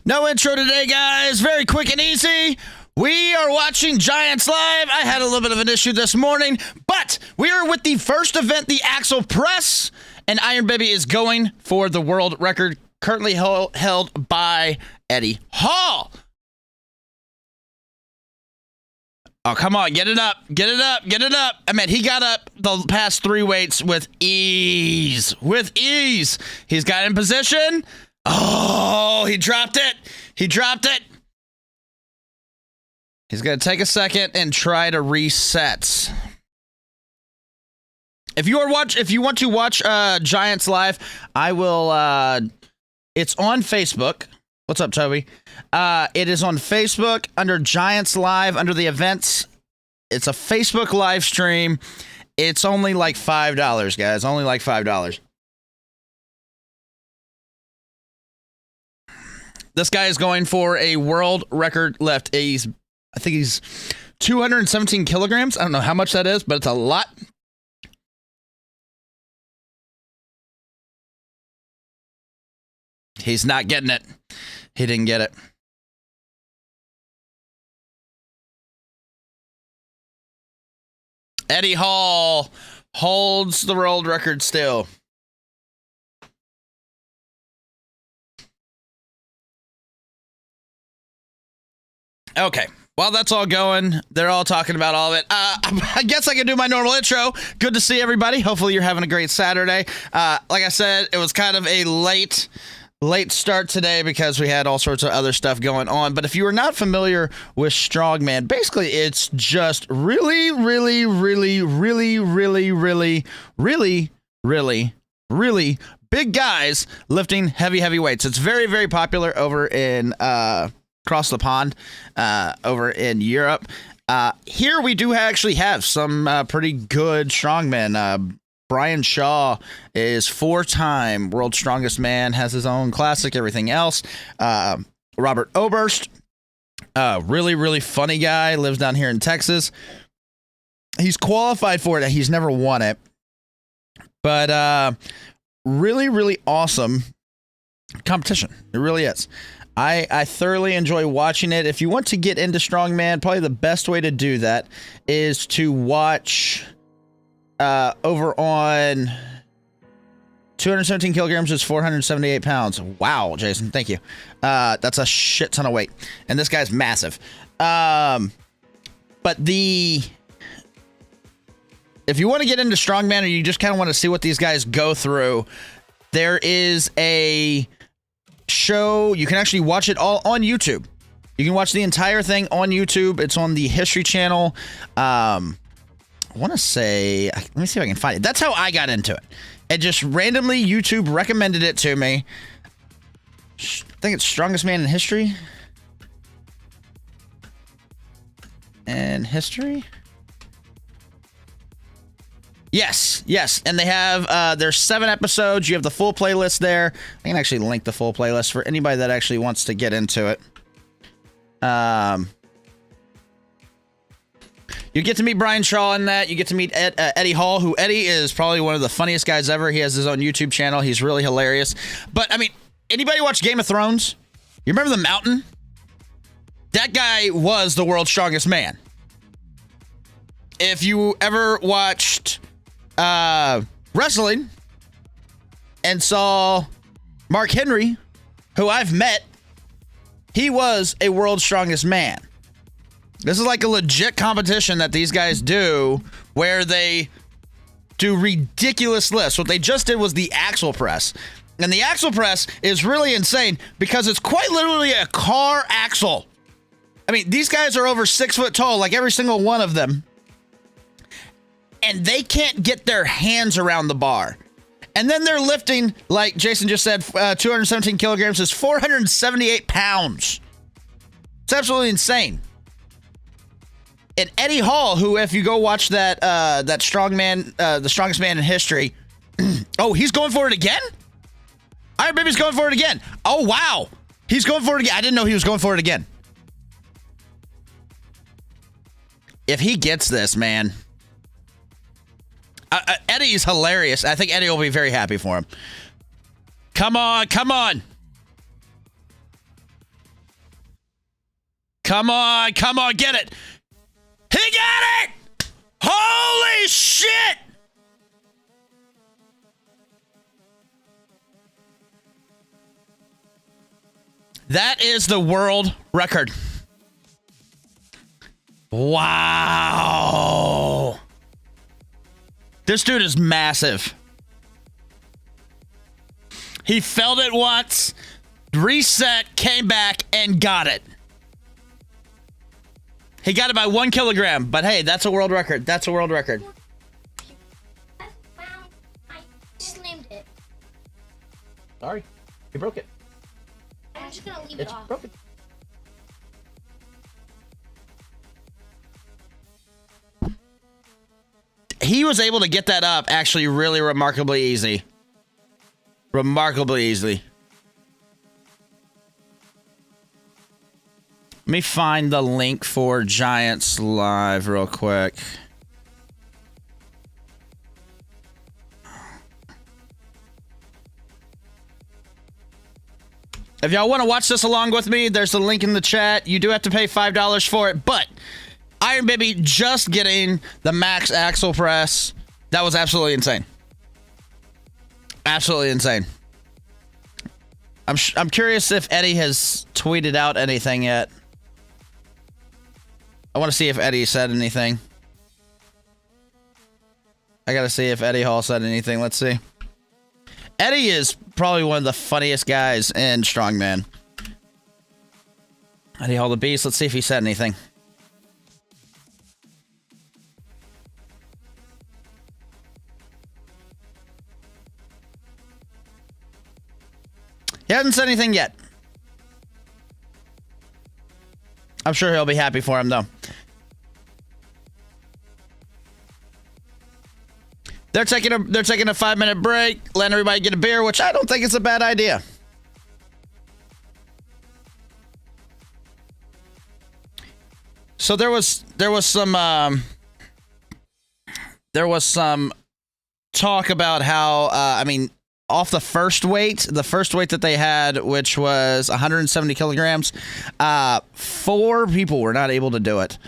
No intro today, guys. Very quick and easy. We are watching Giants live. I had a little bit of an issue this morning, but we are with the first event, the Axle Press, and Iron Baby is going for the world record, currently held by Eddie Hall. Oh, come on. Get it up. Get it up. Get it up. I mean, he got up the past three weights with ease. With ease. He's got in position. Oh, he dropped it. He dropped it. He's going to take a second and try to reset. If you want to watch Giants live, I will. It's on Facebook. What's up, Toby? It is on Facebook under Giants Live, under the events. It's a Facebook live stream. It's only like $5, guys. Only like $5. This guy is going for a world record lift. I think he's 217 kilograms. I don't know how much that is, but it's a lot. He's not getting it. He didn't get it. Eddie Hall holds the world record still. Okay. While that's all going, they're all talking about all of it. I guess I can do my normal intro. Good to see everybody. Hopefully you're having a great Saturday. Like I said, it was kind of a late start today because we had all sorts of other stuff going on. But if you are not familiar with Strongman, basically it's just really big guys lifting heavy weights. It's very popular over in across the pond over in Europe. Here we do actually have some pretty good strongmen. Brian Shaw is 4-time world's strongest man, has his own classic, everything else. Robert Oberst, really funny guy, lives down here in Texas. He's qualified for it. He's never won it. But really awesome competition. It really is. I thoroughly enjoy watching it. If you want to get into strongman, probably the best way to do that is to watch over on 217 kilograms is 478 pounds. Wow, Jason, thank you. That's a shit ton of weight. And this guy's massive. But if you want to get into strongman or you just kind of want to see what these guys go through, there is a show. You can actually watch it all on YouTube. You can watch the entire thing on YouTube. It's on the History Channel. I want to say, let me see if I can find it. That's how I got into it. It just randomly, YouTube recommended it to me. I think it's Strongest Man in History. And history? Yes. And they have, there's 7 episodes. You have the full playlist there. I can actually link the full playlist for anybody that actually wants to get into it. You get to meet Brian Shaw in that. You get to meet Eddie Hall, who Eddie is probably one of the funniest guys ever. He has his own YouTube channel. He's really hilarious. But, I mean, anybody watch Game of Thrones? You remember the Mountain? That guy was the world's strongest man. If you ever watched wrestling and saw Mark Henry, who I've met, he was a world's strongest man. This is like a legit competition that these guys do where they do ridiculous lifts. What they just did was the axle press. And the axle press is really insane because it's quite literally a car axle. I mean, these guys are over 6 foot tall, like every single one of them. And they can't get their hands around the bar. And then they're lifting, like Jason just said, 217 kilograms is 478 pounds. It's absolutely insane. And Eddie Hall, who, if you go watch that strongman, the strongest man in history, oh, he's going for it again? Iron Baby's going for it again. Oh, wow. He's going for it again. I didn't know he was going for it again. If he gets this, man... Eddie is hilarious. I think Eddie will be very happy for him. Come on. Come on, get it. He got it! Holy shit! That is the world record. Wow. This dude is massive. He felt it once, reset, came back, and got it. He got it by 1 kilogram, but hey, that's a world record. That's a world record. I slammed it. Sorry, you broke it. I'm just gonna leave it off. Broken. He was able to get that up actually really remarkably easy. Remarkably easily. Let me find the link for Giants Live real quick. If y'all want to watch this along with me, there's a link in the chat. You do have to pay $5 for it, but Iron Baby just getting the max axle press. That was absolutely insane. Absolutely insane. I'm curious if Eddie has tweeted out anything yet. I want to see if Eddie said anything. I got to see if Eddie Hall said anything. Let's see. Eddie is probably one of the funniest guys in Strongman. Eddie Hall the Beast. Let's see if he said anything. He hasn't said anything yet. I'm sure he'll be happy for him, though. They're taking a 5-minute break, letting everybody get a beer, which I don't think is a bad idea. So there was some talk about how off the first weight that they had, which was 170 kilograms, 4 people were not able to do it.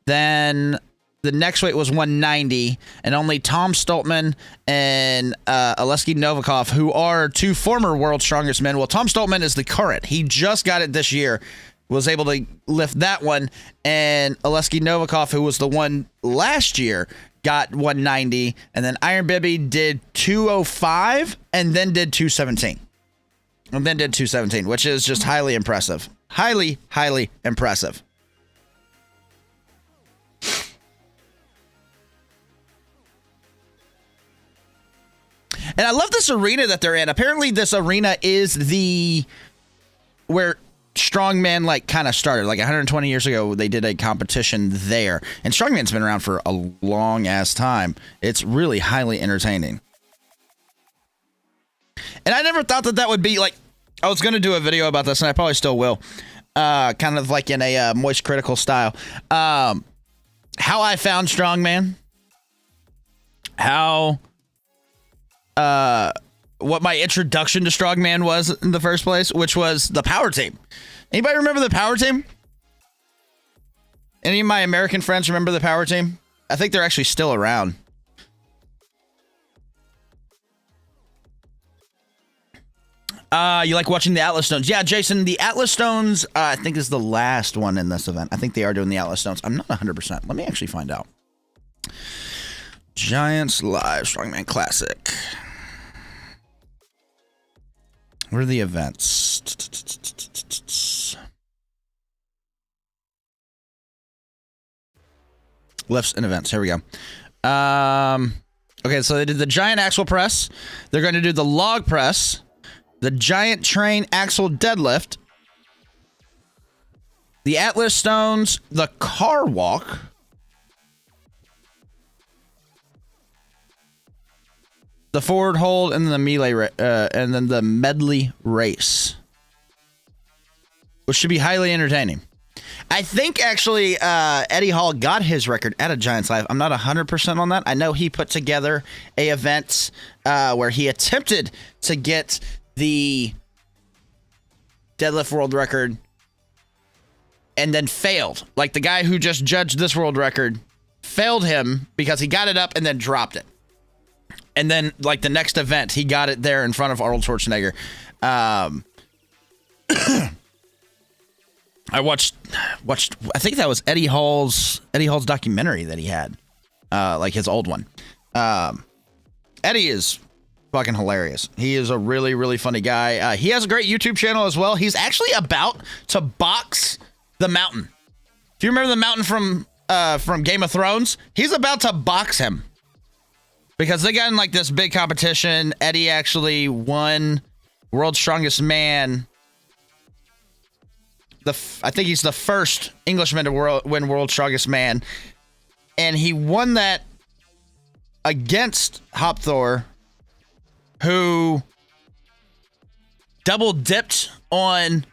Then the next weight was 190, and only Tom Stoltman and Oleksiy Novikov, who are 2 former world's strongest men. Well, Tom Stoltman is the current. He just got it this year, was able to lift that one, and Oleksiy Novikov, who was the one last year, got 190, and then Iron Baby did 205, and then did 217. Which is just highly impressive. Highly, highly impressive. And I love this arena that they're in. Apparently, this arena is where Strongman kind of started. 120 years ago, they did a competition there. And Strongman's been around for a long ass time. It's really highly entertaining. And I never thought that would be I was going to do a video about this, and I probably still will. Kind of in a Moist Critical style. How I found Strongman. What my introduction to Strongman was in the first place, which was the Power Team. Anybody remember the Power Team? Any of my American friends remember the Power Team? I think they're actually still around. You like watching the Atlas Stones? Yeah, Jason, the Atlas Stones, I think is the last one in this event. I think they are doing the Atlas Stones. I'm not 100%. Let me actually find out. Giants Live Strongman Classic. What are the events? Lifts and events. Here we go. Okay, so they did the giant axle press. They're going to do the log press, the giant train axle deadlift, the Atlas Stones, the car walk, the forward hold, and then the melee, and then the medley race, which should be highly entertaining. I think actually Eddie Hall got his record at a Giants Live. I'm not 100% on that. I know he put together a event where he attempted to get the deadlift world record and then failed. Like the guy who just judged this world record failed him because he got it up and then dropped it. And then, like, the next event, he got it there in front of Arnold Schwarzenegger. I watched. I think that was Eddie Hall's documentary that he had, like his old one. Eddie is fucking hilarious. He is a really, really funny guy. He has a great YouTube channel as well. He's actually about to box the Mountain. If you remember the Mountain from Game of Thrones, he's about to box him because they got in like this big competition. Eddie actually won World's Strongest Man. I think he's the first Englishman to win World's Strongest Man, and he won that against Hopthor, who double dipped on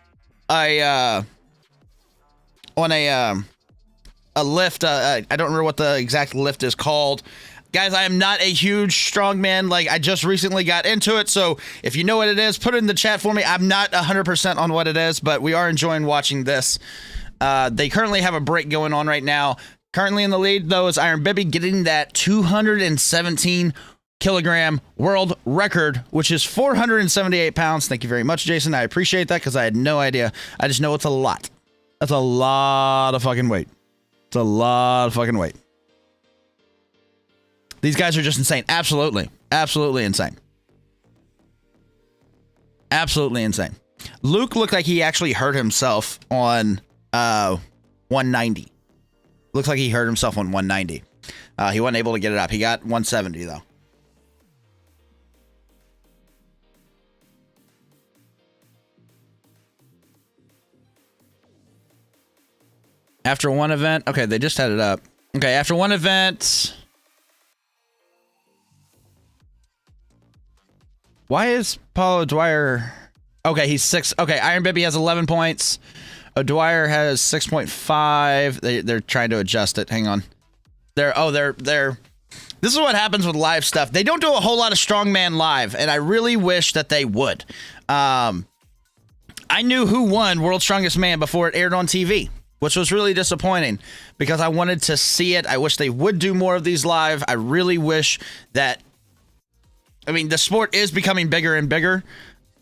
a lift. I don't remember what the exact lift is called. Guys, I am not a huge strongman. Like, I just recently got into it, so if you know what it is, put it in the chat for me. I'm not 100% on what it is, but we are enjoying watching this. They currently have a break going on right now. Currently in the lead, though, is Iron Bibby getting that 217 kilogram world record, which is 478 pounds. Thank you very much, Jason. I appreciate that because I had no idea. I just know it's a lot. That's a lot of fucking weight. It's a lot of fucking weight. These guys are just insane. Absolutely. Absolutely insane. Absolutely insane. Luke looked like he actually hurt himself on 190. Looks like he hurt himself on 190. He wasn't able to get it up. He got 170, though. After one event. Okay, they just had it up. Okay, after one event. Why is Paul O'Dwyer? Okay, he's 6. Okay, Iron Bibby has 11 points. O'Dwyer has 6.5. They're trying to adjust it. Hang on. They're. This is what happens with live stuff. They don't do a whole lot of Strongman live, and I really wish that they would. I knew who won World's Strongest Man before it aired on TV, which was really disappointing because I wanted to see it. I wish they would do more of these live. I really wish that. I mean, the sport is becoming bigger and bigger.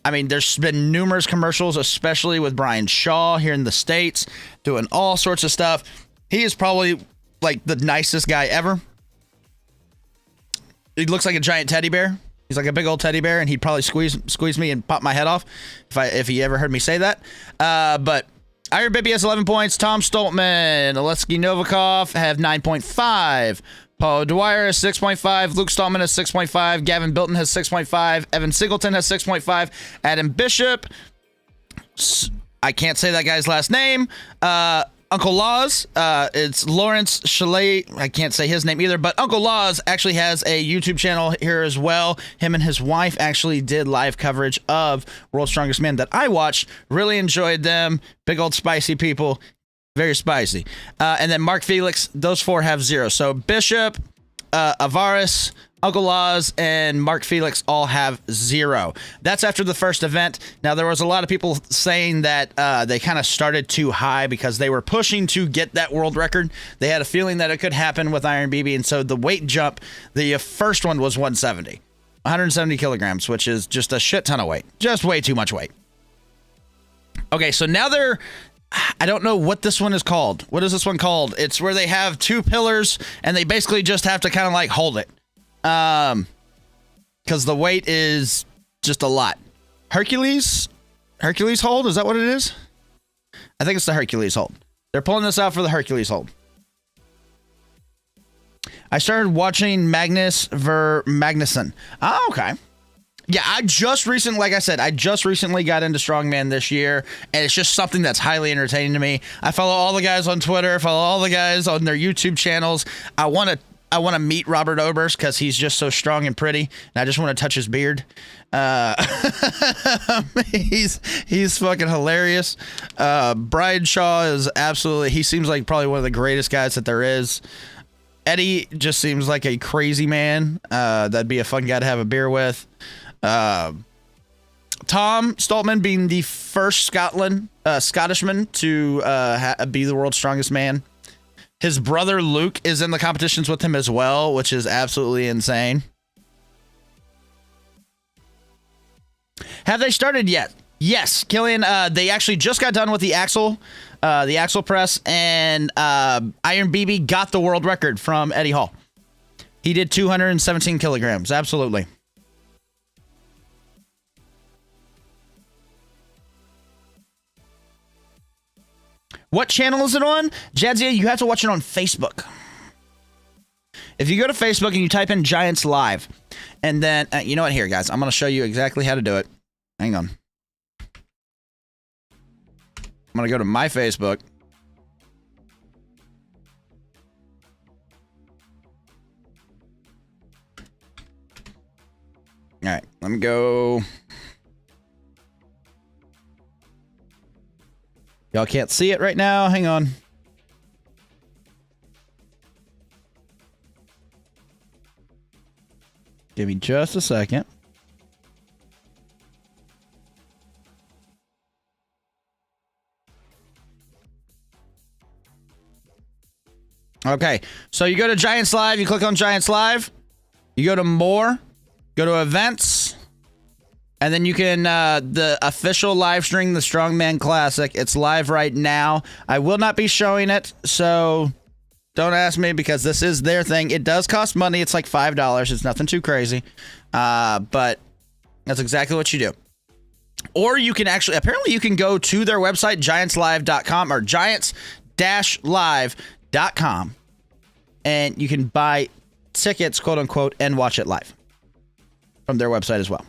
I mean, there's been numerous commercials, especially with Brian Shaw here in the States, doing all sorts of stuff. He is probably like the nicest guy ever. He looks like a giant teddy bear. He's like a big old teddy bear, and he'd probably squeeze me and pop my head off if he ever heard me say that. But Iron Bibby has 11 points. Tom Stoltman, Oleksiy Novikov have 9.5. Paul O'Dwyer has 6.5. Luke Stoltman has 6.5. Gavin Bilton has 6.5. Evan Singleton has 6.5. Adam Bishop. I can't say that guy's last name. Uncle Laws. It's Lawrence Chalet. I can't say his name either, but Uncle Laws actually has a YouTube channel here as well. Him and his wife actually did live coverage of World's Strongest Man that I watched. Really enjoyed them. Big old spicy people. Very spicy. And then Mark Felix, those four have 0. So Bishop, Avaris, Uncle Laws, and Mark Felix all have 0. That's after the first event. Now, there was a lot of people saying that they kind of started too high because they were pushing to get that world record. They had a feeling that it could happen with Iron Bibby, and so the weight jump, the first one was 170 kilograms, which is just a shit ton of weight. Just way too much weight. Okay, so now I don't know what this one is called. What is this one called? It's where they have 2 pillars and they basically just have to kind of like hold it. Because the weight is just a lot. Hercules Hole? Is that what it is? I think it's the Hercules Hole. They're pulling this out for the Hercules Hole. I started watching Magnus Magnuson. Oh, okay. Yeah, I just recently got into Strongman this year, and it's just something that's highly entertaining to me. I follow all the guys on Twitter, follow all the guys on their YouTube channels. I want to meet Robert Oberst because he's just so strong and pretty, and I just want to touch his beard. He's fucking hilarious. Brian Shaw is he seems like probably one of the greatest guys that there is. Eddie just seems like a crazy man. That'd be a fun guy to have a beer with. Tom Stoltman being the first Scottishman to be the world's strongest man. His brother Luke is in the competitions with him as well, which is absolutely insane. Have they started yet? Yes, Killian. They actually just got done with the axle press, and Iron BB got the world record from Eddie Hall. He did 217 kilograms. Absolutely. What channel is it on? Jadzia, you have to watch it on Facebook. If you go to Facebook and you type in Giants Live, and then, you know what? Here, guys, I'm going to show you exactly how to do it. Hang on. I'm going to go to my Facebook. All right, let me go. Y'all can't see it right now. Hang on. Give me just a second. Okay, so you go to Giants Live, you click on Giants Live, you go to more, go to events, and then you can, the official live stream, the Strongman Classic. It's live right now. I will not be showing it, so don't ask me because this is their thing. It does cost money. It's like $5. It's nothing too crazy, but that's exactly what you do. Or you can actually, apparently you can go to their website, giantslive.com or giants-live.com, and you can buy tickets, quote unquote, and watch it live from their website as well.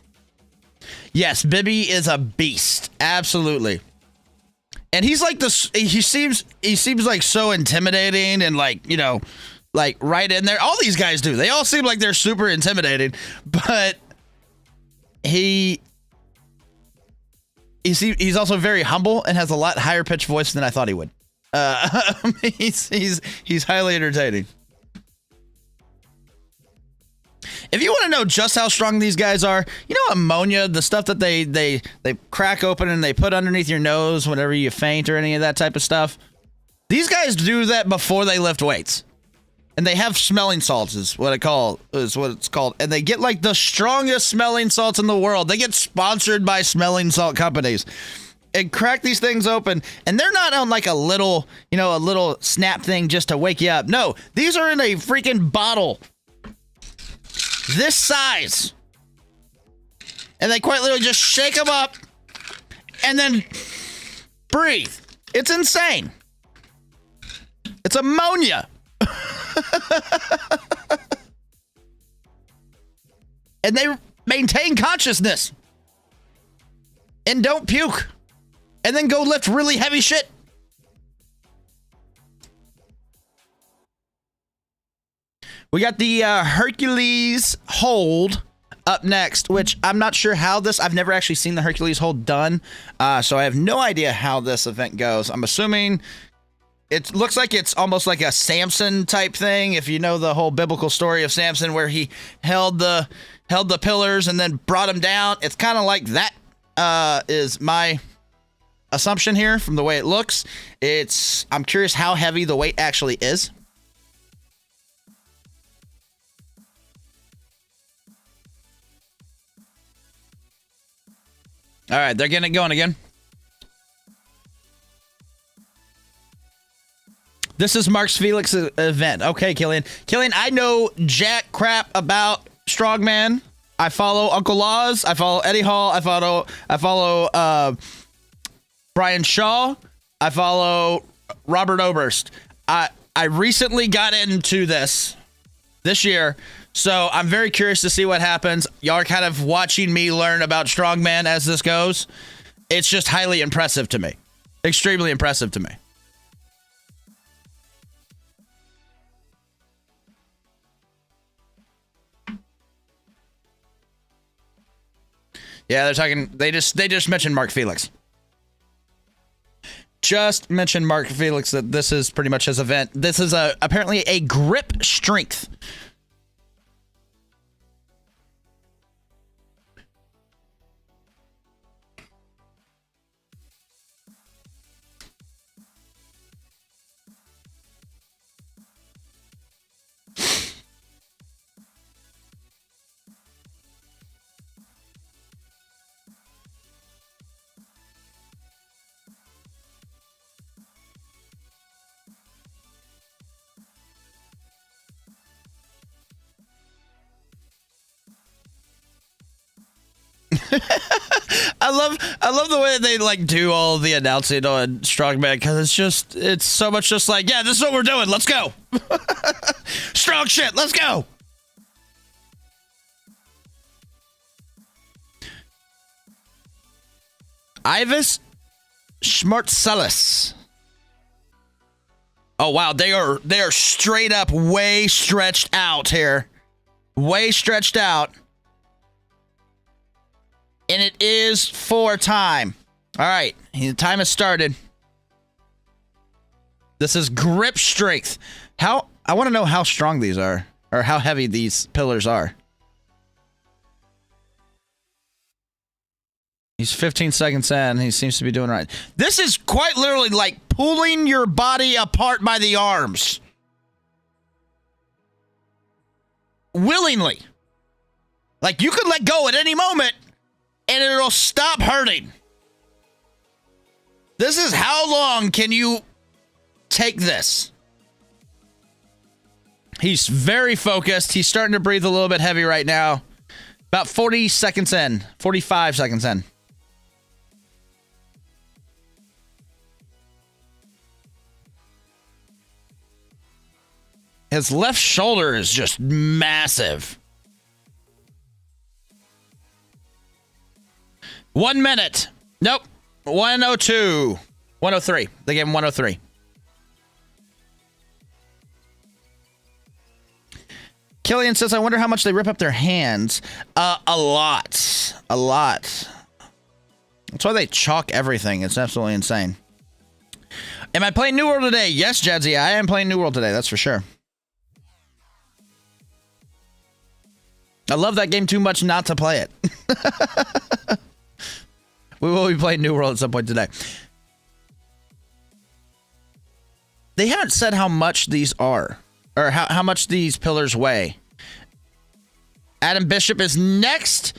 Yes, Bibby is a beast. Absolutely. And he's like this, he seems like so intimidating and like, you know, like right in there. All these guys do. They all seem like they're super intimidating, but he's also very humble and has a lot higher pitched voice than I thought he would. He's highly entertaining. If you want to know just how strong these guys are, you know, ammonia, the stuff that they crack open and they put underneath your nose whenever you faint or any of that type of stuff. These guys do that before they lift weights. And they have smelling salts is what it's called. And they get like the strongest smelling salts in the world. They get sponsored by smelling salt companies. And crack these things open, and they're not on like a little snap thing just to wake you up. No, these are in a freaking bottle this size. And they quite literally just shake them up and then breathe. It's insane. It's ammonia. And they maintain consciousness and don't puke. And then go lift really heavy shit. We got the Hercules Hole up next, which I'm not sure how this... I've never actually seen the Hercules Hole done, so I have no idea how this event goes. I'm assuming it looks like it's almost like a Samson type thing, if you know the whole biblical story of Samson, where he held the pillars and then brought them down. It's kind of like that, is my assumption here from the way it looks. I'm curious how heavy the weight actually is. All right, they're getting it going again. This is Mark Felix's event. Okay, Killian. Killian, I know jack crap about Strongman. I follow Uncle Laws. I follow Eddie Hall. I follow Brian Shaw. I follow Robert Oberst. I recently got into this year, so I'm very curious to see what happens. Y'all are kind of watching me learn about Strongman as this goes. It's just highly impressive to me. Extremely impressive to me. Yeah, they're talking. They just mentioned Mark Felix. Just mentioned Mark Felix that this is pretty much his event. This is apparently a grip strength. I love the way they like do all the announcing on Strongman, because it's so much just like, yeah, this is what we're doing. Let's go. Strong shit. Let's go. Ivis Schmartzelis. Oh wow, they are straight up way stretched out here. Way stretched out. And it is for time. All right, the time has started. This is grip strength. I want to know how strong these are, or how heavy these pillars are. He's 15 seconds in. He seems to be doing right. This is quite literally like pulling your body apart by the arms. Willingly. Like you could let go at any moment and it'll stop hurting. This is how long can you take this? He's very focused. He's starting to breathe a little bit heavy right now. About 40 seconds in. 45 seconds in. His left shoulder is just massive. 1 minute. Nope. 102. 103. They gave him 103. Killian says, I wonder how much they rip up their hands. A lot. A lot. That's why they chalk everything. It's absolutely insane. Am I playing New World today? Yes, Jadzia. I am playing New World today. That's for sure. I love that game too much not to play it. We will be playing New World at some point today. They haven't said how much these are, or how much these pillars weigh. Adam Bishop is next.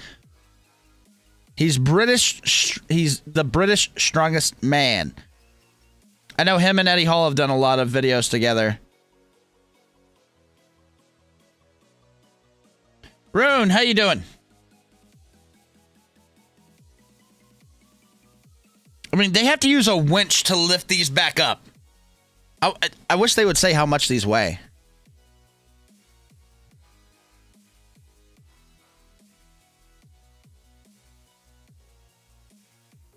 He's British. He's the British strongest man. I know him and Eddie Hall have done a lot of videos together. Rune, how you doing? I mean, they have to use a winch to lift these back up. I wish they would say how much these weigh.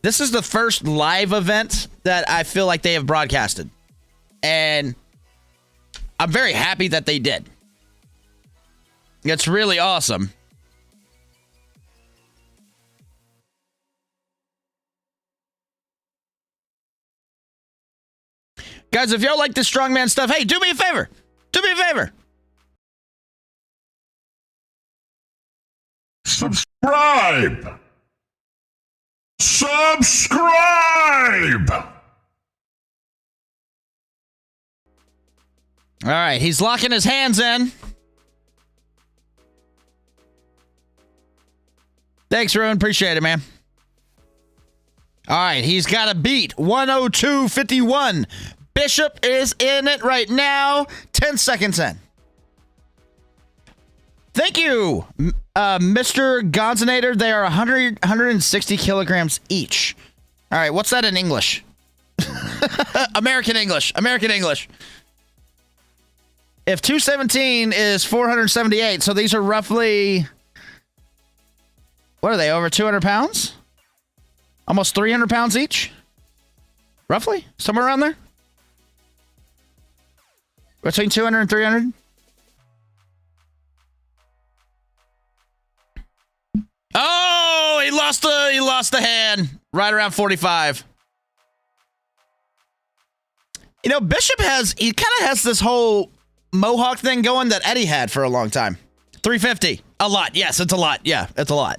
This is the first live event that I feel like they have broadcasted. And I'm very happy that they did. It's really awesome. Guys, if y'all like this strongman stuff, hey, do me a favor. Do me a favor. Subscribe! Subscribe! All right, he's locking his hands in. Thanks, Ruin. Appreciate it, man. All right, he's got a beat. 102.51. Bishop is in it right now. 10 seconds in. Thank you, Mr. Gonzinator. They are 160 kilograms each. All right, what's that in English? American English. American English. If 217 is 478, so these are roughly... What are they, over 200 pounds? Almost 300 pounds each? Roughly? Somewhere around there? Between 200 and 300? Oh, he lost the hand. Right around 45. You know, Bishop he kind of has this whole mohawk thing going that Eddie had for a long time. 350. A lot. Yes, it's a lot. Yeah, it's a lot.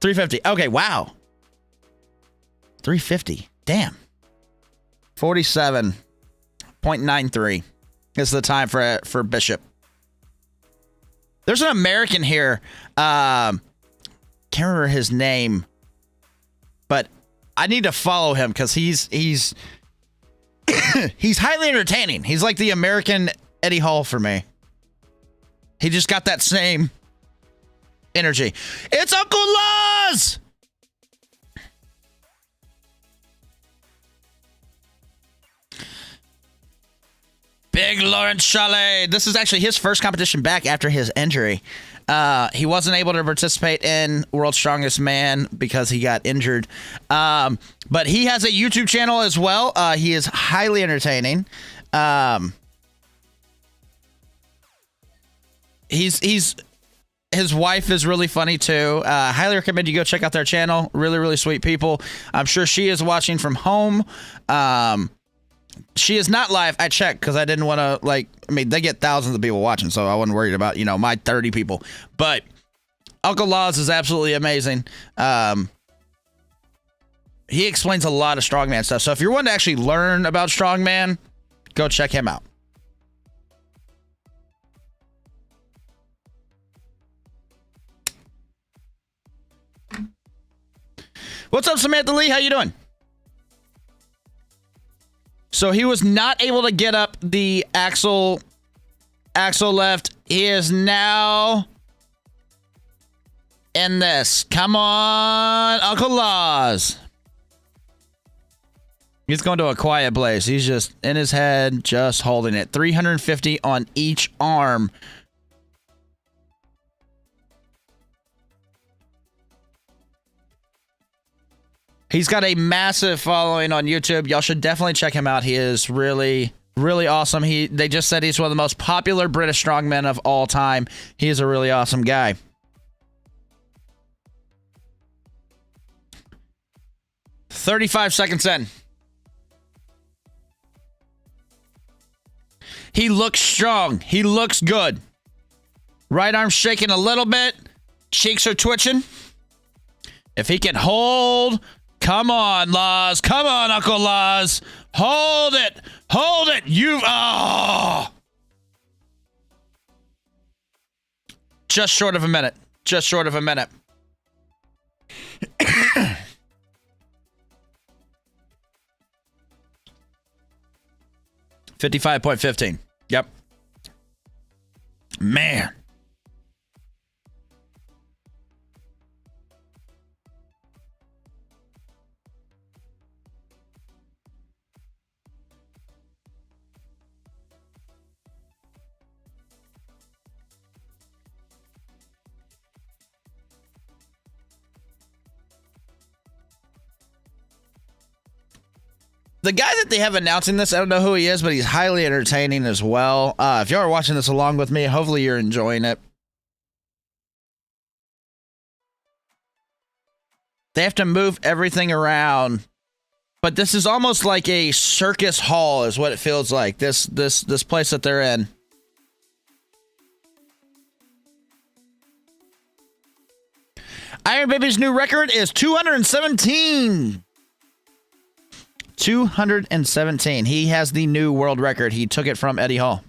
350. Okay, wow. 350. Damn. 47.93 is the time for Bishop. There's an American here. Can't remember his name, but I need to follow him because he's he's highly entertaining. He's like the American Eddie Hall for me. He just got that same energy. It's Uncle Laws! Big Lawrence Chalet. This is actually his first competition back after his injury. He wasn't able to participate in World's Strongest Man because he got injured. But he has a YouTube channel as well. He is highly entertaining. His wife is really funny too. Highly recommend you go check out their channel. Really, really sweet people. I'm sure she is watching from home. She is not live. I checked because I didn't want to, they get thousands of people watching, so I wasn't worried about, my 30 people. But Uncle Laws is absolutely amazing. He explains a lot of strongman stuff. So if you're wanting to actually learn about strongman, go check him out. What's up, Samantha Lee? How you doing? So he was not able to get up the axle lift. He is now in this. Come on, Uncle Laws. He's going to a quiet place. He's just in his head, just holding it. 350 on each arm. He's got a massive following on YouTube. Y'all should definitely check him out. He is really, really awesome. They just said he's one of the most popular British strongmen of all time. He is a really awesome guy. "35 seconds in. He looks strong. He looks good. Right arm shaking a little bit. Cheeks are twitching. If he can hold... Come on, Laws. Come on, Uncle Laws. Hold it. Hold it. Just short of a minute. Just short of a minute. 55.15. Yep. Man. The guy that they have announcing this, I don't know who he is, but he's highly entertaining as well. If y'all are watching this along with me, hopefully you're enjoying it. They have to move everything around, but this is almost like a circus hall is what it feels like. This place that they're in. Iron Baby's new record is 217. 217. He has the new world record. He took it from Eddie Hall.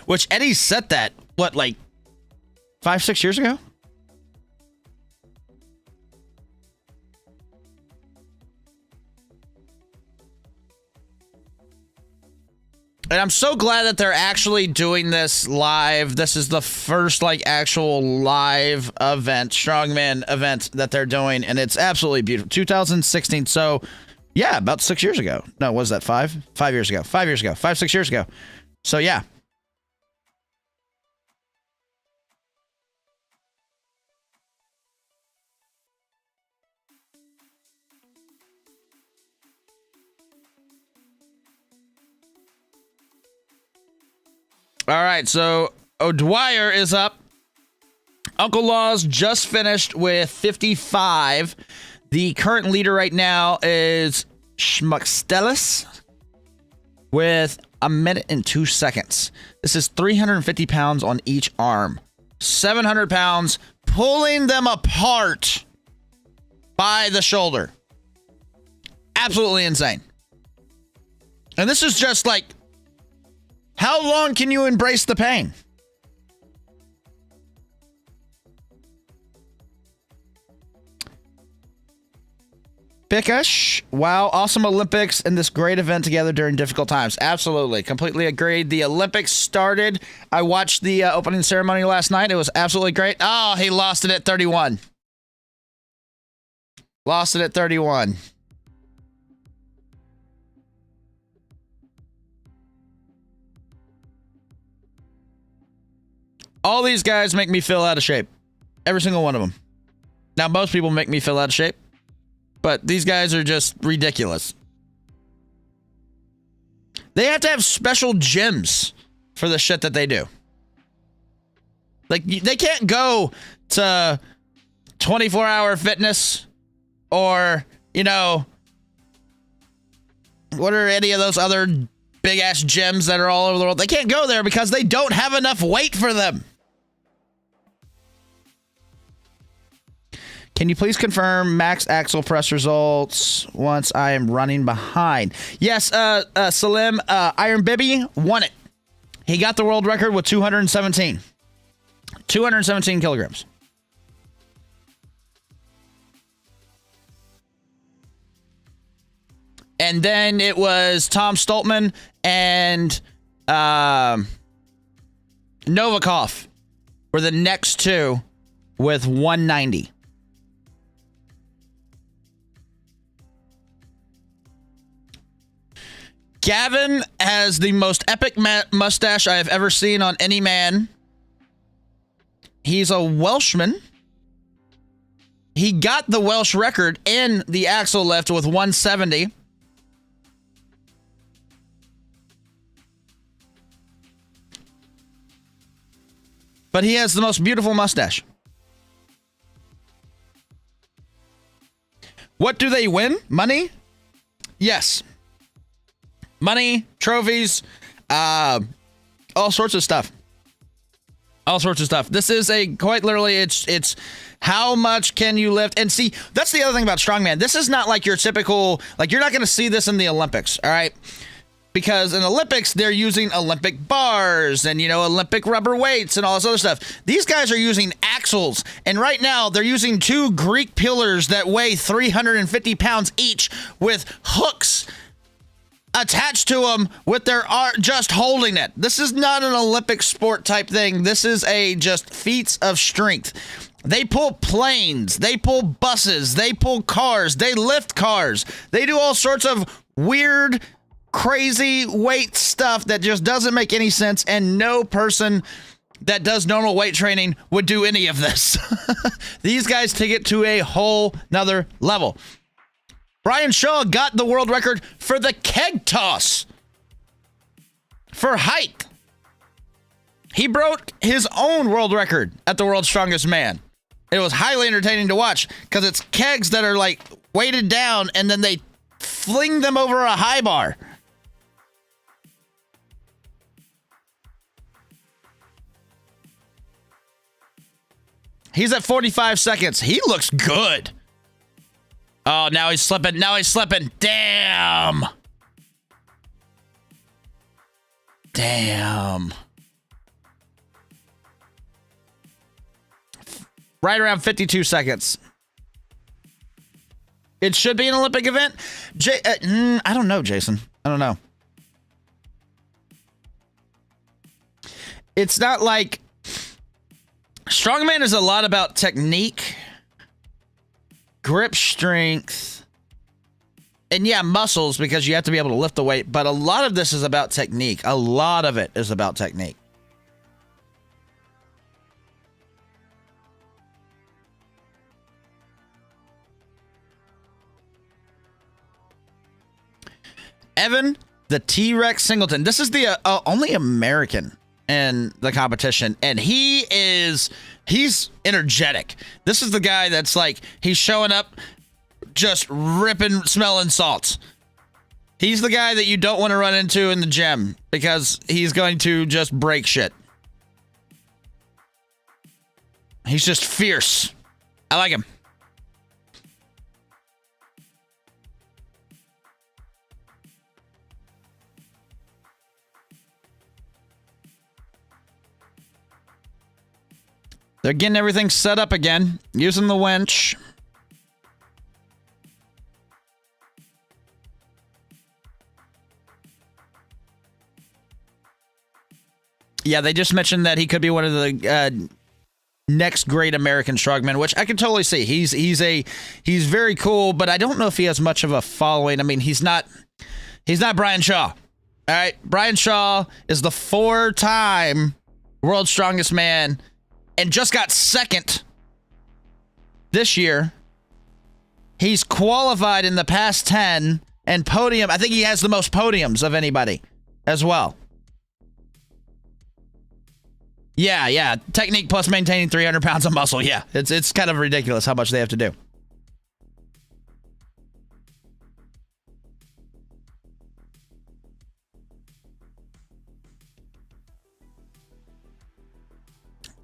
Which Eddie set that, what, like 5-6 years ago? And I'm so glad that they're actually doing this live. This is the first, actual live event, strongman event that they're doing, and it's absolutely beautiful. 2016, so, yeah, about 6 years ago. No, was that 5? 5 years ago. 5 years ago. 5-6 years ago. So, yeah. All right, so O'Dwyer is up. Uncle Laws just finished with 55. The current leader right now is Schmuckstellis with 1 minute and 2 seconds. This is 350 pounds on each arm. 700 pounds, pulling them apart by the shoulder. Absolutely insane. And this is just how long can you embrace the pain? Pickush, wow, awesome Olympics and this great event together during difficult times. Absolutely, completely agreed. The Olympics started. I watched the opening ceremony last night. It was absolutely great. Oh, he lost it at 31. Lost it at 31. All these guys make me feel out of shape. Every single one of them. Now, most people make me feel out of shape, but these guys are just ridiculous. They have to have special gyms for the shit that they do. Like, they can't go to 24-hour fitness or, you know, what are any of those other big-ass gyms that are all over the world? They can't go there because they don't have enough weight for them. Can you please confirm max axle press results once I am running behind? Yes, Salim, Iron Bibby won it. He got the world record with 217. 217 kilograms. And then it was Tom Stoltman and Novikov were the next two with 190. Gavin has the most epic mustache I have ever seen on any man. He's a Welshman. He got the Welsh record in the axle lift with 170. But he has the most beautiful mustache. What do they win? Money? Yes. Money, trophies, all sorts of stuff. All sorts of stuff. This is quite literally, it's how much can you lift? And see, that's the other thing about Strongman. This is not like your typical, like you're not going to see this in the Olympics, all right? Because in Olympics, they're using Olympic bars and, you know, Olympic rubber weights and all this other stuff. These guys are using axles. And right now, they're using two Greek pillars that weigh 350 pounds each with hooks attached to them with their arm just holding it. This is not an Olympic sport type thing. This is just feats of strength. They pull planes, they pull buses, they pull cars, they lift cars. They do all sorts of weird, crazy weight stuff that just doesn't make any sense, and no person that does normal weight training would do any of this. These guys take it to a whole nother level. Brian Shaw got the world record for the keg toss for height. He broke his own world record at the World's Strongest Man. It was highly entertaining to watch because it's kegs that are like weighted down and then they fling them over a high bar. He's at 45 seconds. He looks good. Oh, now he's slipping. Now he's slipping. Damn. Damn. Right around 52 seconds. It should be an Olympic event. I don't know, Jason. I don't know. It's not like... Strongman is a lot about technique, grip strength, and yeah, muscles, because you have to be able to lift the weight. But a lot of this is about technique. A lot of it is about technique. Evan, the T-Rex Singleton. This is the only American in the competition, and he's energetic. This is the guy that's like, he's showing up just ripping, smelling salts. He's the guy that you don't want to run into in the gym because he's going to just break shit. He's just fierce. I like him. They're getting everything set up again, using the winch. Yeah, they just mentioned that he could be one of the next great American strongmen, which I can totally see. He's very cool, but I don't know if he has much of a following. I mean, he's not Brian Shaw. All right, Brian Shaw is the 4-time world's strongest man, and just got second this year. He's qualified in the past 10 and podium. I think he has the most podiums of anybody as well. Yeah. Technique plus maintaining 300 pounds of muscle. Yeah, it's kind of ridiculous how much they have to do.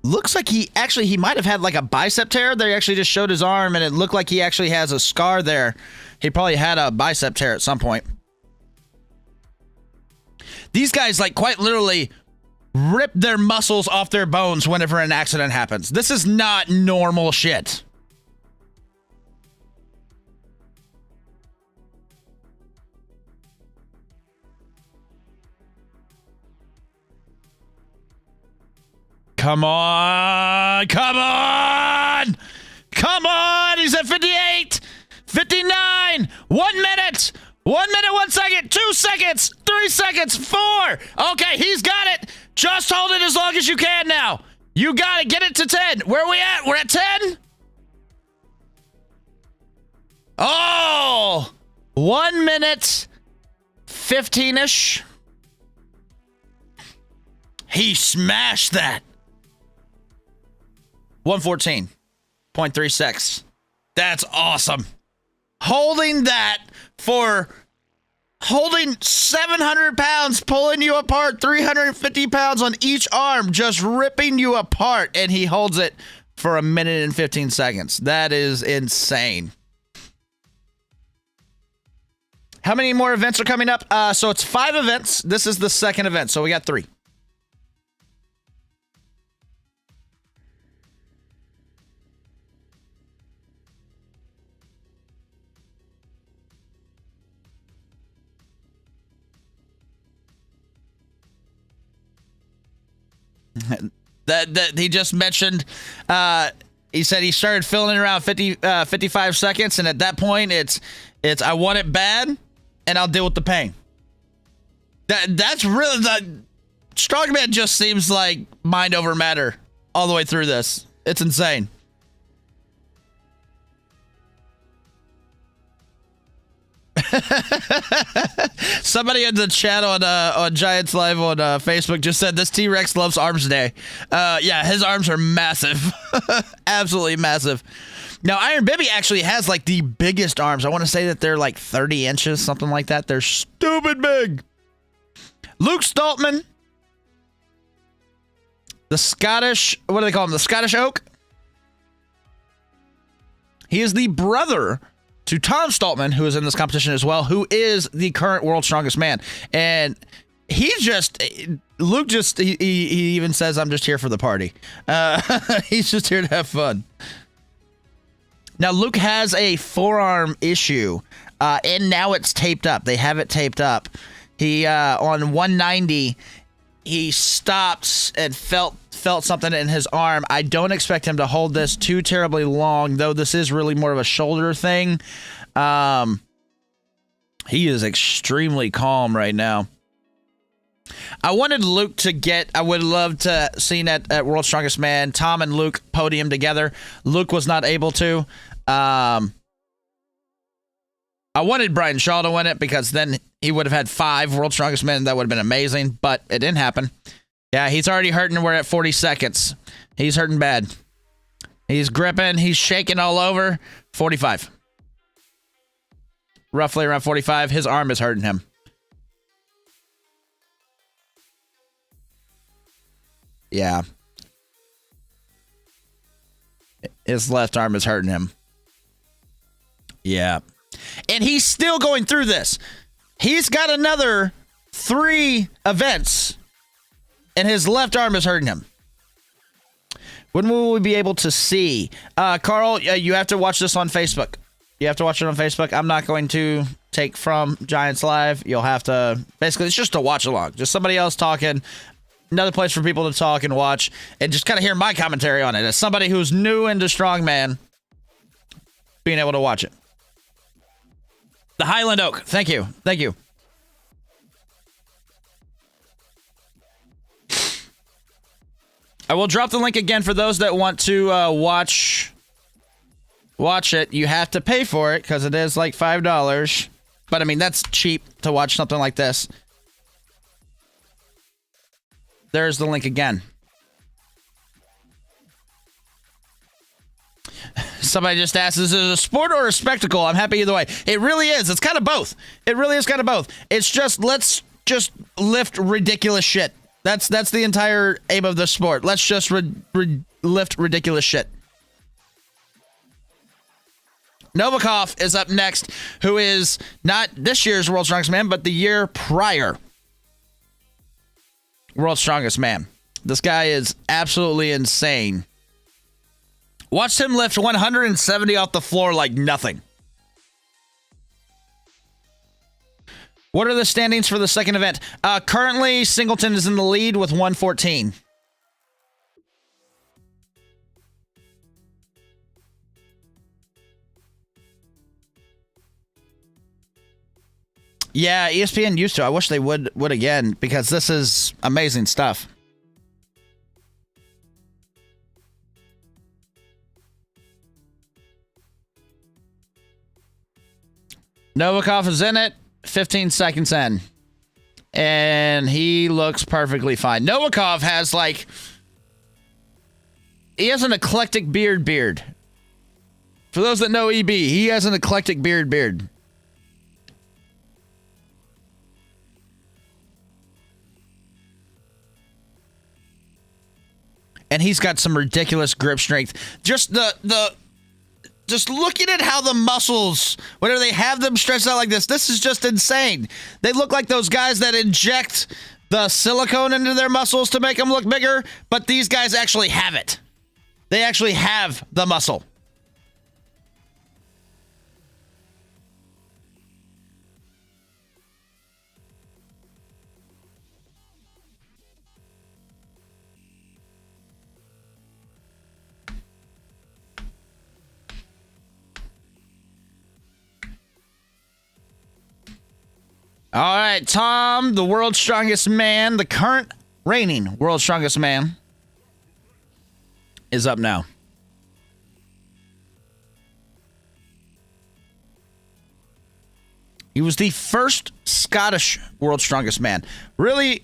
Looks like he might have had like a bicep tear. They actually just showed his arm and it looked like he actually has a scar there. He probably had a bicep tear at some point. These guys like quite literally rip their muscles off their bones whenever an accident happens. This is not normal shit. Come on. He's at 58, 59, 1 minute, 1 minute, 1 second, 2 seconds, 3 seconds, 4. Okay, he's got it. Just hold it as long as you can now. You got it. Get it to 10. Where are we at? We're at 10. Oh, 1 minute, 15-ish. He smashed that. 114.36. That's awesome. Holding 700 pounds, pulling you apart, 350 pounds on each arm, just ripping you apart, and he holds it for 1 minute and 15 seconds. That is insane. How many more events are coming up? So it's 5 events. This is the second event, so we got 3. That he just mentioned, he said he started filling around 55 seconds, and at that point it's I want it bad and I'll deal with the pain. That's really the Strongman just seems like mind over matter all the way through this. It's insane. Somebody in the chat on Giants Live on Facebook just said this T-Rex loves arms day. Yeah, his arms are massive. Absolutely massive. Now, Iron Bibby actually has like the biggest arms. I want to say that they're like 30 inches, something like that. They're stupid big. Luke Stoltman, the Scottish, what do they call him? The Scottish Oak. He is the brother to Tom Stoltman, who is in this competition as well, who is the current world's strongest man. And he even says, I'm just here for the party. He's just here to have fun. Now, Luke has a forearm issue, and now it's taped up. They have it taped up. He, on 190, he stopped and felt something in his arm. I don't expect him to hold this too terribly long, though this is really more of a shoulder thing. He is extremely calm right now. I wanted Luke to I would love to see at World's Strongest Man, Tom and Luke podium together. Luke was not able to. I wanted Brian Shaw to win it because then he would have had 5 World's Strongest Men. That would have been amazing, but it didn't happen. Yeah, he's already hurting. We're at 40 seconds. He's hurting bad. He's gripping. He's shaking all over. 45. Roughly around 45. His arm is hurting him. Yeah. His left arm is hurting him. Yeah. And he's still going through this. He's got another 3 events, and his left arm is hurting him. When will we be able to see? Carl, you have to watch this on Facebook. You have to watch it on Facebook. I'm not going to take from Giants Live. You'll have to... Basically, it's just a watch along. Just somebody else talking. Another place for people to talk and watch and just kind of hear my commentary on it. As somebody who's new into Strongman, being able to watch it. The Highland Oak. Thank you. Thank you. I will drop the link again for those that want to watch it. You have to pay for it because it is like $5. But I mean, that's cheap to watch something like this. There's the link again. Somebody just asked, is it a sport or a spectacle? I'm happy either way. It really is. It's kind of both. It really is kind of both. It's just, let's just lift ridiculous shit. That's the entire aim of the sport. Let's just lift ridiculous shit. Novikov is up next, who is not this year's World's Strongest Man, but the year prior World's Strongest Man. This guy is absolutely insane. Watched him lift 170 off the floor like nothing. What are the standings for the second event? Currently, Singleton is in the lead with 114. Yeah, ESPN used to. I wish they would again, because this is amazing stuff. Novikov is in it, 15 seconds in. And he looks perfectly fine. Novikov has he has an eclectic beard. For those that know EB, he has an eclectic beard. And he's got some ridiculous grip strength. Just just looking at how the muscles, whenever they have them stretched out like this is just insane. They look like those guys that inject the silicone into their muscles to make them look bigger, but these guys actually have it. They actually have the muscle. All right, Tom, the world's strongest man, the current reigning world's strongest man, is up now. He was the first Scottish world's strongest man. Really,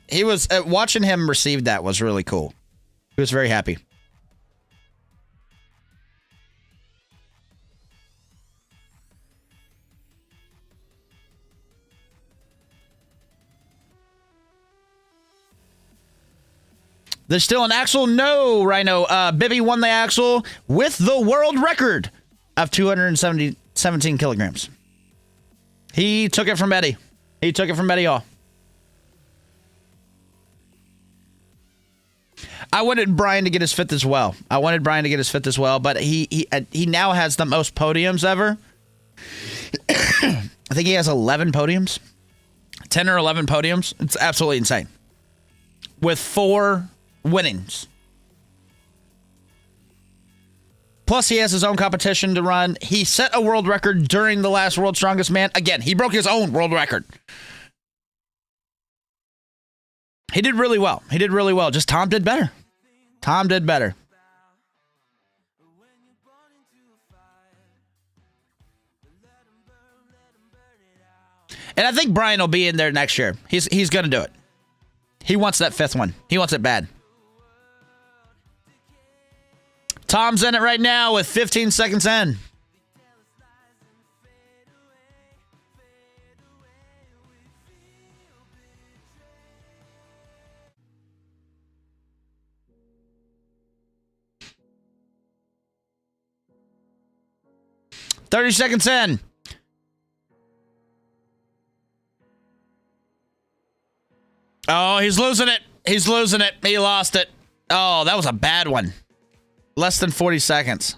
he was watching him receive that was really cool. He was very happy. There's still an axle? No, Rhino. Bibby won the axle with the world record of 217 kilograms. He took it from Eddie. He took it from Eddie Hall. I wanted Brian to get his fifth as well. But he now has the most podiums ever. I think he has 11 podiums. 10 or 11 podiums. It's absolutely insane. With 4 winnings. Plus, he has his own competition to run. He set a world record during the last World's Strongest Man. Again, he broke his own world record. He did really well. Just Tom did better. And I think Brian will be in there next year. He's going to do it. He wants that 5th one. He wants it bad. Tom's in it right now with 15 seconds in. "30 seconds in. Oh, he's losing it. He lost it. Oh, that was a bad one. Less than 40 seconds.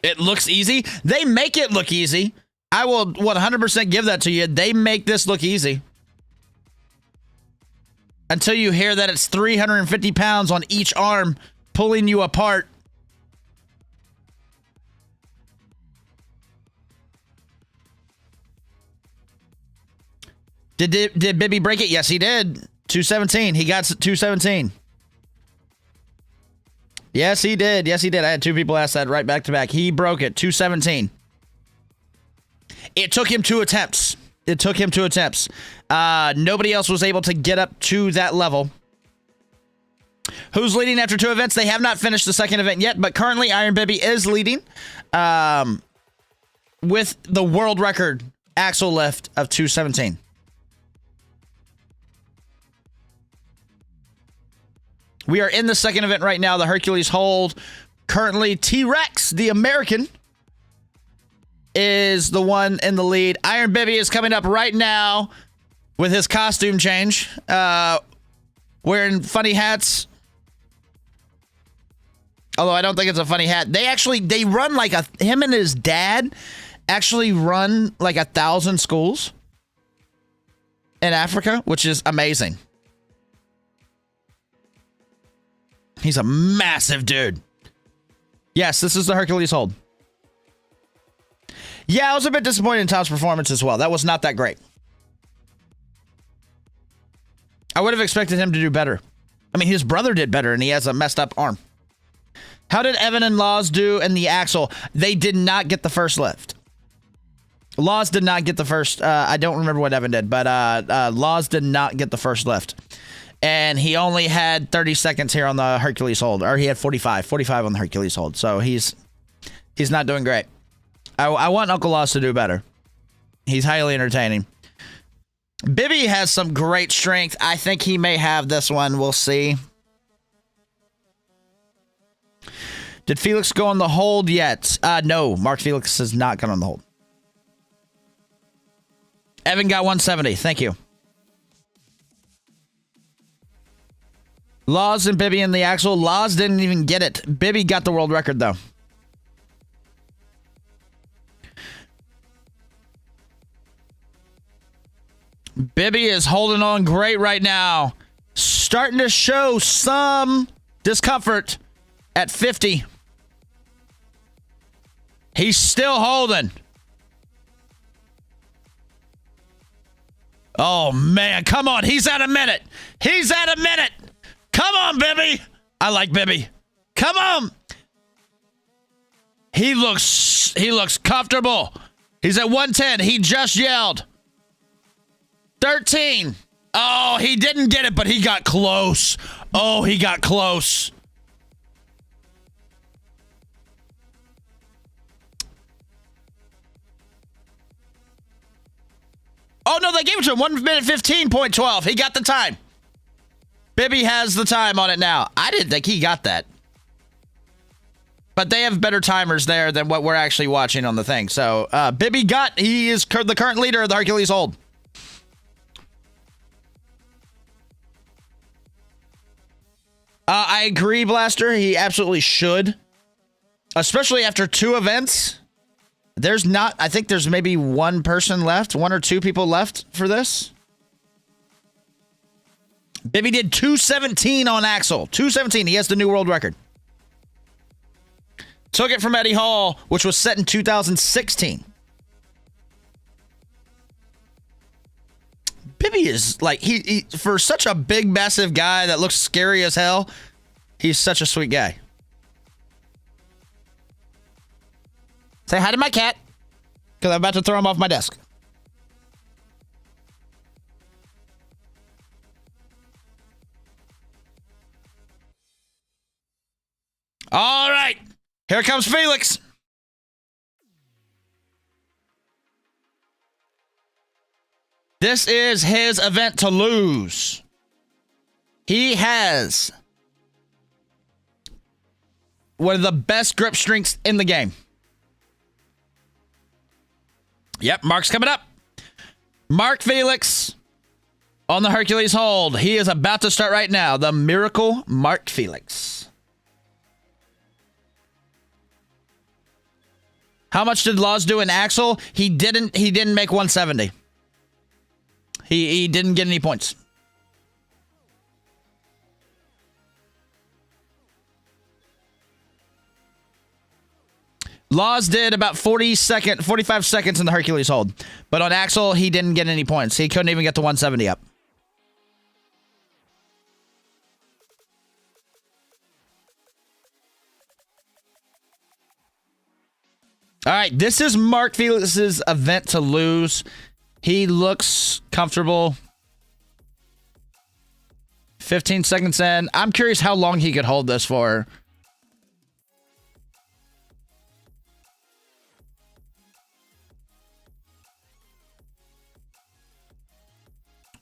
It looks easy. They make it look easy. I will 100% give that to you. They make this look easy. Until you hear that it's 350 pounds on each arm pulling you apart. Did Bibby break it? Yes, he did. 217. He got 217. Yes, he did. Yes, he did. I had two people ask that right back to back. He broke it. 217. It took him 2 attempts. Nobody else was able to get up to that level. Who's leading after 2 events? They have not finished the second event yet, but currently Iron Bibby is leading with the world record axle lift of 217. We are in the second event right now, the Hercules Hole. Currently, T-Rex, the American, is the one in the lead. Iron Bibby is coming up right now with his costume change, wearing funny hats. Although I don't think it's a funny hat. They run like him and his dad actually run like 1,000 schools in Africa, which is amazing. He's a massive dude. Yes, this is the Hercules Hole. Yeah, I was a bit disappointed in Tom's performance as well. That was not that great. I would have expected him to do better. I mean, his brother did better, and he has a messed up arm. How did Evan and Laws do in the axle? They did not get the first lift. Laws did not get the first. I don't remember what Evan did, but Laws did not get the first lift. And he only had 30 seconds here on the Hercules Hole, or he had 45 on the Hercules Hole. So he's not doing great. I want Uncle Laws to do better. He's highly entertaining. Bibby has some great strength. I think he may have this one. We'll see. Did Felix go on the hold yet? No, Mark Felix has not gone on the hold. Evan got 170. Thank you. Laws and Bibby in the axle. Laws didn't even get it. Bibby got the world record, though. Bibby is holding on great right now. Starting to show some discomfort at 50. He's still holding. Oh, man. Come on. He's at a minute. Come on, Bibby. I like Bibby. Come on. He looks comfortable. He's at 110. He just yelled. 13. Oh, he didn't get it, but he got close. Oh, he got close. Oh, no, they gave it to him. 1 minute 15.12. He got the time. Bibby has the time on it now. I didn't think he got that. But they have better timers there than what we're actually watching on the thing. So, Bibby he is the current leader of the Hercules Hole. I agree, Blaster. He absolutely should. Especially after 2 events. I think there's maybe 1 person left. 1 or 2 people left for this. Bibby did 217 on axle. 217. He has the new world record. Took it from Eddie Hall, which was set in 2016. Bibby is like, he for such a big, massive guy that looks scary as hell, he's such a sweet guy. Say hi to my cat, because I'm about to throw him off my desk. All right. Here comes Felix. This is his event to lose. He has one of the best grip strengths in the game. Yep, Mark's coming up. Mark Felix on the Hercules Hole. He is about to start right now. The Miracle Mark Felix. How much did Laws do in axle? He didn't make 170. He didn't get any points. Laws did about 45 seconds in the Hercules hold. But on Axel, he didn't get any points. He couldn't even get the 170 up. All right, this is Mark Felix's event to lose. He looks comfortable. 15 seconds in. I'm curious how long he could hold this for.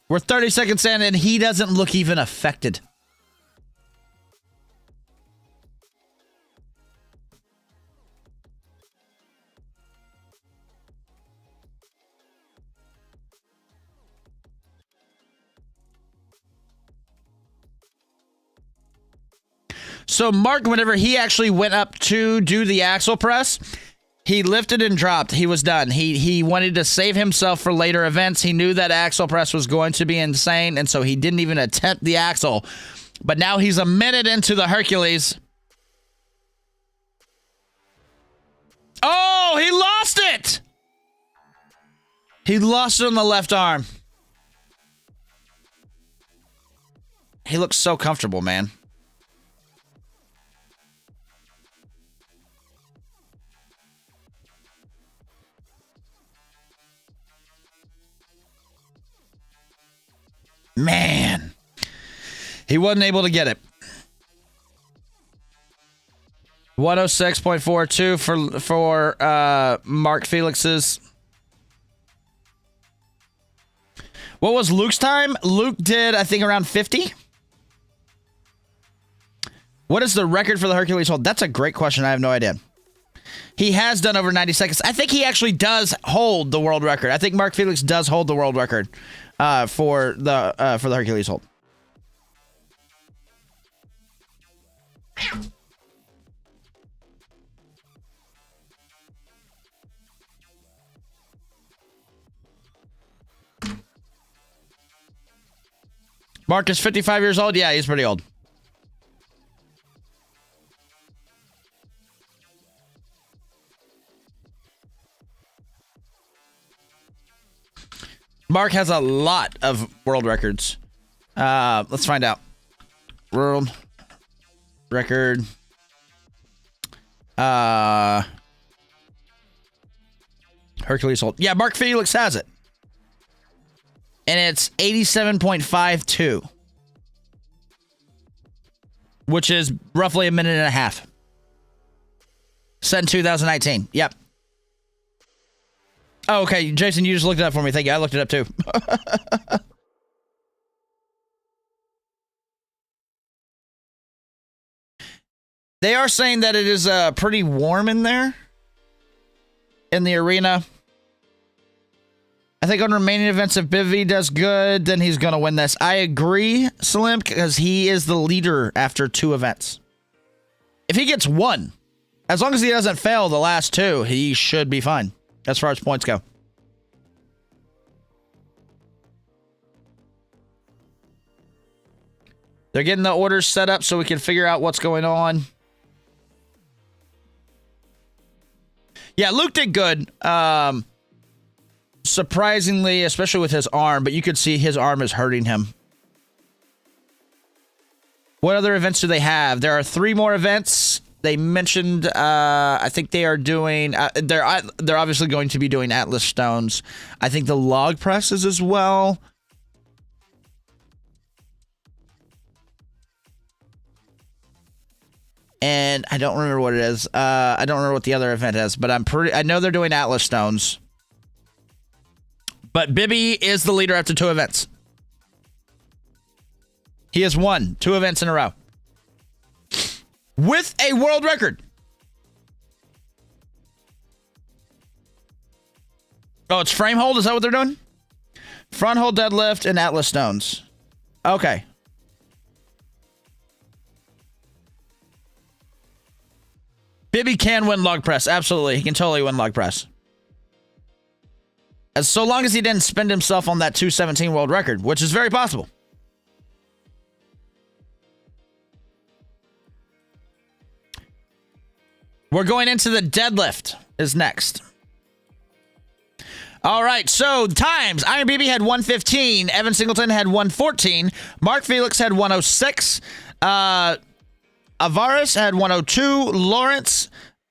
We're 30 seconds in, and he doesn't look even affected. So Mark, whenever he actually went up to do the axle press, he lifted and dropped. He was done. He wanted to save himself for later events. He knew that axle press was going to be insane, and so he didn't even attempt the axle. But now he's a minute into the Hercules. Oh, he lost it! He lost it on the left arm. He looks so comfortable, man. Man, he wasn't able to get it. 106.42 for Mark Felix's. What was Luke's time? Luke did, I think, around 50. What is the record for the Hercules hold? That's a great question. I have no idea. He has done over 90 seconds. I think he actually does hold the world record. I think Mark Felix does hold the world record for the Hercules hold. Mark is 55 years old. Yeah, he's pretty old. Mark has a lot of world records. Let's find out. World record. Hercules hold. Yeah, Mark Felix has it. And it's 87.52. Which is roughly a minute and a half. Set in 2019. Yep. Oh, okay. Jason, you just looked it up for me. Thank you. I looked it up too. They are saying that it is pretty warm in there. In the arena. I think on remaining events, if Bivy does good, then he's going to win this. I agree, Slim, because he is the leader after 2 events. If he gets 1, as long as he doesn't fail the last 2, he should be fine as far as points go. They're getting the orders set up so we can figure out what's going on. Yeah, Luke did good. Surprisingly, especially with his arm, but you could see his arm is hurting him. What other events do they have? There are 3 more events. They mentioned, I think they are doing, they're obviously going to be doing Atlas Stones. I think the log presses as well. And I don't remember what it is. I don't remember what the other event is, but I know they're doing Atlas Stones. But Bibby is the leader after 2 events. He has won 2 events in a row. With a world record. Oh, it's frame hold? Is that what they're doing? Front hold deadlift and Atlas Stones. Okay. Bibby can win log press. Absolutely. He can totally win log press. As so long as he didn't spend himself on that 217 world record, which is very possible. We're going into the deadlift is next. All right, so times. Iron BB had 115. Evan Singleton had 114. Mark Felix had 106. Avaris had 102. Lawrence,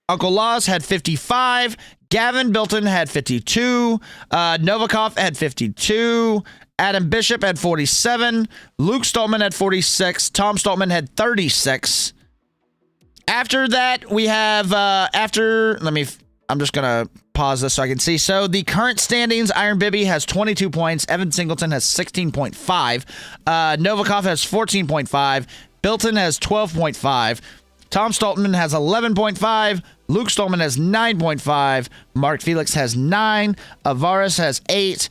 Uncle Laws had 55. Gavin Bilton had 52. Novikov had 52. Adam Bishop had 47. Luke Stoltman had 46. Tom Stoltman had 36. After that, we have, I'm just going to pause this so I can see. So the current standings, Iron Bibby has 22 points. Evan Singleton has 16.5. Novikov has 14.5. Bilton has 12.5. Tom Stoltman has 11.5. Luke Stolman has 9.5. Mark Felix has 9. Avaris has 8.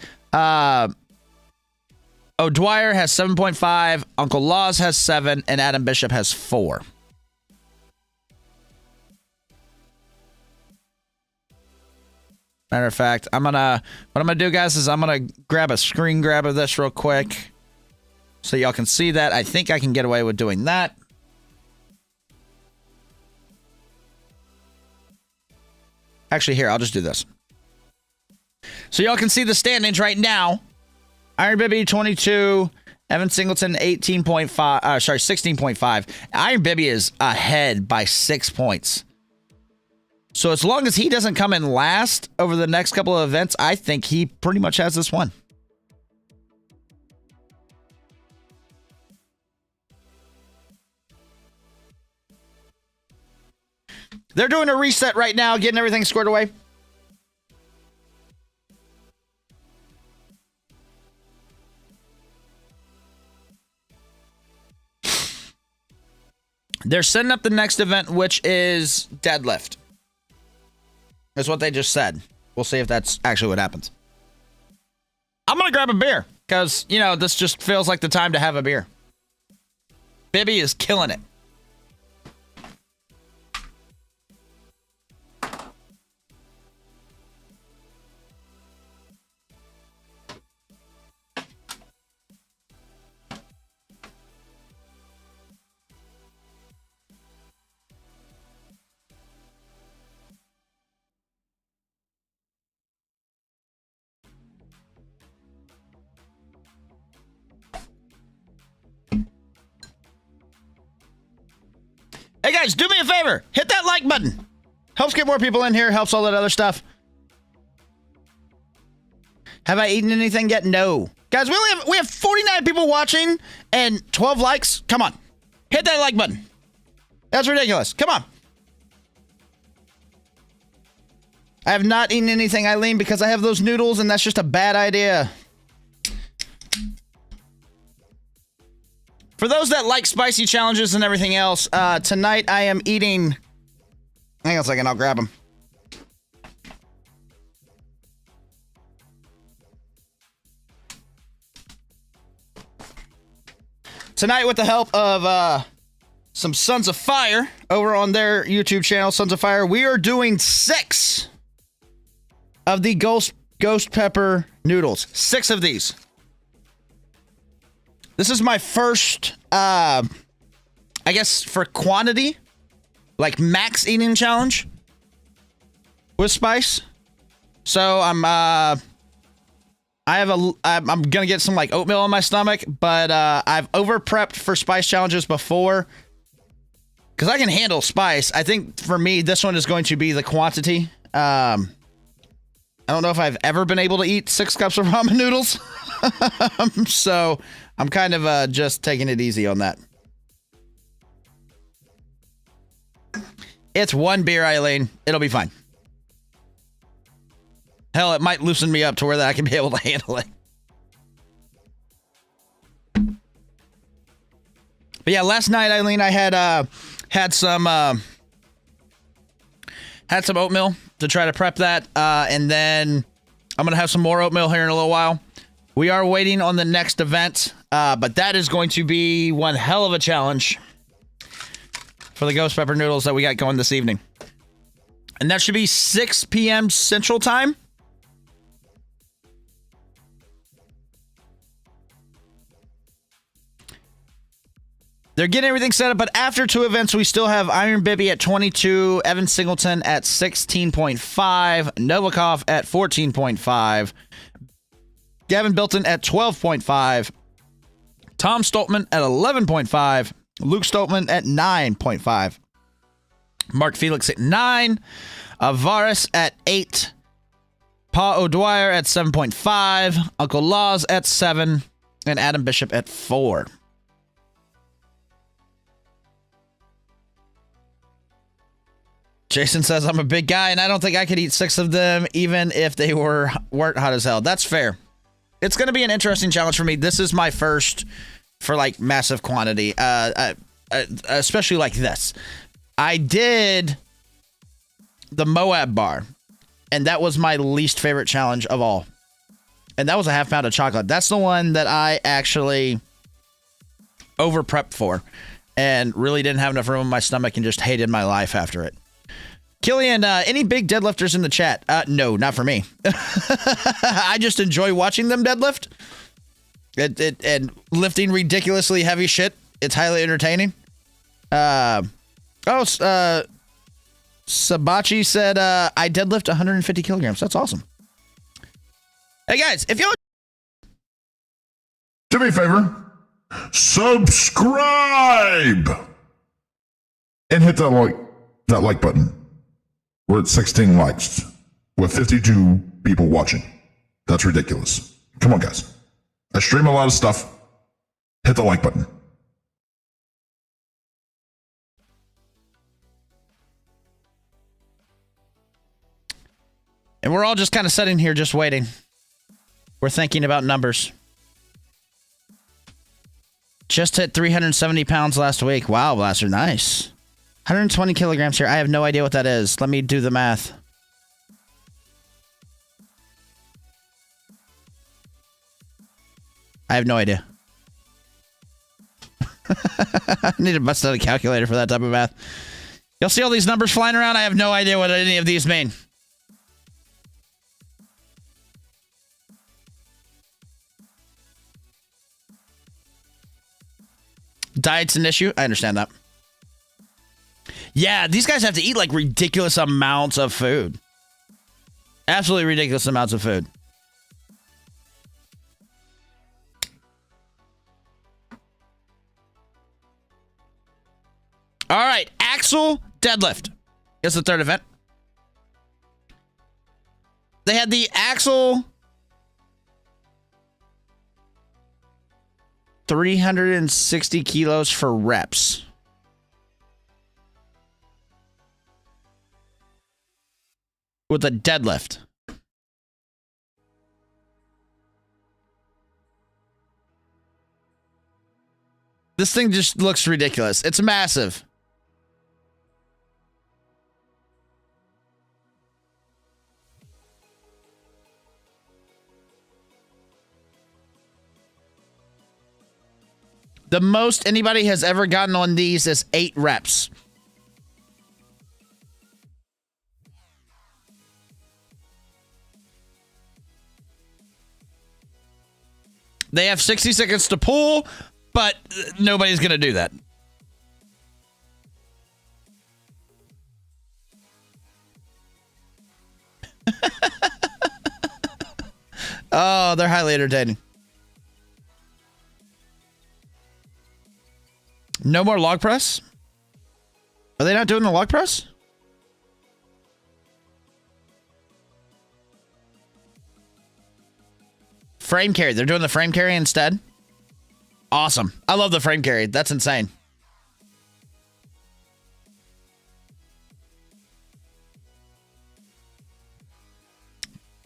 O'Dwyer has 7.5. Uncle Laws has 7. And Adam Bishop has 4. Matter of fact, what I'm gonna do, guys, is I'm gonna grab a screen grab of this real quick so y'all can see that. I think I can get away with doing that. Actually, here, I'll just do this. So y'all can see the standings right now. Iron Bibby 22, Evan Singleton 16.5. Iron Bibby is ahead by 6 points. So as long as he doesn't come in last over the next couple of events, I think he pretty much has this one. They're doing a reset right now, getting everything squared away. They're setting up the next event, which is deadlift. That's what they just said. We'll see if that's actually what happens. I'm going to grab a beer because, you know, this just feels like the time to have a beer. Bibby is killing it. Hey guys, do me a favor. Hit that like button. Helps get more people in here. Helps all that other stuff. Have I eaten anything yet? No. Guys, we have 49 people watching and 12 likes. Come on. Hit that like button. That's ridiculous. Come on. I have not eaten anything, Eileen, because I have those noodles and that's just a bad idea. For those that like spicy challenges and everything else, tonight I am eating... Hang on a second, I'll grab them. Tonight, with the help of some Sons of Fire over on their YouTube channel, Sons of Fire, we are doing 6 of the ghost pepper noodles. 6 of these. This is my first, I guess, for quantity, like max eating challenge with spice. So I'm gonna get some like oatmeal in my stomach, but I've over prepped for spice challenges before because I can handle spice. I think for me, this one is going to be the quantity. I don't know if I've ever been able to eat 6 cups of ramen noodles. So I'm kind of just taking it easy on that. It's 1 beer, Eileen. It'll be fine. Hell, it might loosen me up to where I can be able to handle it. But yeah, last night, Eileen, I had some oatmeal to try to prep that, and then I'm gonna have some more oatmeal here in a little while. We are waiting on the next event, but that is going to be one hell of a challenge for the ghost pepper noodles that we got going this evening. And that should be 6 p.m. Central Time. They're getting everything set up, but after 2 events, we still have Iron Bibby at 22, Evan Singleton at 16.5, Novikov at 14.5, Gavin Bilton at 12.5, Tom Stoltman at 11.5, Luke Stoltman at 9.5, Mark Felix at 9, Avaris at 8, Pa O'Dwyer at 7.5, Uncle Laws at 7, and Adam Bishop at 4. Jason says, I'm a big guy, and I don't think I could eat 6 of them, even if they weren't hot as hell. That's fair. It's going to be an interesting challenge for me. This is my first for, like, massive quantity, especially like this. I did the Moab bar, and that was my least favorite challenge of all. And that was a half pound of chocolate. That's the one that I actually over-prepped for and really didn't have enough room in my stomach and just hated my life after it. Killian, any big deadlifters in the chat? No, not for me. I just enjoy watching them deadlift. And lifting ridiculously heavy shit. It's highly entertaining. Sabachi said, I deadlift 150 kilograms. That's awesome. Hey, guys, if you... Do me a favor. Subscribe! And hit that like button. We're at 16 likes with 52 people watching. That's ridiculous. Come on, guys. I stream a lot of stuff. Hit the like button. And we're all just kind of sitting here just waiting. We're thinking about numbers. Just hit 370 pounds last week. Wow, Blaster, nice. 120 kilograms here. I have no idea what that is. Let me do the math. I have no idea. I need to bust out a calculator for that type of math. You'll see all these numbers flying around. I have no idea what any of these mean. Diet's an issue. I understand that. Yeah, these guys have to eat like ridiculous amounts of food. Absolutely ridiculous amounts of food. All right, Axel deadlift is the third event. They had the Axel 360 kilos for reps. With a deadlift. This thing just looks ridiculous. It's massive. The most anybody has ever gotten on these is 8 reps. They have 60 seconds to pull, but nobody's going to do that. Oh, they're highly entertaining. No more log press? Are they not doing the log press? Frame carry. They're doing the frame carry instead. Awesome. I love the frame carry. That's insane.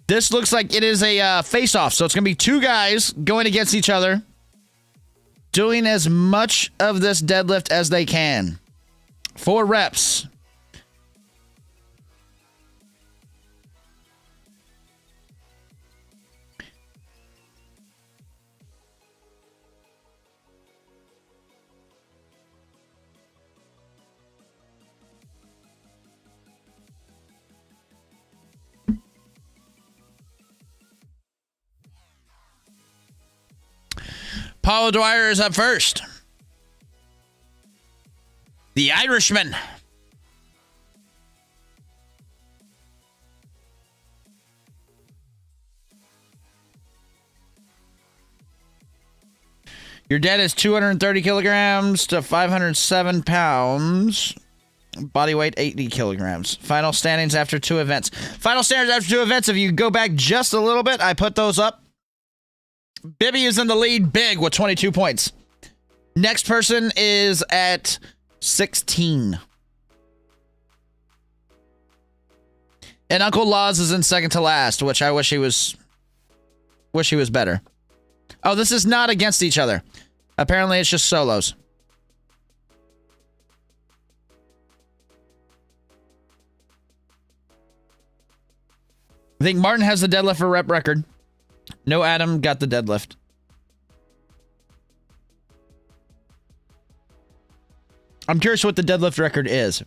This looks like it is a face-off. So it's going to be 2 guys going against each other, doing as much of this deadlift as they can. 4 reps. Paul Dwyer is up first. The Irishman. Your dad is 230 kilograms to 507 pounds. Body weight 80 kilograms. Final standings after 2 events. Final standings after 2 events. If you go back just a little bit, I put those up. Bibby is in the lead big with 22 points. Next person is at 16. And Uncle Laws is in second to last, which I wish he was better. Oh, this is not against each other. Apparently it's just solos. I think Martin has the deadlift for rep record. No Adam got the deadlift. I'm curious what the deadlift record is.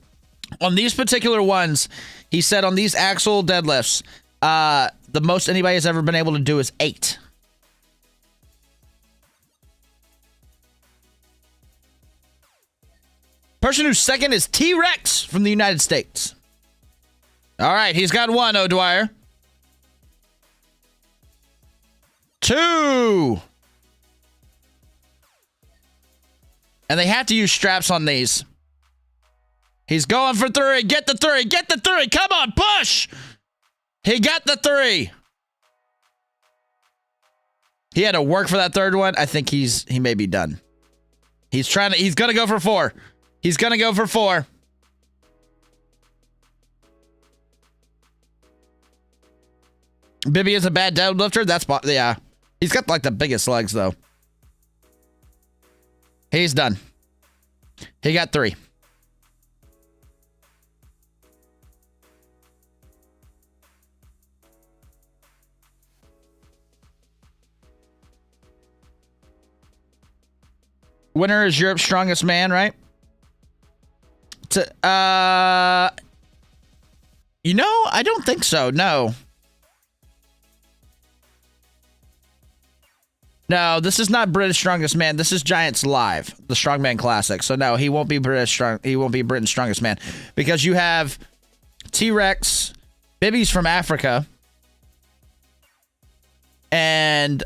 On these particular ones, he said on these axle deadlifts, the most anybody has ever been able to do is 8. Person who's second is T-Rex from the United States. All right, he's got 1, O'Dwyer. 2. And they have to use straps on these. He's going for 3. Get the 3. Get the 3. Come on, push. He got the 3. He had to work for that third one. I think he may be done. He's going to go for 4. He's going to go for 4. Bibby is a bad deadlifter. Yeah. He's got like the biggest legs though. He's done. He got 3. Winner is Europe's strongest man, right? You know, I don't think so. No. No, this is not British Strongest Man. This is Giants Live, the Strongman Classic. So no, he won't be He won't be Britain's Strongest Man because you have T-Rex, Bibby's from Africa, and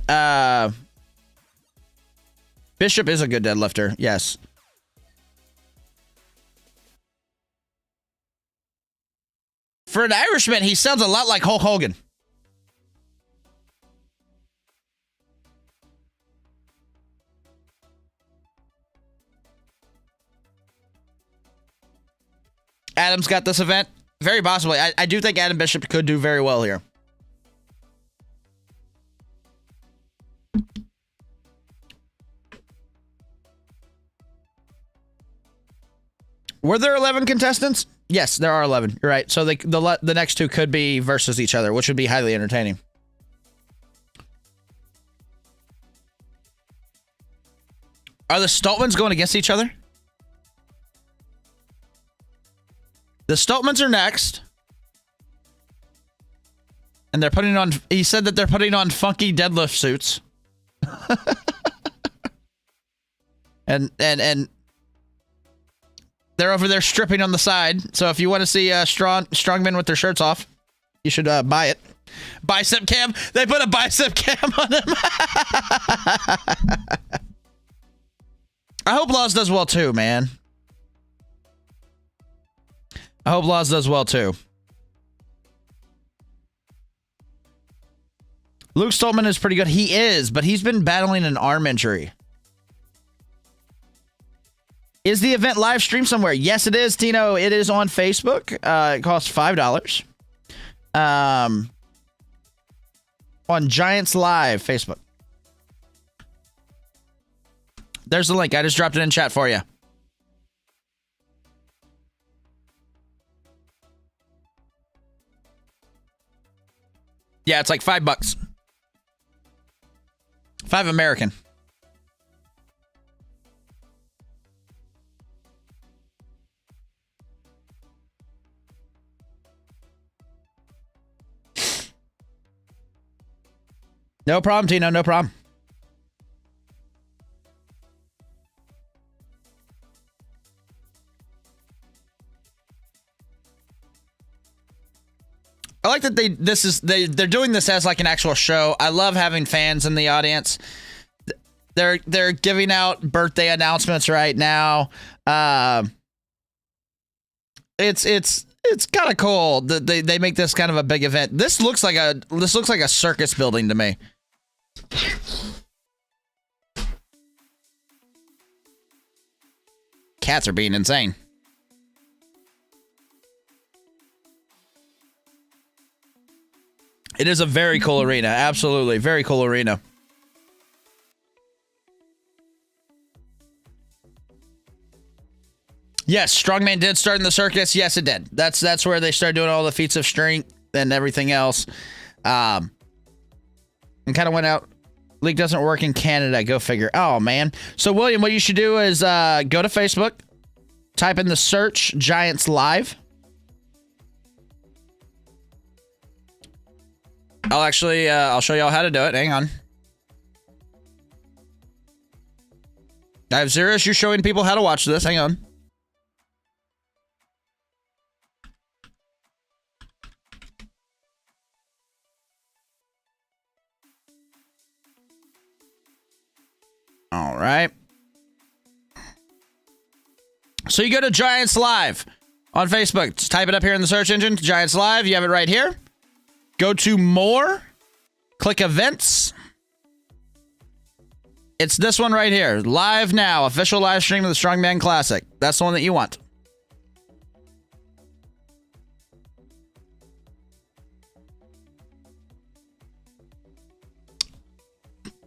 Bishop is a good deadlifter. Yes. For an Irishman, he sounds a lot like Hulk Hogan. Adam's got this event. Very possibly. I do think Adam Bishop could do very well here. Were there 11 contestants? Yes, there are 11. You're right. So the next 2 could be versus each other, which would be highly entertaining. Are the Stoltmans going against each other? The Stoltmans are next. And they're putting on... He said that they're putting on funky deadlift suits. and they're over there stripping on the side. So if you want to see strongmen with their shirts off, you should buy it. Bicep cam. They put a bicep cam on them. I hope Laws does well too, man. I hope Laws does well too. Luke Stoltman is pretty good. He is, but he's been battling an arm injury. Is the event live streamed somewhere? Yes, it is, Tino. It is on Facebook. It costs $5. On Giants Live Facebook. There's the link. I just dropped it in chat for you. Yeah, it's like $5. 5 American. No problem, Tino. No problem. like that they're doing this as like an actual show. I love having fans in the audience. They're giving out birthday announcements right now. It's kind of cool that they make this kind of a big event. This looks like a circus building to me. Cats are being insane. It is a very cool arena. Absolutely. Very cool arena. Yes, Strongman did start in the circus. Yes, it did. That's where they started doing all the feats of strength and everything else. And kind of went out. League doesn't work in Canada. Go figure. Oh, man. So, William, what you should do is go to Facebook. Type in the search Giants Live. I'll show y'all how to do it. Hang on. I have zero issue showing people how to watch this. Hang on. All right. So you go to Giants Live on Facebook. Just type it up here in the search engine. Giants Live. You have it right here. Go to More. Click Events. It's this one right here. Live now. Official live stream of the Strongman Classic. That's the one that you want.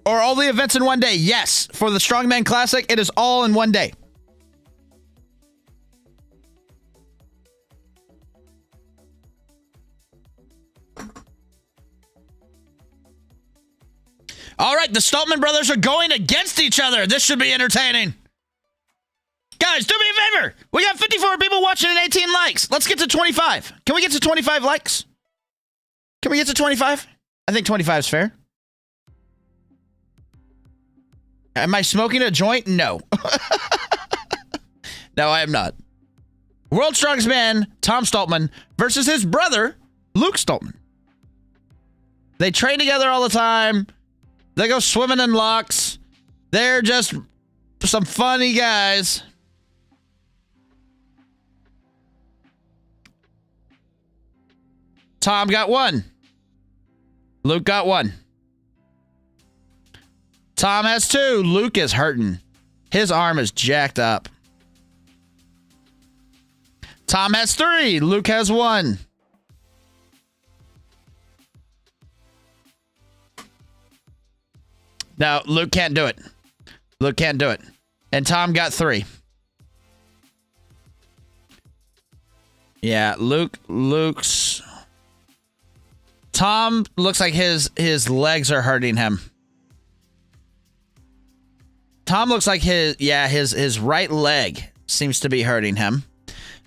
Or all the events in one day. Yes. For the Strongman Classic, it is all in one day. All right, the Stoltman brothers are going against each other. This should be entertaining. Guys, do me a favor. We got 54 people watching and 18 likes. Let's get to 25. Can we get to 25 likes? Can we get to 25? I think 25 is fair. Am I smoking a joint? No. No, I am not. World's Strongest Man, Tom Stoltman, versus his brother, Luke Stoltman. They train together all the time. They go swimming in locks. They're just some funny guys. Tom got one. Luke got one. Tom has two. Luke is hurting. His arm is jacked up. Tom has three. Luke has one. No, Luke can't do it. Luke can't do it. And Tom got three. Yeah, Luke's... Tom looks like his legs are hurting him. Tom looks like his right leg seems to be hurting him.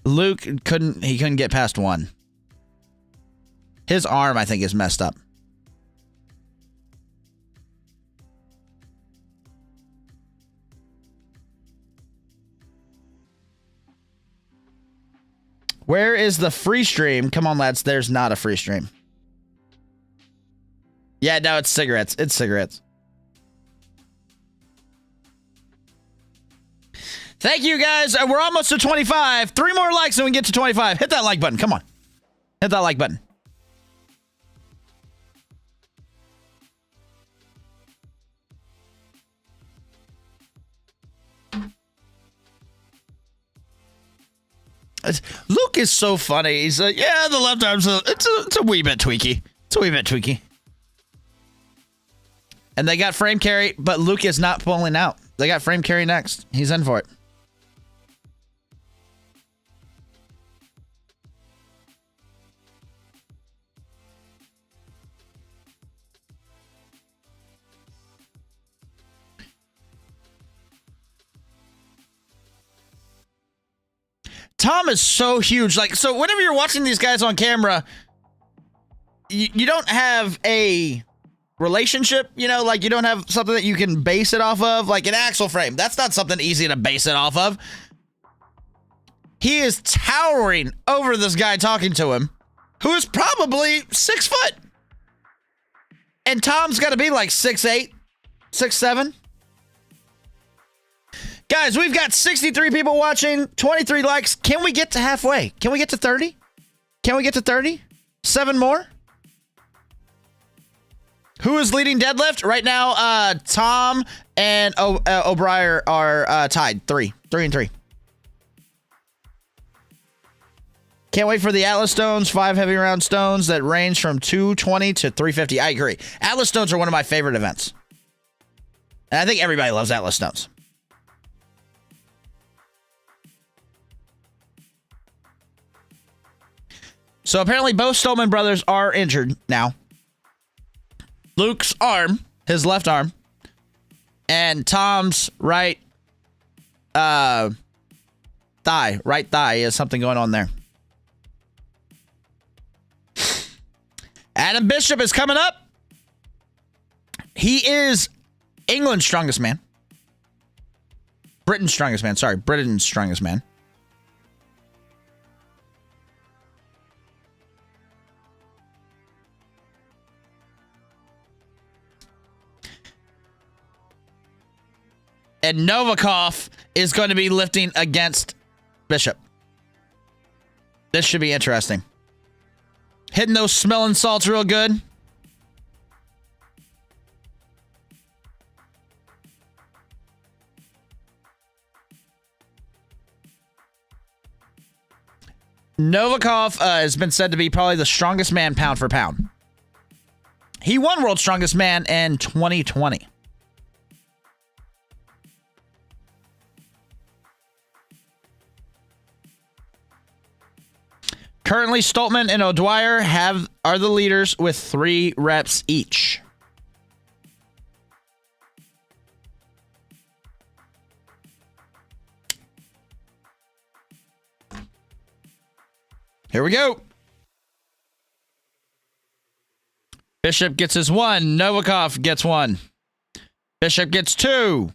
Luke couldn't get past one. His arm, I think, is messed up. Where is the free stream? Come on, lads. There's not a free stream. Yeah, no, it's cigarettes. It's cigarettes. Thank you, guys. We're almost to 25. 3 more likes and we can get to 25. Hit that like button. Come on. Hit that like button. Luke is so funny. He's like, yeah, the left arm's it's a wee bit tweaky. It's a wee bit tweaky. And they got frame carry, but Luke is not pulling out. They got frame carry next. He's in for it. Tom is so huge. Like, so whenever you're watching these guys on camera, you don't have a relationship, you know, like you don't have something that you can base it off of, like an axle frame. That's not something easy to base it off of. He is towering over this guy talking to him. who is probably 6 foot. And Tom's got to be like 6'8", 6'7". Guys, we've got 63 people watching, 23 likes. Can we get to halfway? Can we get to 30? Can we get to 30? 7 more? Who is leading deadlift? Right now, Tom and O'Brien are tied. 3 and 3. Can't wait for the Atlas stones, 5 heavy round stones that range from 220 to 350. I agree. Atlas stones are one of my favorite events. And I think everybody loves Atlas stones. So apparently both Stoltman brothers are injured now. Luke's arm, his left arm, and Tom's right thigh is something going on there. Adam Bishop is coming up. He is England's strongest man. Britain's strongest man. Sorry, Britain's strongest man. And Novikov is going to be lifting against Bishop. This should be interesting. Hitting those smelling salts real good. Novikov has been said to be probably the strongest man pound for pound. He won World's Strongest Man in 2020. Currently, Stoltman and O'Dwyer are the leaders with 3 reps each. Here we go. Bishop gets his 1. Novikov gets 1. Bishop gets 2.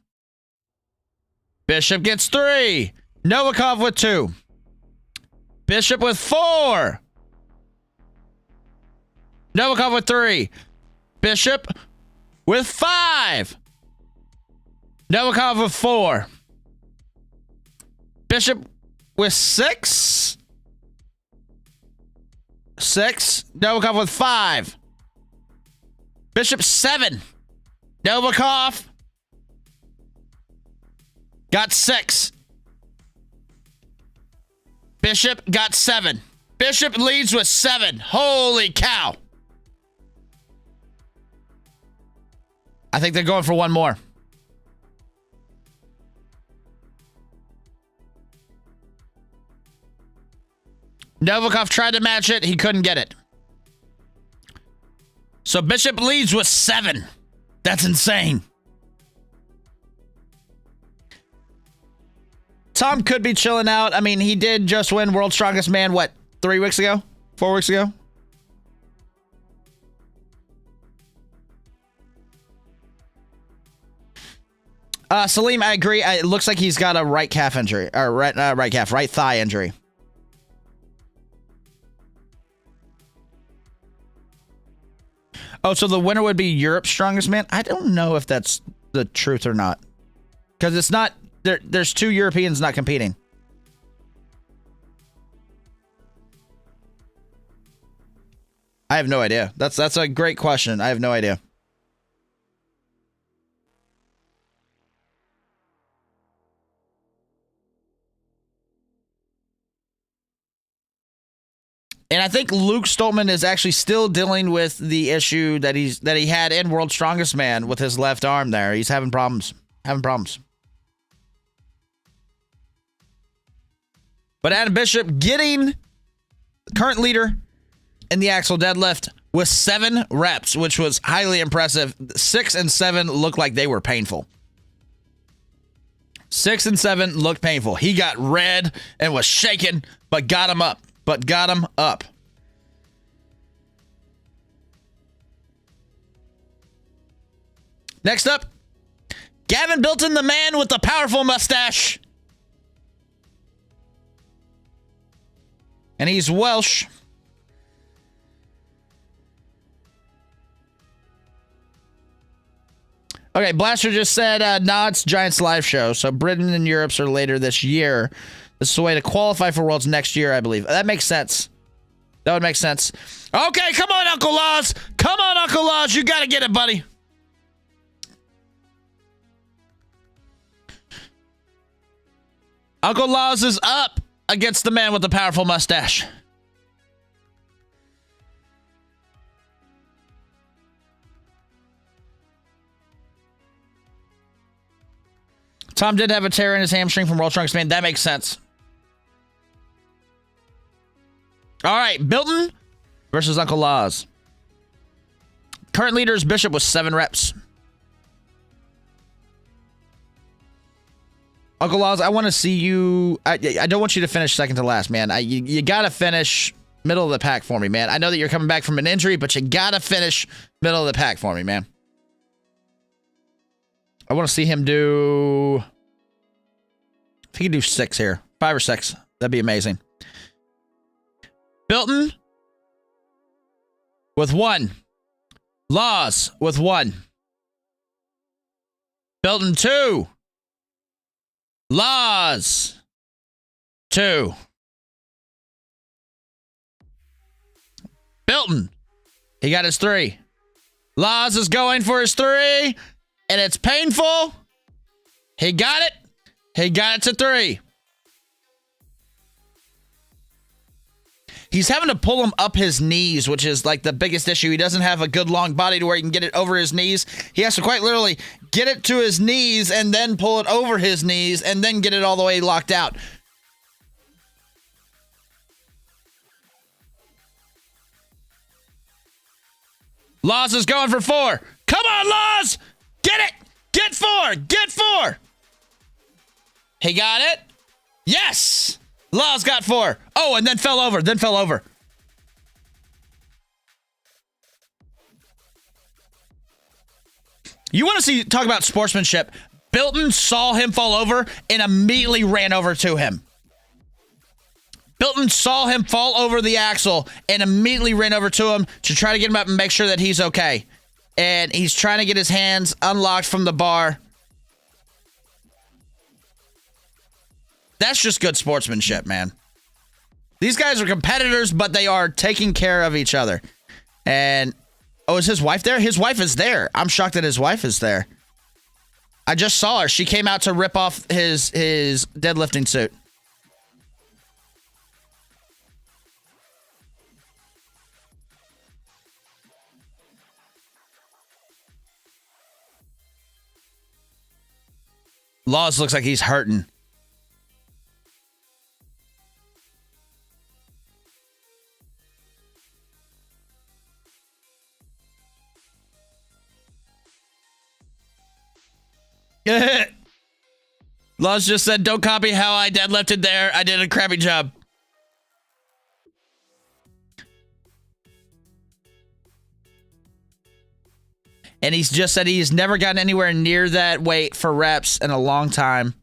Bishop gets 3. Novikov with 2. Bishop with 4. Novikov with 3. Bishop with 5. Novikov with 4. Bishop with 6. 6. Novikov with 5. Bishop 7. Novikov got 6. Bishop got 7. Bishop leads with 7. Holy cow. I think they're going for one more. Novikov tried to match it. He couldn't get it. So Bishop leads with 7. That's insane. Tom could be chilling out. I mean, he did just win World's Strongest Man, what, 3 weeks ago? 4 weeks ago? Salim, I agree. It looks like he's got a right calf injury. Or right thigh injury. Oh, so the winner would be Europe's Strongest Man? I don't know if that's the truth or not. Because it's not... There's 2 Europeans not competing. I have no idea. That's a great question. I have no idea. And I think Luke Stoltman is actually still dealing with the issue that he had in World's Strongest Man with his left arm there. He's having problems. But Adam Bishop getting current leader in the axle deadlift with 7 reps, which was highly impressive. 6 and 7 looked like they were painful. 6 and 7 looked painful. He got red and was shaking, but got him up. Next up, Gavin Bilton, the man with the powerful mustache. And he's Welsh. Okay, Blaster just said, nah, it's Giants live show. So Britain and Europe's are later this year. This is a way to qualify for Worlds next year, I believe. That makes sense. That would make sense. Okay, come on, Uncle Laws. Come on, Uncle Laws. You got to get it, buddy. Uncle Laws is up against the man with the powerful mustache. Tom did have a tear in his hamstring from World's Strongest Man. That makes sense. All right, Bilton versus Uncle Laws. Current leader is Bishop with 7 reps. Uncle Laws, I want to see you. I don't want you to finish second to last, man. You got to finish middle of the pack for me, man. I know that you're coming back from an injury, but you got to finish middle of the pack for me, man. I want to see him do... If he can do 6 here. 5 or 6. That'd be amazing. Bilton with 1. Laws with 1. Bilton 2. Laws 2. Bilton. He got his 3. Laws is going for his 3. And it's painful. He got it. He got it to 3. He's having to pull him up his knees, which is like the biggest issue. He doesn't have a good long body to where he can get it over his knees. He has to quite literally get it to his knees and then pull it over his knees and then get it all the way locked out. Laws is going for 4. Come on, Laws! Get it! Get 4! Get 4! He got it. Yes! Laws got 4. Oh, and then fell over. Then fell over. You want to see, talk about sportsmanship. Bilton saw him fall over and immediately ran over to him. Bilton saw him fall over the axle and immediately ran over to him to try to get him up and make sure that he's okay. And he's trying to get his hands unlocked from the bar. That's just good sportsmanship, man. These guys are competitors, but they are taking care of each other. And, oh, is his wife there? His wife is there. I'm shocked that his wife is there. I just saw her. She came out to rip off his deadlifting suit. Laws looks like he's hurting. Laws just said, don't copy how I deadlifted there. I did a crappy job. And he's just said he's never gotten anywhere near that weight for reps in a long time,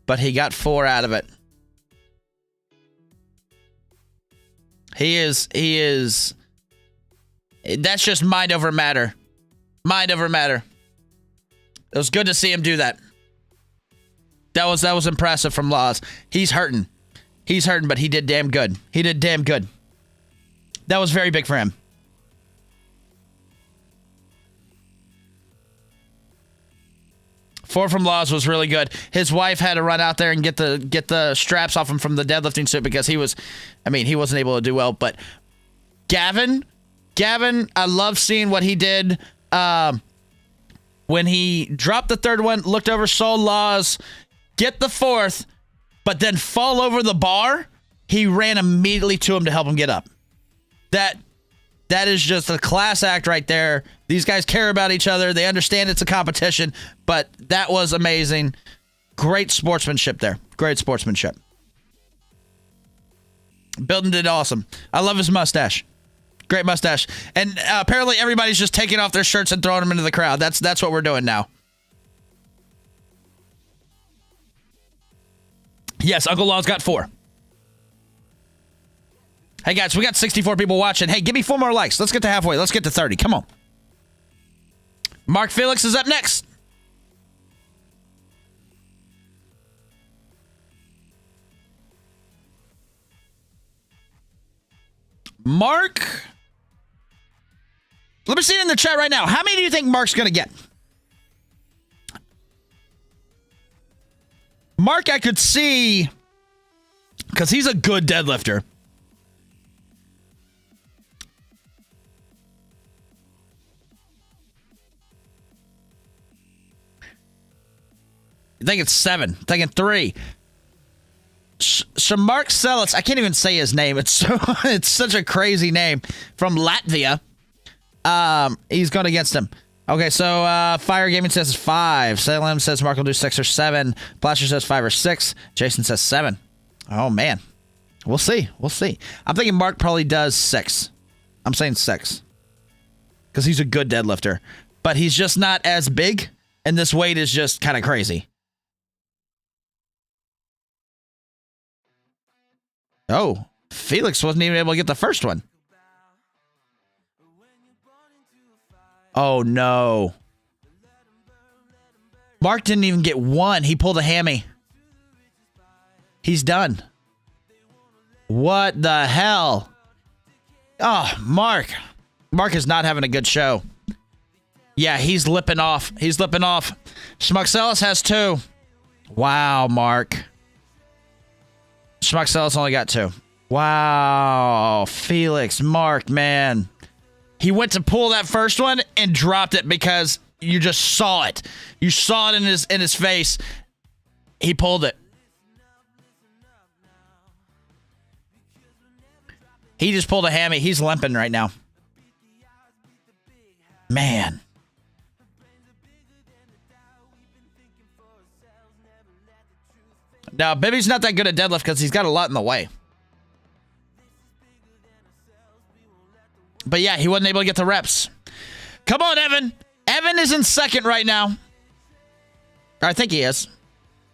but he got 4 out of it. He is, that's just mind over matter. Mind over matter. It was good to see him do that. That was impressive from Laws. He's hurting. He's hurting, but he did damn good. He did damn good. That was very big for him. Four from Laws was really good. His wife had to run out there and get the straps off him from the deadlifting suit because he wasn't able to do well. But Gavin, I love seeing what he did. When he dropped the 3rd one, looked over, saw Laws get the 4th, but then fall over the bar, he ran immediately to him to help him get up. That is just a class act right there. These guys care about each other. They understand it's a competition, but that was amazing. Great sportsmanship there. Great sportsmanship. Bilton did awesome. I love his mustache. Great mustache. And apparently everybody's just taking off their shirts and throwing them into the crowd. That's what we're doing now. Yes, Uncle Law's got 4. Hey, guys, we got 64 people watching. Hey, give me 4 more likes. Let's get to halfway. Let's get to 30. Come on. Mark Felix is up next. Mark. Let me see it in the chat right now. How many do you think Mark's going to get? Mark, I could see, because he's a good deadlifter. I think it's 7. I'm thinking 3. Shamark Selitz, I can't even say his name. It's such a crazy name. From Latvia. He's going against him. Okay, so Fire Gaming says 5. Salem says Mark will do 6 or 7. Blaster says 5 or 6. Jason says 7. Oh, man. We'll see. We'll see. I'm thinking Mark probably does 6. I'm saying 6. Because he's a good deadlifter. But he's just not as big, and this weight is just kind of crazy. Oh, Felix wasn't even able to get the first one. Oh, no. Mark didn't even get 1. He pulled a hammy. He's done. What the hell? Oh, Mark. Mark is not having a good show. Yeah, he's lipping off. He's lipping off. Schmuxelis has 2. Wow, Mark. Schmuxelis only got 2. Wow. Felix, Mark, man. He went to pull that first one and dropped it because you just saw it. You saw it in his face. He pulled it. He just pulled a hammy. He's limping right now. Man. Now, Bibby's not that good at deadlift because he's got a lot in the way. But yeah, he wasn't able to get the reps. Come on, Evan. Evan is in second right now. Or I think he is.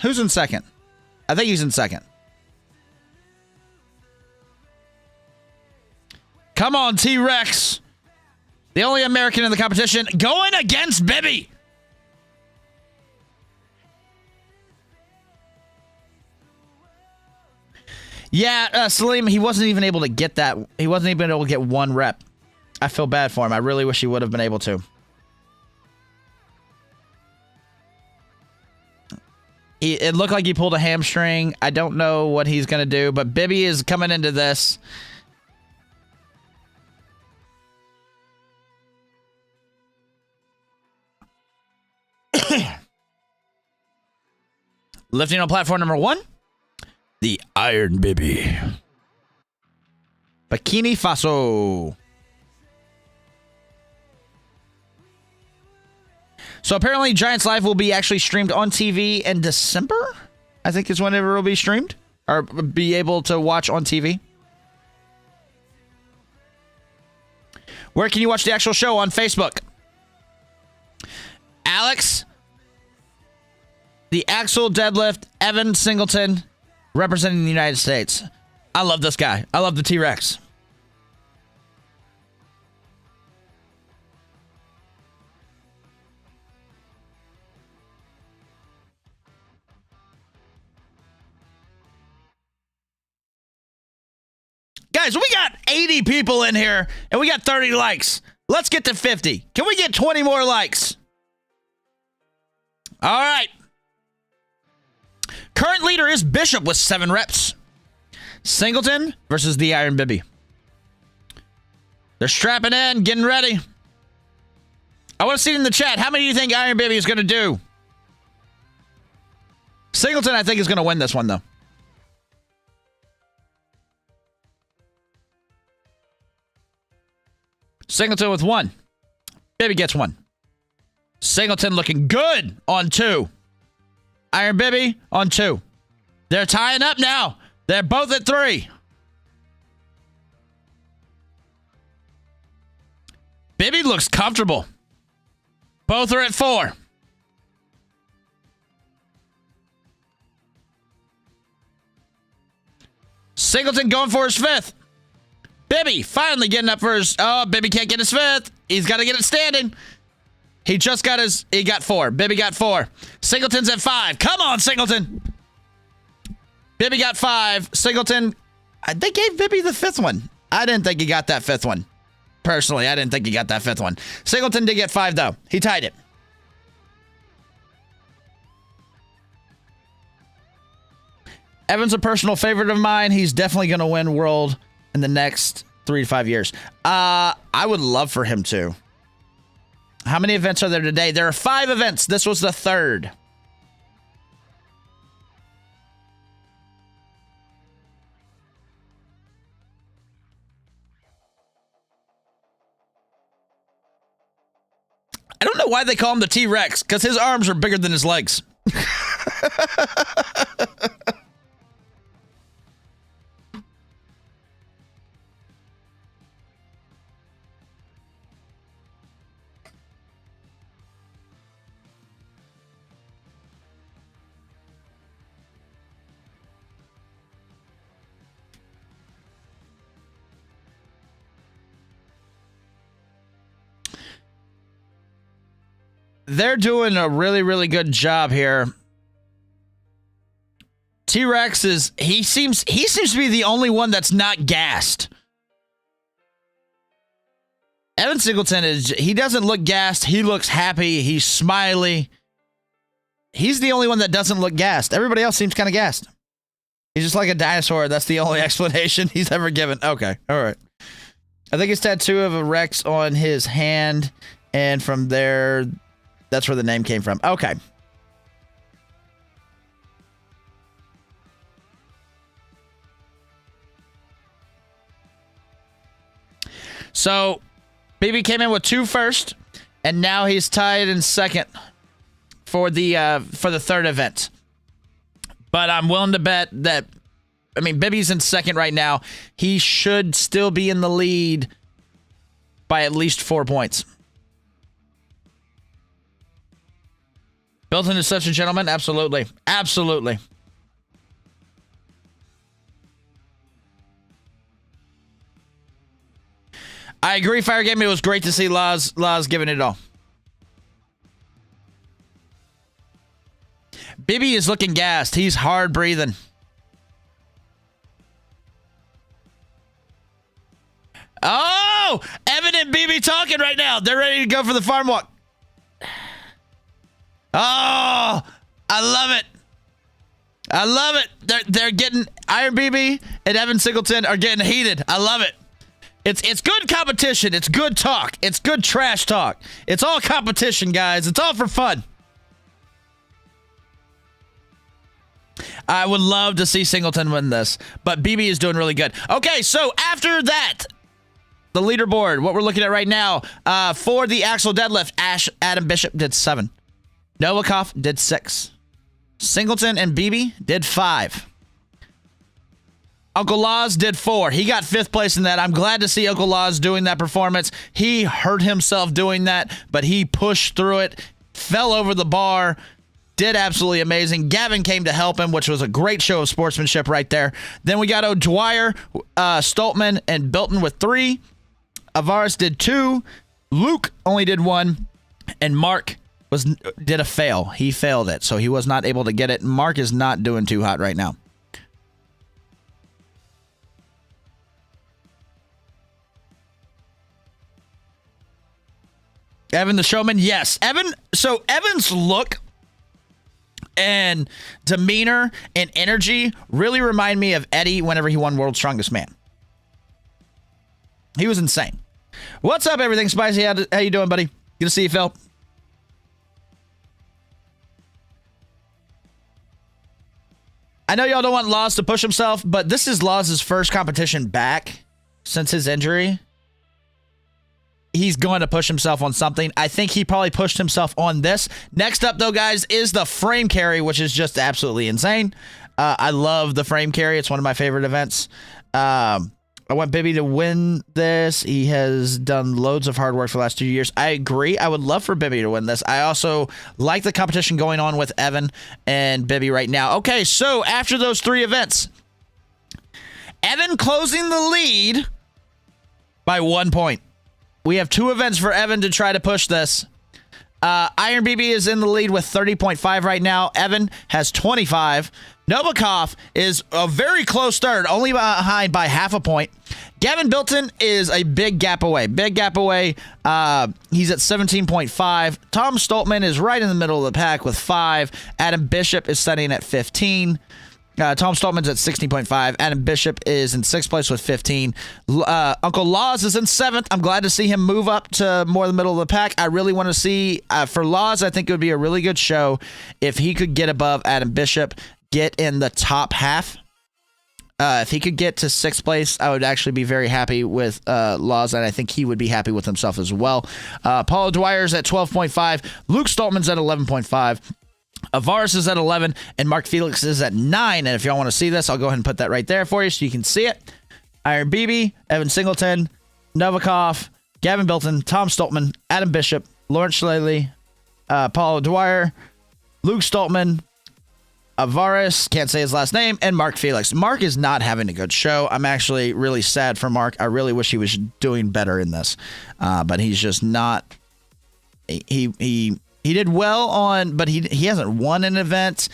Who's in second? I think he's in second. Come on, T-Rex. The only American in the competition going against Bibby. Yeah, Salim, he wasn't even able to get that. He wasn't even able to get 1 rep. I feel bad for him. I really wish he would have been able to. It looked like he pulled a hamstring. I don't know what he's going to do, but Bibby is coming into this. Lifting on platform number 1. The Iron Bibby. Bikini Faso. So apparently Giants Live will be actually streamed on TV in December. I think is whenever it will be streamed. Or be able to watch on TV. Where can you watch the actual show? On Facebook. Alex. The Axel Deadlift. Evan Singleton. Representing the United States. I love this guy. I love the T-Rex. Guys, we got 80 people in here, and we got 30 likes. Let's get to 50. Can we get 20 more likes? All right. Current leader is Bishop with 7 reps. Singleton versus the Iron Bibby. They're strapping in, getting ready. I want to see in the chat, how many do you think Iron Bibby is going to do? Singleton, I think, is going to win this one, though. Singleton with 1. Bibby gets 1. Singleton looking good on 2. Iron Bibby on 2. They're tying up now. They're both at 3. Bibby looks comfortable. Both are at 4. Singleton going for his 5th. Bibby finally getting up for his... Oh, Bibby can't get his 5th. He's got to get it standing. He just got his... He got 4. Bibby got 4. Singleton's at 5. Come on, Singleton. Bibby got 5. Singleton... They gave Bibby the 5th one. I didn't think he got that fifth one. Personally, I didn't think he got that fifth one. Singleton did get 5, though. He tied it. Evan's a personal favorite of mine. He's definitely going to win World in the next 3 to 5 years. I would love for him to. How many events are there today? There are 5 events. This was the 3rd. I don't know why they call him the T-Rex, because his arms are bigger than his legs. They're doing a really, really good job here. T-Rex he seems to be the only one that's not gassed. Evan Singleton he doesn't look gassed. He looks happy. He's smiley. He's the only one that doesn't look gassed. Everybody else seems kind of gassed. He's just like a dinosaur. That's the only explanation he's ever given. Okay. All right. I think it's tattoo of a Rex on his hand. And from there, that's where the name came from. Okay. So, BB came in with 2 first, and now he's tied in second for the 3rd event. But I'm willing to bet that, I mean, Bibby's in second right now. He should still be in the lead by at least 4 points. Singleton is such a gentleman. Absolutely. Absolutely. I agree, Fire Game. It was great to see Laz giving it all. Bibby is looking gassed. He's hard breathing. Oh! Evan and Bibby talking right now. They're ready to go for the farm walk. Oh, I love it. I love it. They're getting, Iron BB and Evan Singleton are getting heated. I love it. It's good competition. It's good talk. It's good trash talk. It's all competition, guys. It's all for fun. I would love to see Singleton win this, but BB is doing really good. Okay, so after that, the leaderboard, what we're looking at right now, for the Axel deadlift, Adam Bishop did 7. Novikov did 6. Singleton and BB did 5. Uncle Laz did 4. He got 5th place in that. I'm glad to see Uncle Laz doing that performance. He hurt himself doing that, but he pushed through it, fell over the bar, did absolutely amazing. Gavin came to help him, which was a great show of sportsmanship right there. Then we got O'Dwyer, Stoltman, and Bilton with 3. Avaris did 2. Luke only did 1. And Mark did a fail. He failed it, so he was not able to get it. Mark is not doing too hot right now. Evan the Showman, yes. Evan's look and demeanor and energy really remind me of Eddie whenever he won World's Strongest Man. He was insane. What's up, everything spicy? How you doing, buddy? Good to see you, Phil. I know y'all don't want Laz to push himself, but this is Laz's first competition back since his injury. He's going to push himself on something. I think he probably pushed himself on this. Next up, though, guys, is the frame carry, which is just absolutely insane. I love the frame carry. It's one of my favorite events. I want Bibby to win this. He has done loads of hard work for the last 2 years. I agree. I would love for Bibby to win this. I also like the competition going on with Evan and Bibby right now. Okay, so after those 3 events, Evan closing the lead by 1 point. We have 2 events for Evan to try to push this. Iron BB is in the lead with 30.5 right now. Evan has 25. Novikov is a very close third, only behind by half a point. Gavin Bilton is a big gap away. Big gap away. He's at 17.5. Tom Stoltman is right in the middle of the pack with 5. Adam Bishop is sitting at 15. Tom Stoltman's at 16.5. Adam Bishop is in 6th place with 15. Uncle Laws is in 7th. I'm glad to see him move up to more the middle of the pack. I really want to see, for Laws, I think it would be a really good show if he could get above Adam Bishop, get in the top half. If he could get to 6th place, I would actually be very happy with Laws, and I think he would be happy with himself as well. Paulo Dwyer's at 12.5. Luke Stoltman's at 11.5. Avaris is at 11, and Mark Felix is at 9. And if y'all want to see this, I'll go ahead and put that right there for you so you can see it. Iron BB, Evan Singleton, Novikov, Gavin Bilton, Tom Stoltman, Adam Bishop, Lawrence Shlaley, Paulo Dwyer, Luke Stoltman, Avaris, can't say his last name, and Mark Felix. Mark is not having a good show. I'm actually really sad for Mark. I really wish he was doing better in this, but he's just not. He did well on, but he hasn't won an event,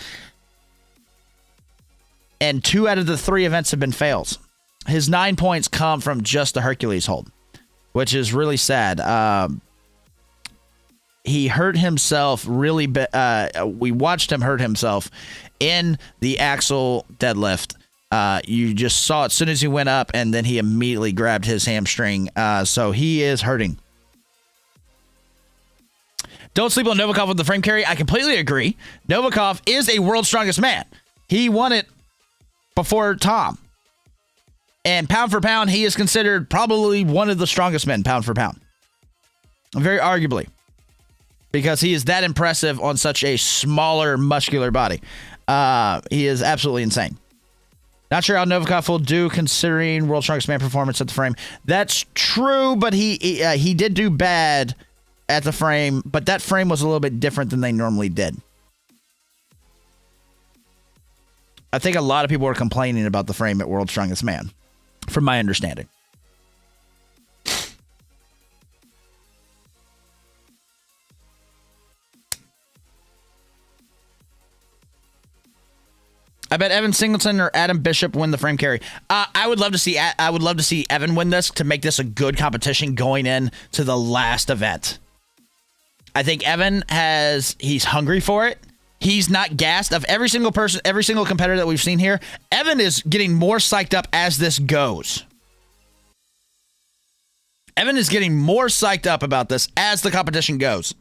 and 2 out of the 3 events have been fails. His 9 points come from just the Hercules Hole, which is really sad. He hurt himself really we watched him hurt himself in the axle deadlift. You just saw it as soon as he went up, and then he immediately grabbed his hamstring. So he is hurting. Don't sleep on Novikov with the frame carry. I completely agree. Novikov is a world's strongest man. He won it before Tom. And pound for pound, he is considered probably one of the strongest men, pound for pound. Very arguably. Because he is that impressive on such a smaller, muscular body. He is absolutely insane. Not sure how Novikov will do considering world's strongest man performance at the frame. That's true, but he did do bad at the frame, but that frame was a little bit different than they normally did. I think a lot of people were complaining about the frame at World's Strongest Man, from my understanding. I bet Evan Singleton or Adam Bishop win the frame carry. I would love to see Evan win this to make this a good competition going in to the last event. I think Evan he's hungry for it. He's not gassed. Of every single person, every single competitor that we've seen here, Evan is getting more psyched up as this goes. Evan is getting more psyched up about this as the competition goes.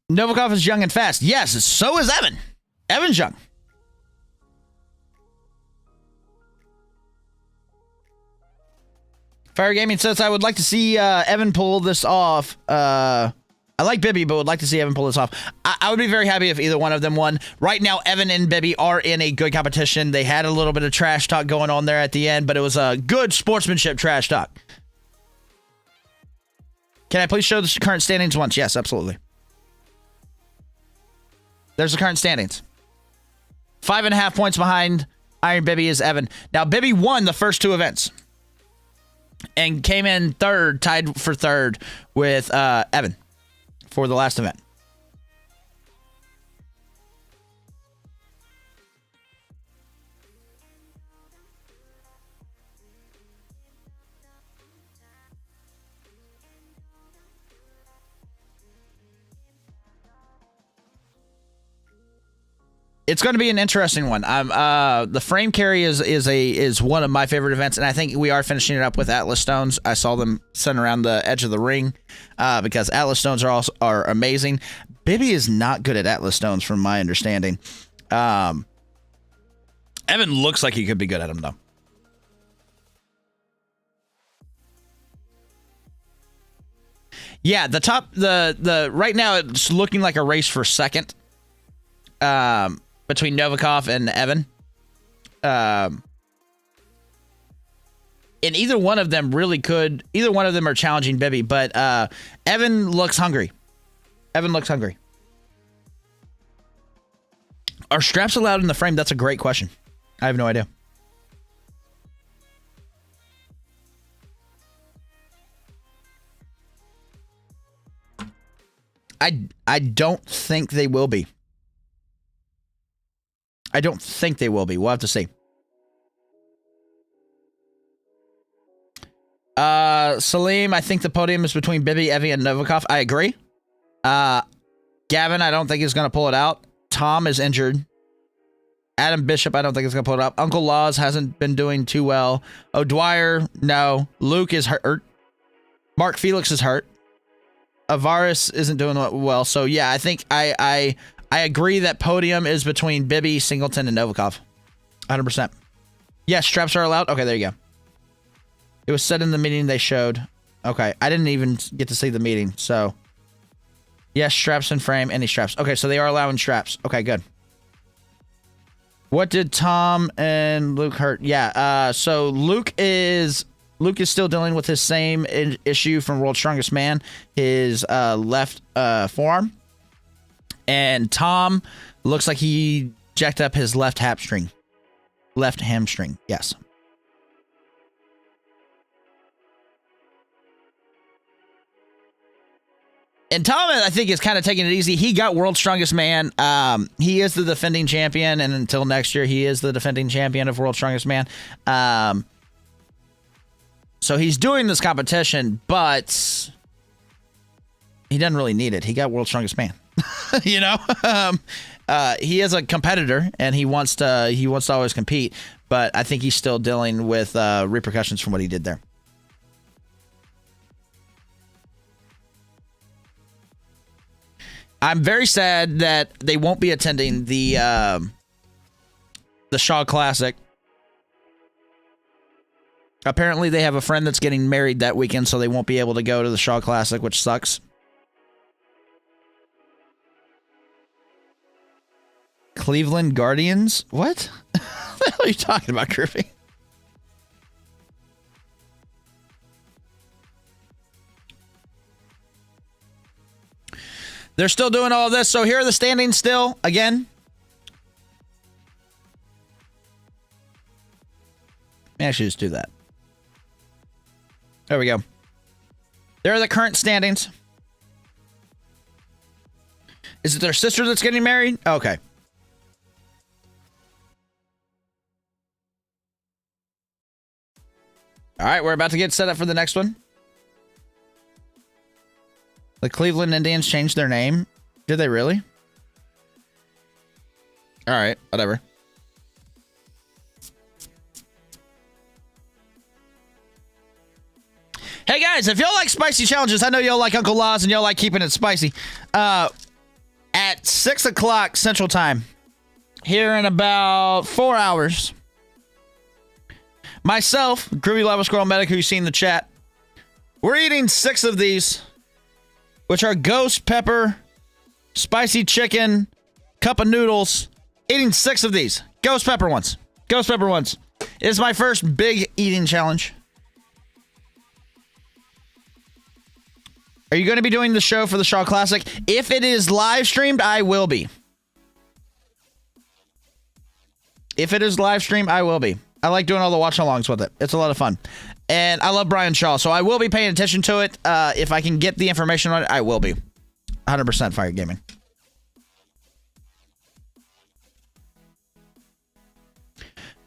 Novikov is young and fast. Yes, so is Evan. Evan's young. Fire Gaming says, I would like to see Evan pull this off. I like Bibby, but would like to see Evan pull this off. I would be very happy if either one of them won. Right now, Evan and Bibby are in a good competition. They had a little bit of trash talk going on there at the end, but it was a good sportsmanship trash talk. Can I please show the current standings once? Yes, absolutely. There's the current standings. 5.5 points behind Iron Bibby is Evan. Now, Bibby won the first 2 events and came in third, tied for third with Evan for the last event. It's going to be an interesting one. The frame carry is one of my favorite events, and I think we are finishing it up with Atlas Stones. I saw them sitting around the edge of the ring because Atlas Stones are amazing. Bibby is not good at Atlas Stones, from my understanding. Evan looks like he could be good at them, though. Yeah, the right now it's looking like a race for second. Between Novikov and Evan. And either one of them either one of them are challenging Bibby, but Evan looks hungry. Are straps allowed in the frame? That's a great question. I have no idea. I don't think they will be. I don't think they will be. We'll have to see. Salim, I think the podium is between Bibby, Evie, and Novikov. I agree. Gavin, I don't think he's going to pull it out. Tom is injured. Adam Bishop, I don't think he's going to pull it out. Uncle Laws hasn't been doing too well. O'Dwyer, no. Luke is hurt. Mark Felix is hurt. Avaris isn't doing well. So, yeah, I think I agree that podium is between Bibby, Singleton, and Novikov. 100%. Yes, straps are allowed. Okay, there you go. It was said in the meeting they showed. Okay, I didn't even get to see the meeting, so... Yes, straps in frame, any straps. Okay, so they are allowing straps. Okay, good. What did Tom and Luke hurt? Yeah, so Luke is still dealing with his same issue from World's Strongest Man, his left forearm. And Tom looks like he jacked up his left hamstring. Left hamstring, yes. And Tom, I think, is kind of taking it easy. He got World's Strongest Man. He is the defending champion, and until next year, he is the defending champion of World's Strongest Man. So he's doing this competition, but he doesn't really need it. He got World's Strongest Man. You know, he is a competitor, and he wants to always compete. But I think he's still dealing with repercussions from what he did there. I'm very sad that they won't be attending the Shaw Classic. Apparently, they have a friend that's getting married that weekend, so they won't be able to go to the Shaw Classic, which sucks. Cleveland Guardians? What? What the hell are you talking about, Griffey? They're still doing all of this. So here are the standings still. Again. Let me actually just do that. There we go. There are the current standings. Is it their sister that's getting married? Okay. All right, we're about to get set up for the next one. The Cleveland Indians changed their name. Did they really? All right, whatever. Hey guys, if y'all like spicy challenges, I know y'all like Uncle Laws and y'all like keeping it spicy. At 6 o'clock Central Time, here in about 4 hours, myself, Groovy Lava Squirrel Medic, who you see in the chat, we're eating 6 of these, which are ghost pepper, spicy chicken, cup of noodles. Eating 6 of these. Ghost pepper ones. Ghost pepper ones. It is my first big eating challenge. Are you going to be doing the show for the Shaw Classic? If it is live streamed, I will be. If it is live streamed, I will be. I like doing all the watch-alongs with it. It's a lot of fun. And I love Brian Shaw, so I will be paying attention to it. If I can get the information on it, I will be. 100% Fire Gaming.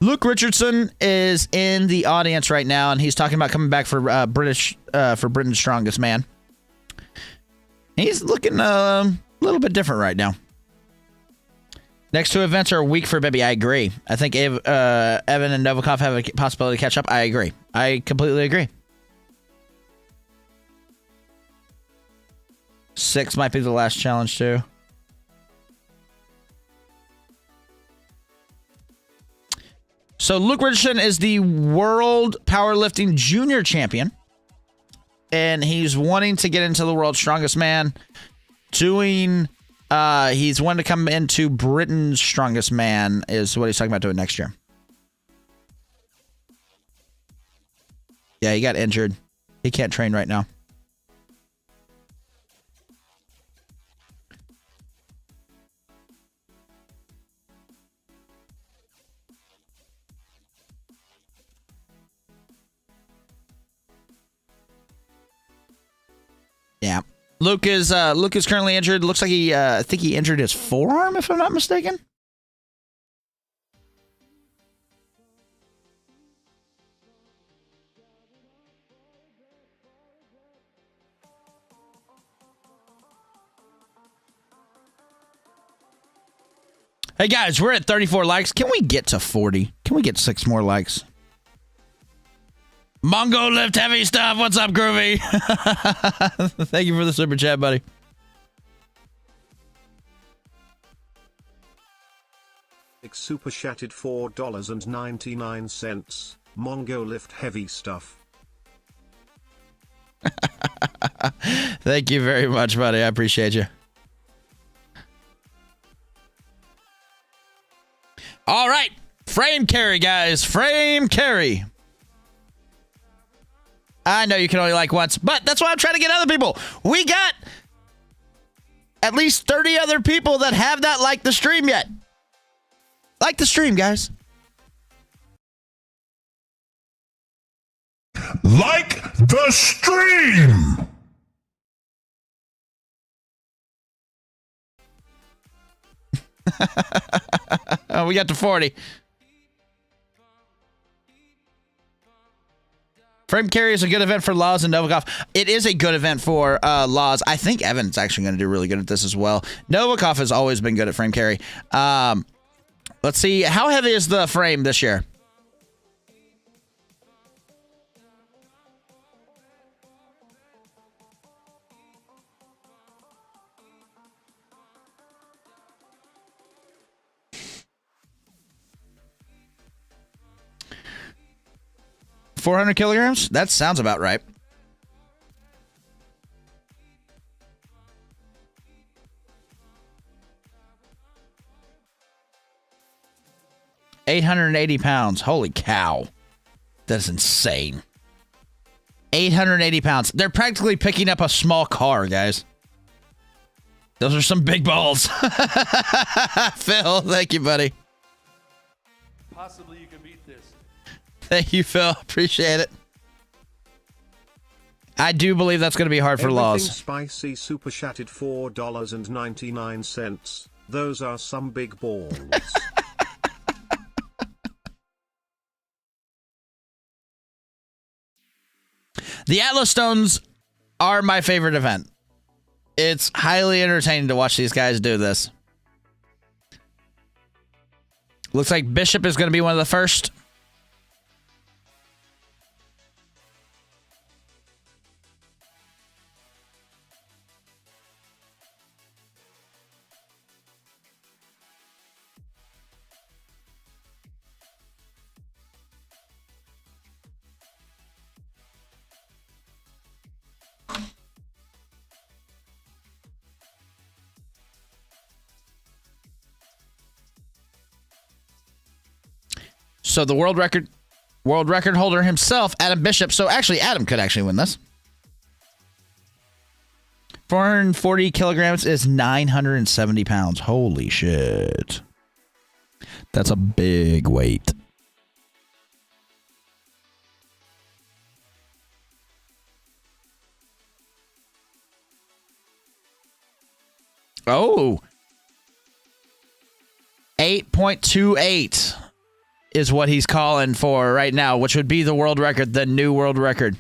Luke Richardson is in the audience right now, and he's talking about coming back for Britain's Strongest Man. He's looking a little bit different right now. Next 2 events are a week for Bibby. I agree. I think Evan and Novikov have a possibility to catch up. I agree. I completely agree. 6 might be the last challenge, too. So Luke Richardson is the World Powerlifting Junior Champion. And he's wanting to get into the World's Strongest Man. He's wanting to come into Britain's Strongest Man is what he's talking about doing next year. Yeah, he got injured. He can't train right now. Yeah. Luke is currently injured. Looks like I think he injured his forearm, if I'm not mistaken. Hey guys, we're at 34 likes. Can we get to 40? Can we get 6 more likes? Mongo lift heavy stuff. What's up, Groovy? Thank you for the super chat, buddy. Super chatted $4.99. Mongo lift heavy stuff. Thank you very much, buddy. I appreciate you. All right. Frame carry, guys. Frame carry. I know you can only like once, but that's why I'm trying to get other people. We got at least 30 other people that have not liked the stream yet. Like the stream, guys. Like the stream! Oh, we got to 40. Frame carry is a good event for Laws and Novikov. It is a good event for Laws. I think Evan's actually going to do really good at this as well. Novikov has always been good at frame carry. Let's see. How heavy is the frame this year? $400 kilograms? That sounds about right. £880. Holy cow. That's insane. 880 pounds. They're practically picking up a small car, guys. Those are some big balls. Phil, thank you, buddy. Possibly you can beat this. Thank you, Phil. Appreciate it. I do believe that's going to be hard for Laws. Spicy super chatted $4.99. Those are some big balls. The Atlas Stones are my favorite event. It's highly entertaining to watch these guys do this. Looks like Bishop is going to be one of the first. So the world record holder himself, Adam Bishop. So actually, Adam could actually win this. 440 kilograms is 970 pounds. Holy shit. That's a big weight. Oh. 8.28. Is what he's calling for right now, which would be the world record, the new world record.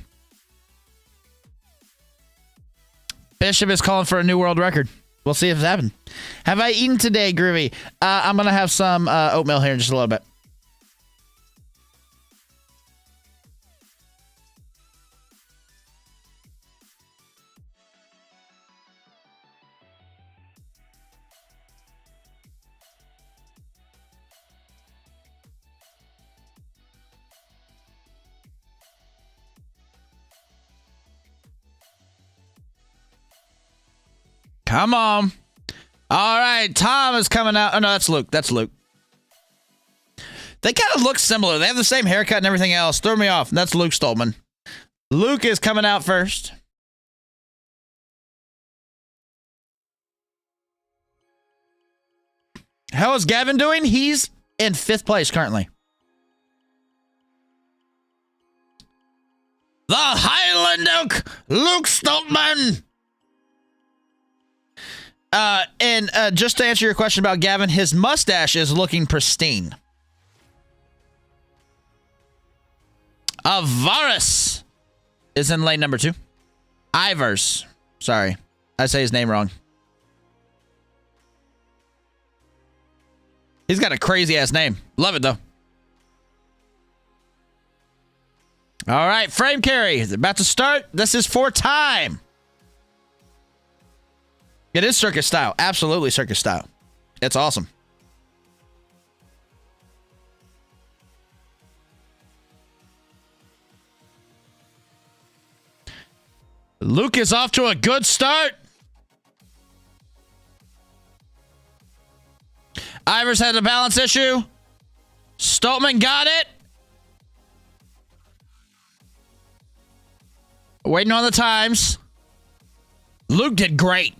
Bishop is calling for a new world record. We'll see if it's happened. Have I eaten today, Groovy? I'm going to have some oatmeal here in just a little bit. Come on. All right, Tom is coming out. Oh, no, that's Luke. That's Luke. They kind of look similar. They have the same haircut and everything else. Throw me off. That's Luke Stoltman. Luke is coming out first. How is Gavin doing? He's in 5th place currently. The Highland Oak, Luke Stoltman. And just to answer your question about Gavin, his mustache is looking pristine. Varus is in lane number 2. Ivers. Sorry. I say his name wrong. He's got a crazy ass name. Love it though. All right, frame carry is about to start. This is for time. It is circus style. Absolutely circus style. It's awesome. Luke is off to a good start. Ivers had a balance issue. Stoltman got it. Waiting on the times. Luke did great.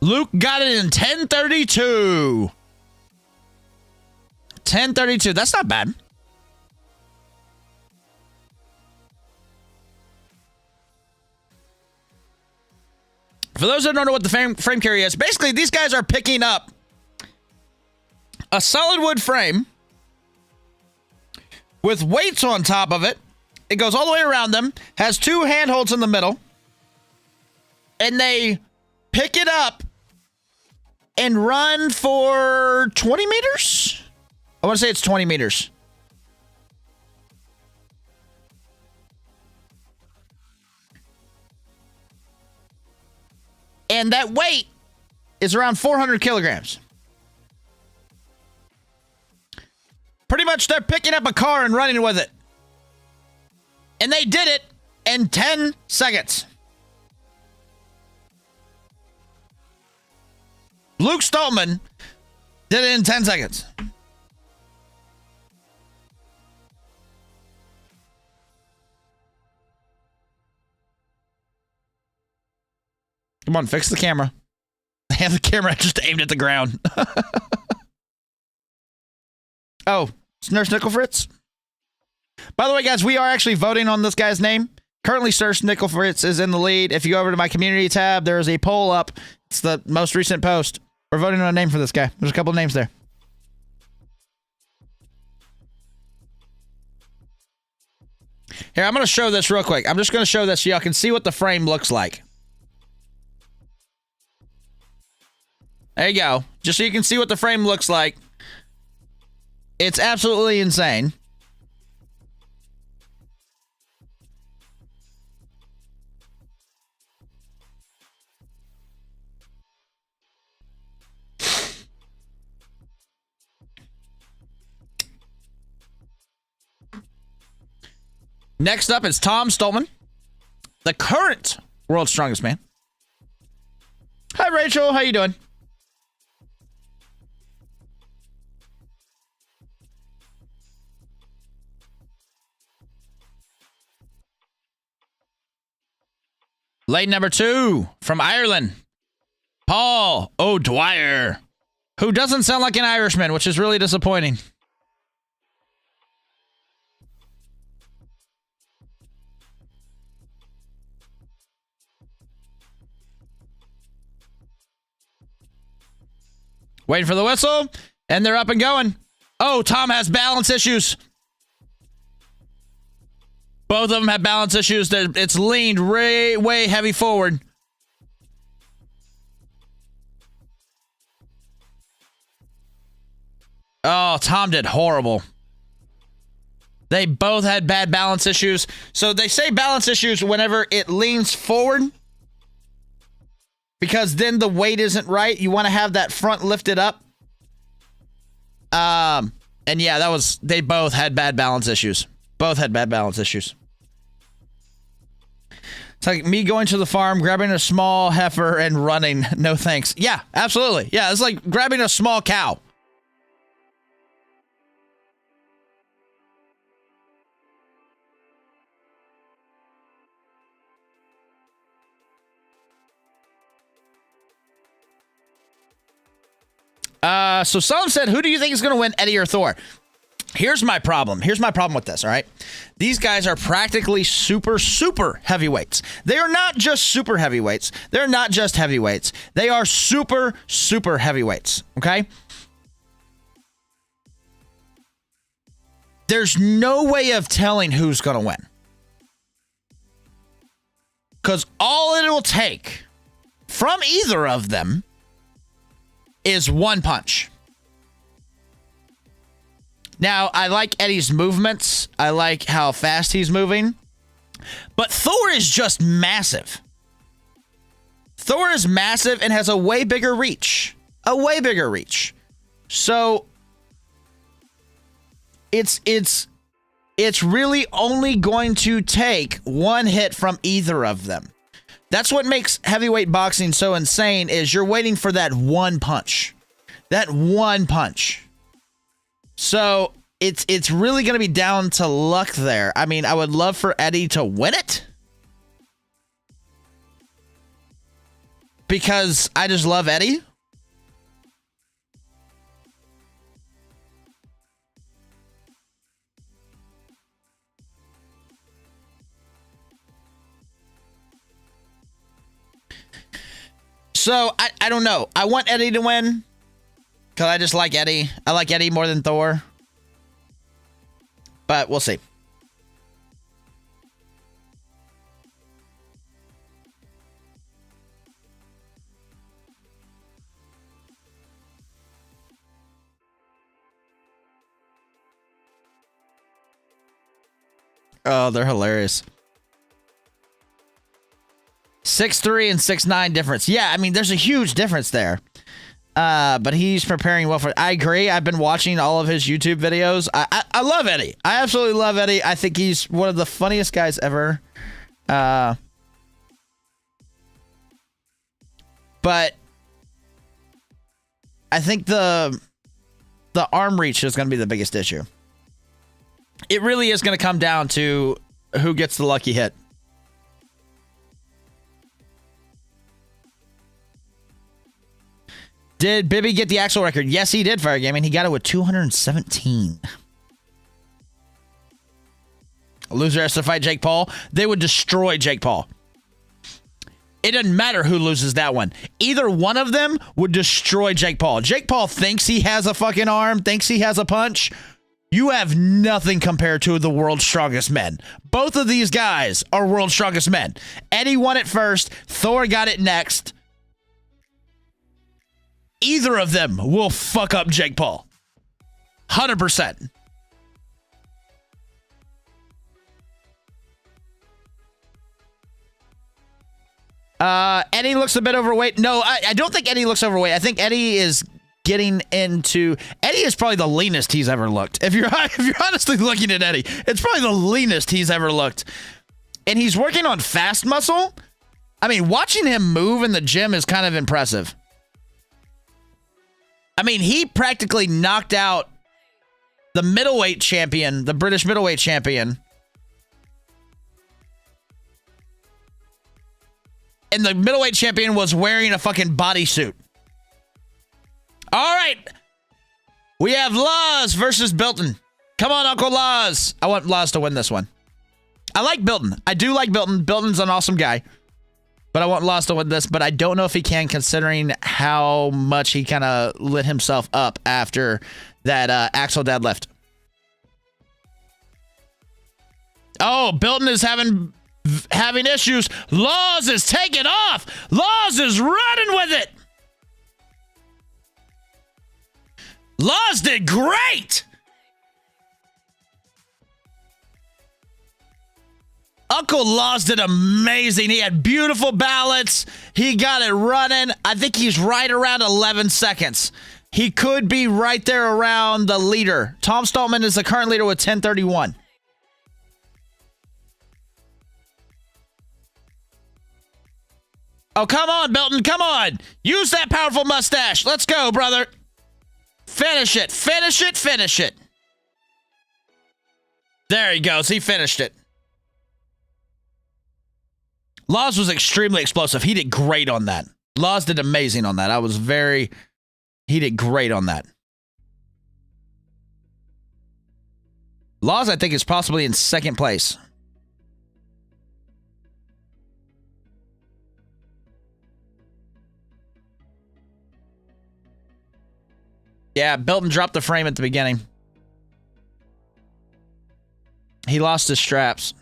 Luke got it in 10:32. 10:32. That's not bad. For those that don't know what the frame carry is, basically these guys are picking up a solid wood frame with weights on top of it. It goes all the way around them, has two handholds in the middle, and they pick it up and run for 20 meters? I want to say it's 20 meters. And that weight is around 400 kilograms. Pretty much they're picking up a car and running with it. And they did it in 10 seconds. Luke Stoltman did it in 10 seconds. Come on, fix the camera. I have the camera just aimed at the ground. Oh, it's Nurse Nickelfritz. By the way, guys, we are actually voting on this guy's name. Currently, Nurse Nickelfritz is in the lead. If you go over to my community tab, there is a poll up. It's the most recent post. We're voting on a name for this guy. There's a couple of names there. Here, I'm going to show this real quick. I'm just going to show this so y'all can see what the frame looks like. There you go. Just so you can see what the frame looks like. It's absolutely insane. Next up is Tom Stoltman, the current world's strongest man. Hi, Rachel. How you doing? Lane number 2 from Ireland, Paul O'Dwyer, who doesn't sound like an Irishman, which is really disappointing. Waiting for the whistle, and they're up and going. Oh, Tom has balance issues. Both of them have balance issues. It's leaned way heavy forward. Oh, Tom did horrible. They both had bad balance issues. So they say balance issues whenever it leans forward, because then the weight isn't right. You want to have that front lifted up. And yeah, they both had bad balance issues. Both had bad balance issues. It's like me going to the farm, grabbing a small heifer and running. No thanks. Yeah, absolutely. Yeah, it's like grabbing a small cow. So someone said, who do you think is going to win, Eddie or Thor? Here's my problem. Here's my problem with this, all right? These guys are practically super heavyweights. They are not just super heavyweights. They're not just heavyweights. They are super heavyweights, okay? there's no way of telling who's going to win. Because all it will take from either of them is one punch. Now, I like Eddie's movements. I like how fast he's moving. But Thor is just massive. Thor is massive and has a way bigger reach. A way bigger reach. So it's really only going to take one hit from either of them. That's what makes heavyweight boxing so insane, is you're waiting for that one punch. That one punch. So it's really going to be down to luck there. I mean, I would love for Eddie to win it, because I just love Eddie. So, I don't know. I want Eddie to win, because I just like Eddie. I like Eddie more than Thor. But we'll see. Oh, they're hilarious. 6'3" and 6'9" difference. Yeah, I mean, there's a huge difference there. But he's preparing well for it. I agree. I've been watching all of his YouTube videos. I love Eddie. I absolutely love Eddie. I think he's one of the funniest guys ever. But I think the arm reach is going to be the biggest issue. It really is going to come down to who gets the lucky hit. Did Bibby get the actual record? Yes, he did, Fire Gaming. He got it with 217. A loser has to fight Jake Paul. They would destroy Jake Paul. It doesn't matter who loses that one. Either one of them would destroy Jake Paul. Jake Paul thinks he has a fucking arm, thinks he has a punch. You have nothing compared to the world's strongest men. Both of these guys are world's strongest men. Eddie won it first. Thor got it next. Either of them will fuck up Jake Paul. 100%. Eddie looks a bit overweight. No, I don't think Eddie looks overweight. I think Eddie is getting into... Eddie is probably the leanest he's ever looked. If you're honestly looking at Eddie, it's probably the leanest he's ever looked. And he's working on fast muscle. I mean, watching him move in the gym is kind of impressive. I mean, he practically knocked out the middleweight champion, the British middleweight champion. And the middleweight champion was wearing a fucking bodysuit. All right. We have Laws versus Bilton. Come on, Uncle Laws. I want Laws to win this one. I like Bilton. I do like Bilton. Bilton's an awesome guy. But I want Laws to win this, but I don't know if he can, considering how much he kind of lit himself up after that axle deadlift. Oh, Bilton is having issues. Laws is taking off. Laws is running with it. Laws did great. Uncle Laws did amazing. He had beautiful balance. He got it running. I think he's right around 11 seconds. He could be right there around the leader. Tom Stoltman is the current leader with 10:31. Oh, come on, Belton. Come on. Use that powerful mustache. Let's go, brother. Finish it. Finish it. Finish it. There he goes. He finished it. Laws was extremely explosive. He did great on that. Laws did amazing on that. He did great on that. Laws, I think, is possibly in second place. Yeah, Belton dropped the frame at the beginning. He lost his straps.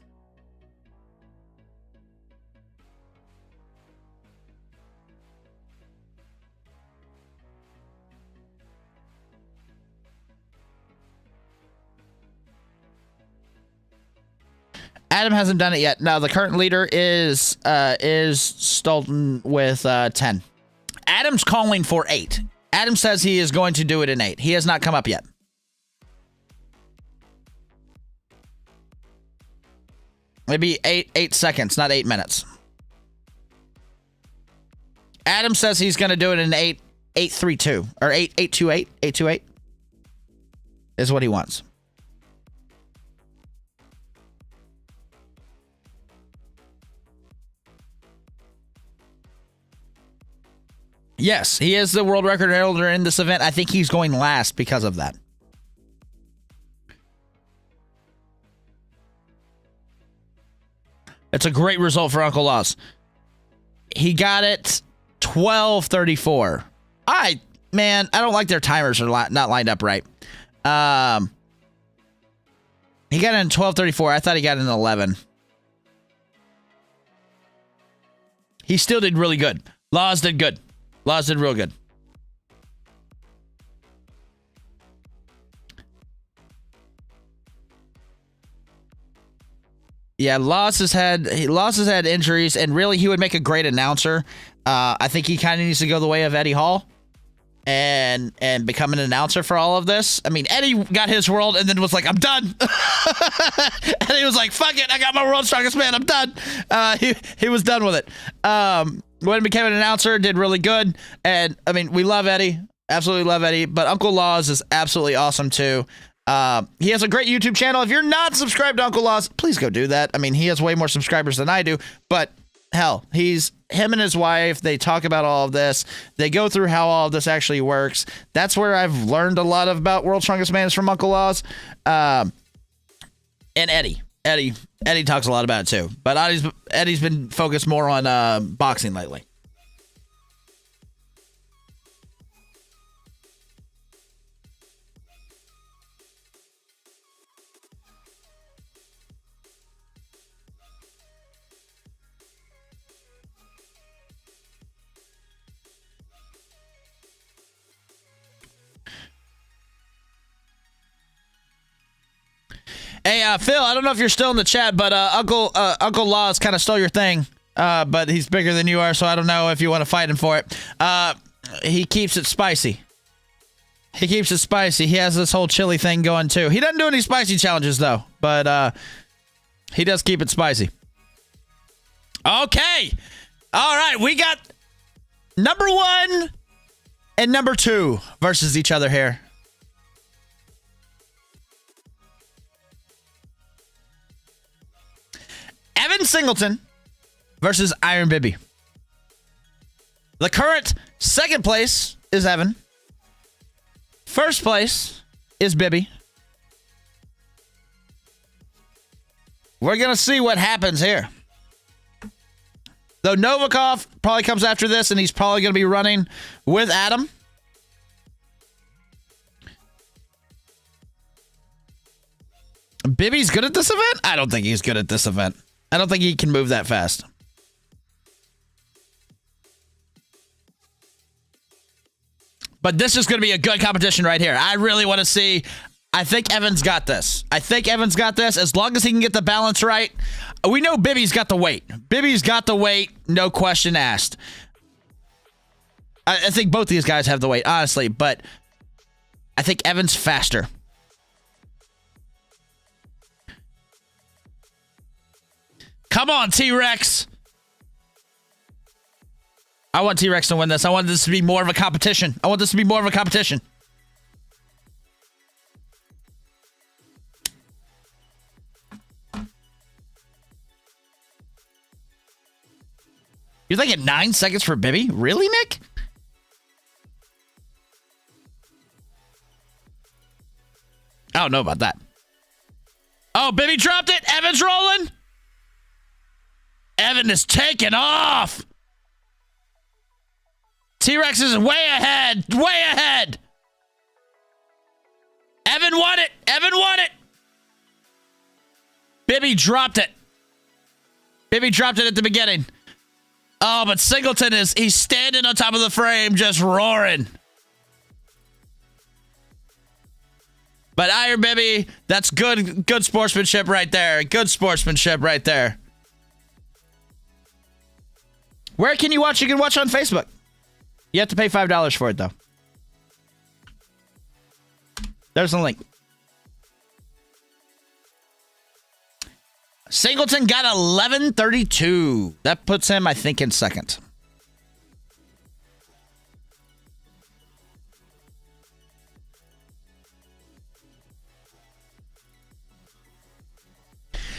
Adam hasn't done it yet. No, the current leader is Stoltman with 10. Adam's calling for 8. Adam says he is going to do it in 8. He has not come up yet. Maybe 8 seconds, not 8 minutes. Adam says he's going to do it in 832 or 828. 828 is what he wants. Yes, he is the world record holder in this event. I think he's going last because of that. It's a great result for Uncle Laws. He got it 12:34. Man, I don't like their timers are not lined up right. He got it in 12:34. I thought he got it in 11. He still did really good. Laws did good. Laws did real good. Yeah, Laws has had injuries, and really he would make a great announcer. I think he kind of needs to go the way of Eddie Hall and become an announcer for all of this. I mean, Eddie got his world and then was like, I'm done. And he was like, fuck it, I got my world's strongest man, I'm done. He was done with it. When he became an announcer, did really good. And, I mean, we love Eddie. Absolutely love Eddie. But Uncle Laws is absolutely awesome, too. He has a great YouTube channel. If you're not subscribed to Uncle Laws, please go do that. I mean, he has way more subscribers than I do. But, hell, him and his wife, they talk about all of this. They go through how all of this actually works. That's where I've learned a lot about World's Strongest Man is from Uncle Laws. And Eddie. Eddie talks a lot about it too, but Eddie's been focused more on boxing lately. Hey, Phil, I don't know if you're still in the chat, but Uncle Laws kind of stole your thing, but he's bigger than you are, so I don't know if you want to fight him for it. He keeps it spicy. He keeps it spicy. He has this whole chili thing going, too. He doesn't do any spicy challenges, though, but he does keep it spicy. Okay. All right, we got number 1 and number 2 versus each other here. Evan Singleton versus Iron Bibby. The current second place is Evan. First place is Bibby. We're going to see what happens here. Though Novikov probably comes after this, and he's probably going to be running with Adam. Bibby's good at this event? I don't think he's good at this event. I don't think he can move that fast. But this is going to be a good competition right here. I really want to see. I think Evan's got this. As long as he can get the balance right. We know Bibby's got the weight. No question asked. I think both these guys have the weight, honestly. But I think Evan's faster. Come on, T-Rex. I want T-Rex to win this. I want this to be more of a competition. You're thinking 9 seconds for Bibby? Really, Nick? I don't know about that. Oh, Bibby dropped it. Evan's rolling. Evan is taking off. T-Rex is way ahead. Evan won it. Bibby dropped it. Bibby dropped it at the beginning. Oh, but Singleton he's standing on top of the frame, just roaring. But Iron Bibby, that's good sportsmanship right there. Good sportsmanship right there. Where can you watch? You can watch on Facebook. You have to pay $5 for it, though. There's the link. Singleton got 1132. That puts him, I think, in second.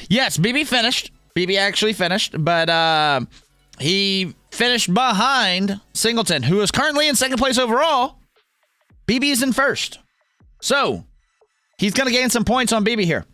Yes, BB finished. BB actually finished, but he finished behind Singleton, who is currently in second place overall. BB is in first. So, he's going to gain some points on BB here.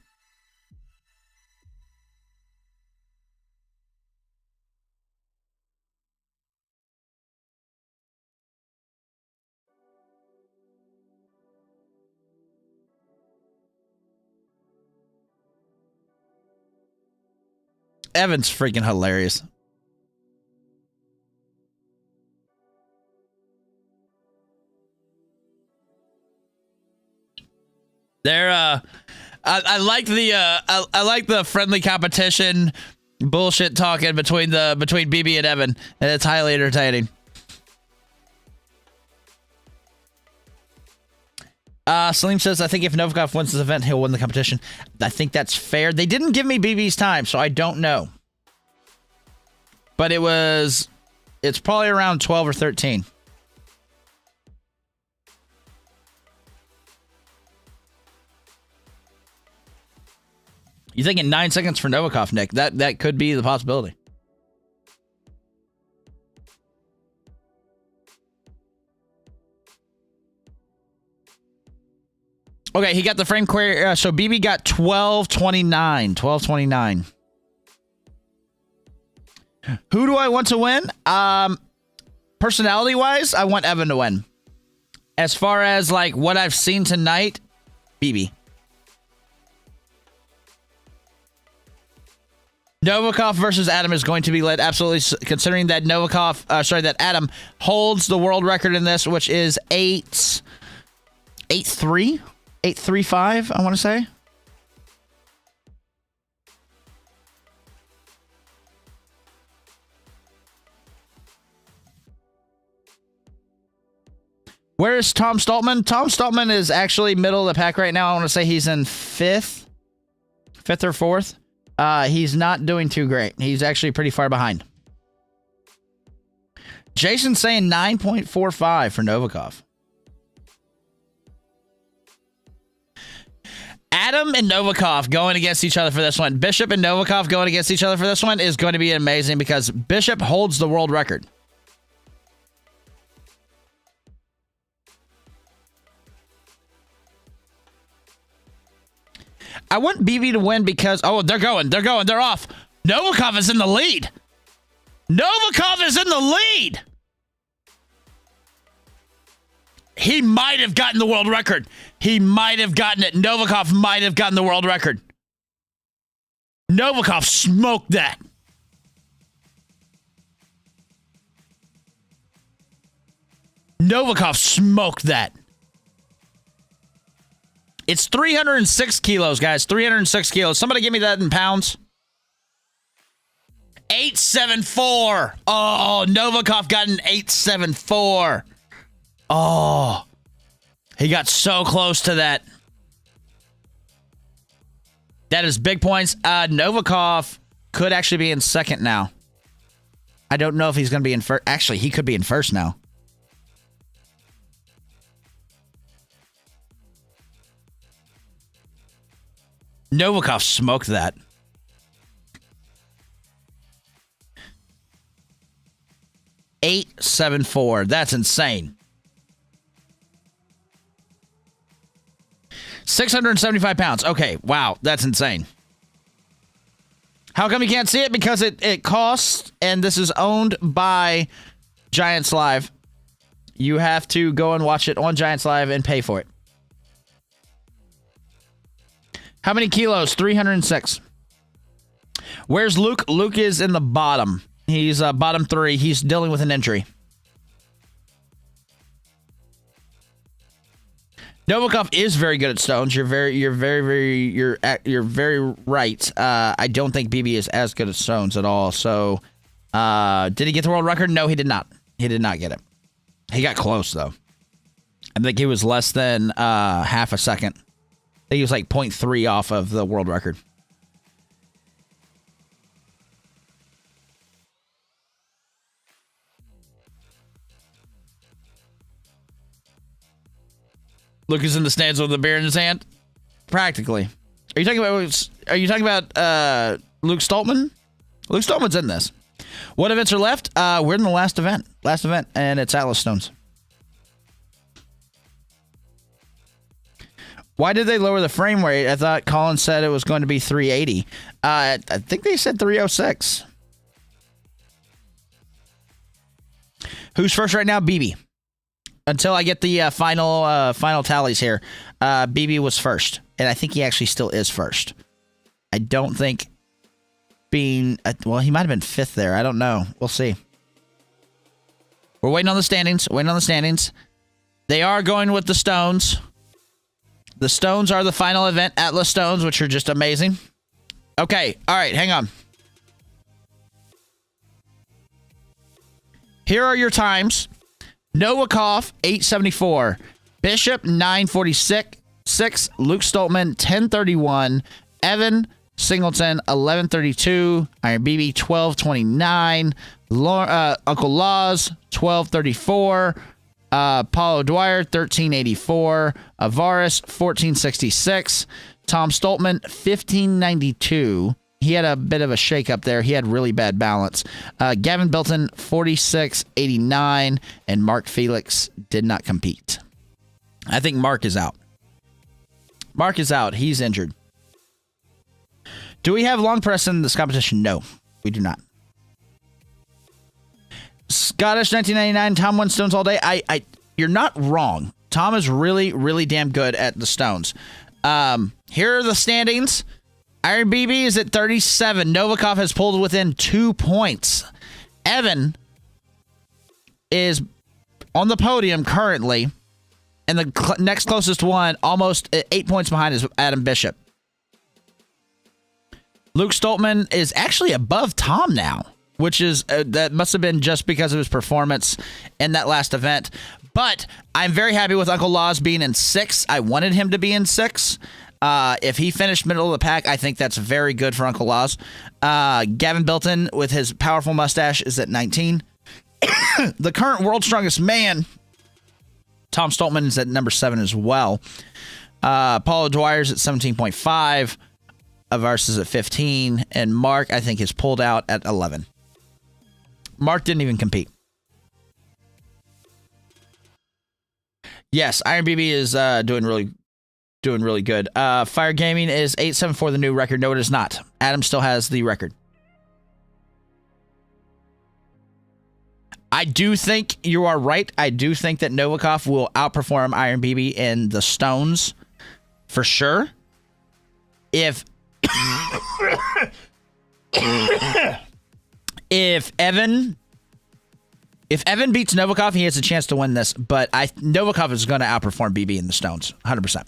Evan's freaking hilarious. They're I like the friendly competition bullshit talking between BB and Evan, and it's highly entertaining. Salim says, I think if Novikov wins this event, he'll win the competition. I think that's fair. They didn't give me BB's time, so I don't know. But it's probably around 12 or 13. You thinking 9 seconds for Novikov, Nick? That could be the possibility. Okay, he got the frame query. So BB got 12:29. 12:29. Who do I want to win? Personality-wise, I want Evan to win. As far as like what I've seen tonight, BB. Novikov versus Adam is going to be lit. Absolutely, considering that that Adam holds the world record in this, which is 8.3. 835, I want to say. Where is Tom Stoltman? Tom Stoltman is actually middle of the pack right now. I want to say he's in fifth or fourth. He's not doing too great. He's actually pretty far behind. Jason's saying 9.45 for Novikov. Adam and Novikov going against each other for this one. Bishop and Novikov going against each other for this one is going to be amazing because Bishop holds the world record. I want BB to win because... Oh, they're off. Novikov is in the lead. Novikov is in the lead. He might have gotten the world record. He might have gotten it. Novikov might have gotten the world record. Novikov smoked that. Novikov smoked that. It's 306 kilos, guys. 306 kilos. Somebody give me that in pounds. 874. Oh, Novikov got an 874. Oh, he got so close to that. That is big points. Novikov could actually be in second now. I don't know if he's going to be in first. Actually, he could be in first now. Novikov smoked that. $874. That's insane. 675 pounds. Okay, wow, that's insane. How come you can't see it? Because it costs, and this is owned by Giants Live. You have to go and watch it on Giants Live and pay for it. How many kilos? 306. Where's Luke? Luke is in the bottom. He's bottom 3. He's dealing with an injury. Novikov is very good at stones. You're very right. I don't think BB is as good at stones at all. So, did he get the world record? No, he did not. He did not get it. He got close though. I think he was less than half a second. I think he was like 0.3 off of the world record. Luke is in the stands with a beer in his hand. Practically. Are you talking about Luke Stoltman? Luke Stoltman's in this. What events are left? We're in the last event. And it's Atlas Stones. Why did they lower the frame rate? I thought Colin said it was going to be 380. I think they said 306. Who's first right now? BB. Until I get the final tallies here, BB was first, and I think he actually still is first. I don't think being well, he might have been 5th there. I don't know. We'll see. We're waiting on the standings. They are going with the Stones. The Stones are the final event, Atlas Stones, which are just amazing. Okay, all right, hang on. Here are your times. Novikov, 874. Bishop, 946. Luke Stoltman, 1031. Evan Singleton, 1132. Iron BB, 1229. Uncle Laws, 1234. Paulo Dwyer, 1384. Avaris, 1466. Tom Stoltman, 1592. He had a bit of a shake-up there. He had really bad balance. Gavin Bilton, 46.89, and Mark Felix did not compete. I think Mark is out. He's injured. Do we have long press in this competition? No, we do not. Scottish 1999, Tom won stones all day. You're not wrong. Tom is really, really damn good at the stones. Here are the standings. Iron BB is at 37. Novikov has pulled within 2 points. Evan is on the podium currently, and the next closest one almost 8 points behind is Adam Bishop. Luke Stoltman is actually above Tom now, which is that must have been just because of his performance in that last event. But I'm very happy with Uncle Laws being in 6. I wanted him to be in 6. If he finished middle of the pack, I think that's very good for Uncle Laws. Gavin Bilton, with his powerful mustache, is at 19. The current world's strongest man, Tom Stoltman, is at number 7 as well. Paulo Dwyer's at 17.5. Avaris is at 15. And Mark, I think, is pulled out at 11. Mark didn't even compete. Yes, Iron BB is doing really good. Fire Gaming is 874, the new record. No, it is not. Adam still has the record. I do think you are right. I do think that Novikov will outperform Iron BB in the stones for sure. If Evan beats Novikov, he has a chance to win this, but Novikov is going to outperform BB in the stones 100%.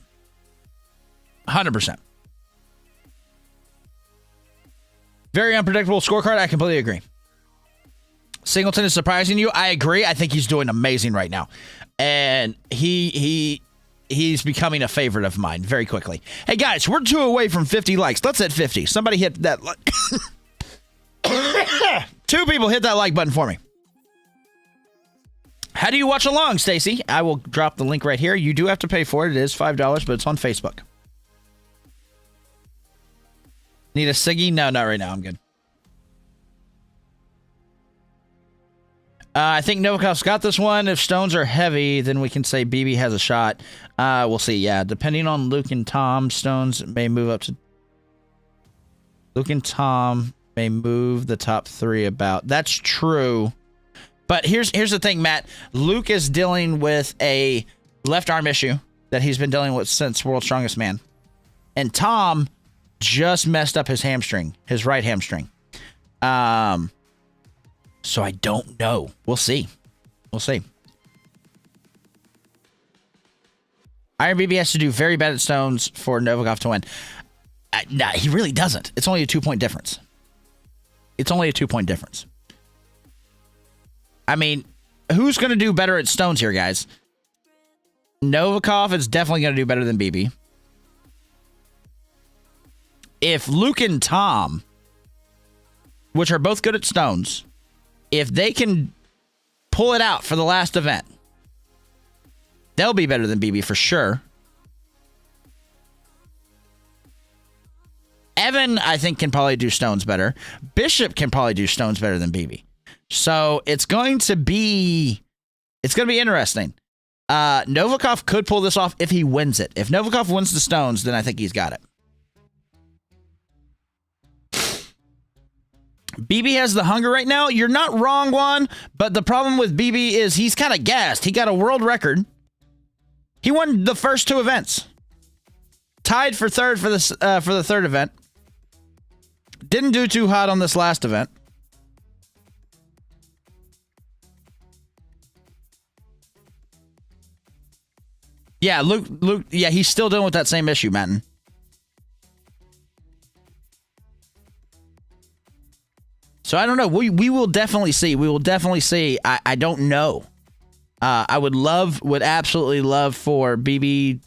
100%. Very unpredictable scorecard. I completely agree. Singleton is surprising you. I agree. I think he's doing amazing right now. And he's becoming a favorite of mine very quickly. Hey, guys, we're 2 away from 50 likes. Let's hit 50. Somebody hit that like. 2 people hit that like button for me. How do you watch along, Stacy? I will drop the link right here. You do have to pay for it. It is $5, but it's on Facebook. Need a Siggy? No, not right now. I'm good. I think Novikov's got this one. If stones are heavy, then we can say BB has a shot. We'll see. Yeah, depending on Luke and Tom, stones may move up to... Luke and Tom may move the top 3 about. That's true. But here's the thing, Matt. Luke is dealing with a left arm issue that he's been dealing with since World's Strongest Man. And Tom just messed up his hamstring, his right hamstring. So I don't know. We'll see. We'll see. Iron BB has to do very bad at stones for Novikov to win. Nah, he really doesn't. It's only a 2-point difference. It's only a 2-point difference. I mean, who's going to do better at stones here, guys? Novikov is definitely going to do better than BB. If Luke and Tom, which are both good at stones, if they can pull it out for the last event, they'll be better than BB for sure. Evan, I think, can probably do stones better. Bishop can probably do stones better than BB. So it's going to be interesting. Novikov could pull this off if he wins it. If Novikov wins the stones, then I think he's got it. BB has the hunger right now. You're not wrong, Juan, but the problem with BB is he's kind of gassed. He got a world record. He won the first 2 events. Tied for third for the third event. Didn't do too hot on this last event. Yeah, Luke, yeah, he's still dealing with that same issue, Matten. So I don't know. We will definitely see. We will definitely see. I don't know. I would absolutely love for BB.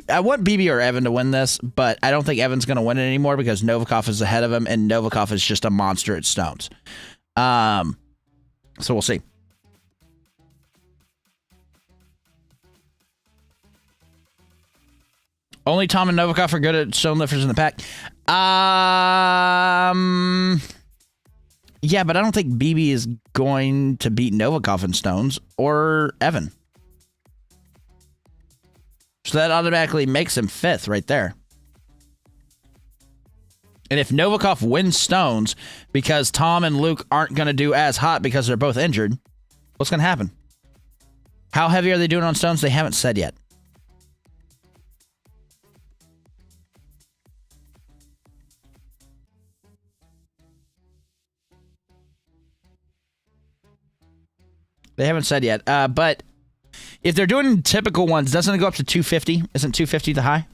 I want BB or Evan to win this, but I don't think Evan's going to win it anymore because Novikov is ahead of him, and Novikov is just a monster at stones. So we'll see. Only Tom and Novikov are good at stone lifters in the pack. Yeah, but I don't think BB is going to beat Novikov in stones or Evan. So that automatically makes him 5th right there. And if Novikov wins stones because Tom and Luke aren't going to do as hot because they're both injured, what's going to happen? How heavy are they doing on stones? They haven't said yet. They haven't said yet. But if they're doing typical ones, doesn't it go up to 250? Isn't 250 the high?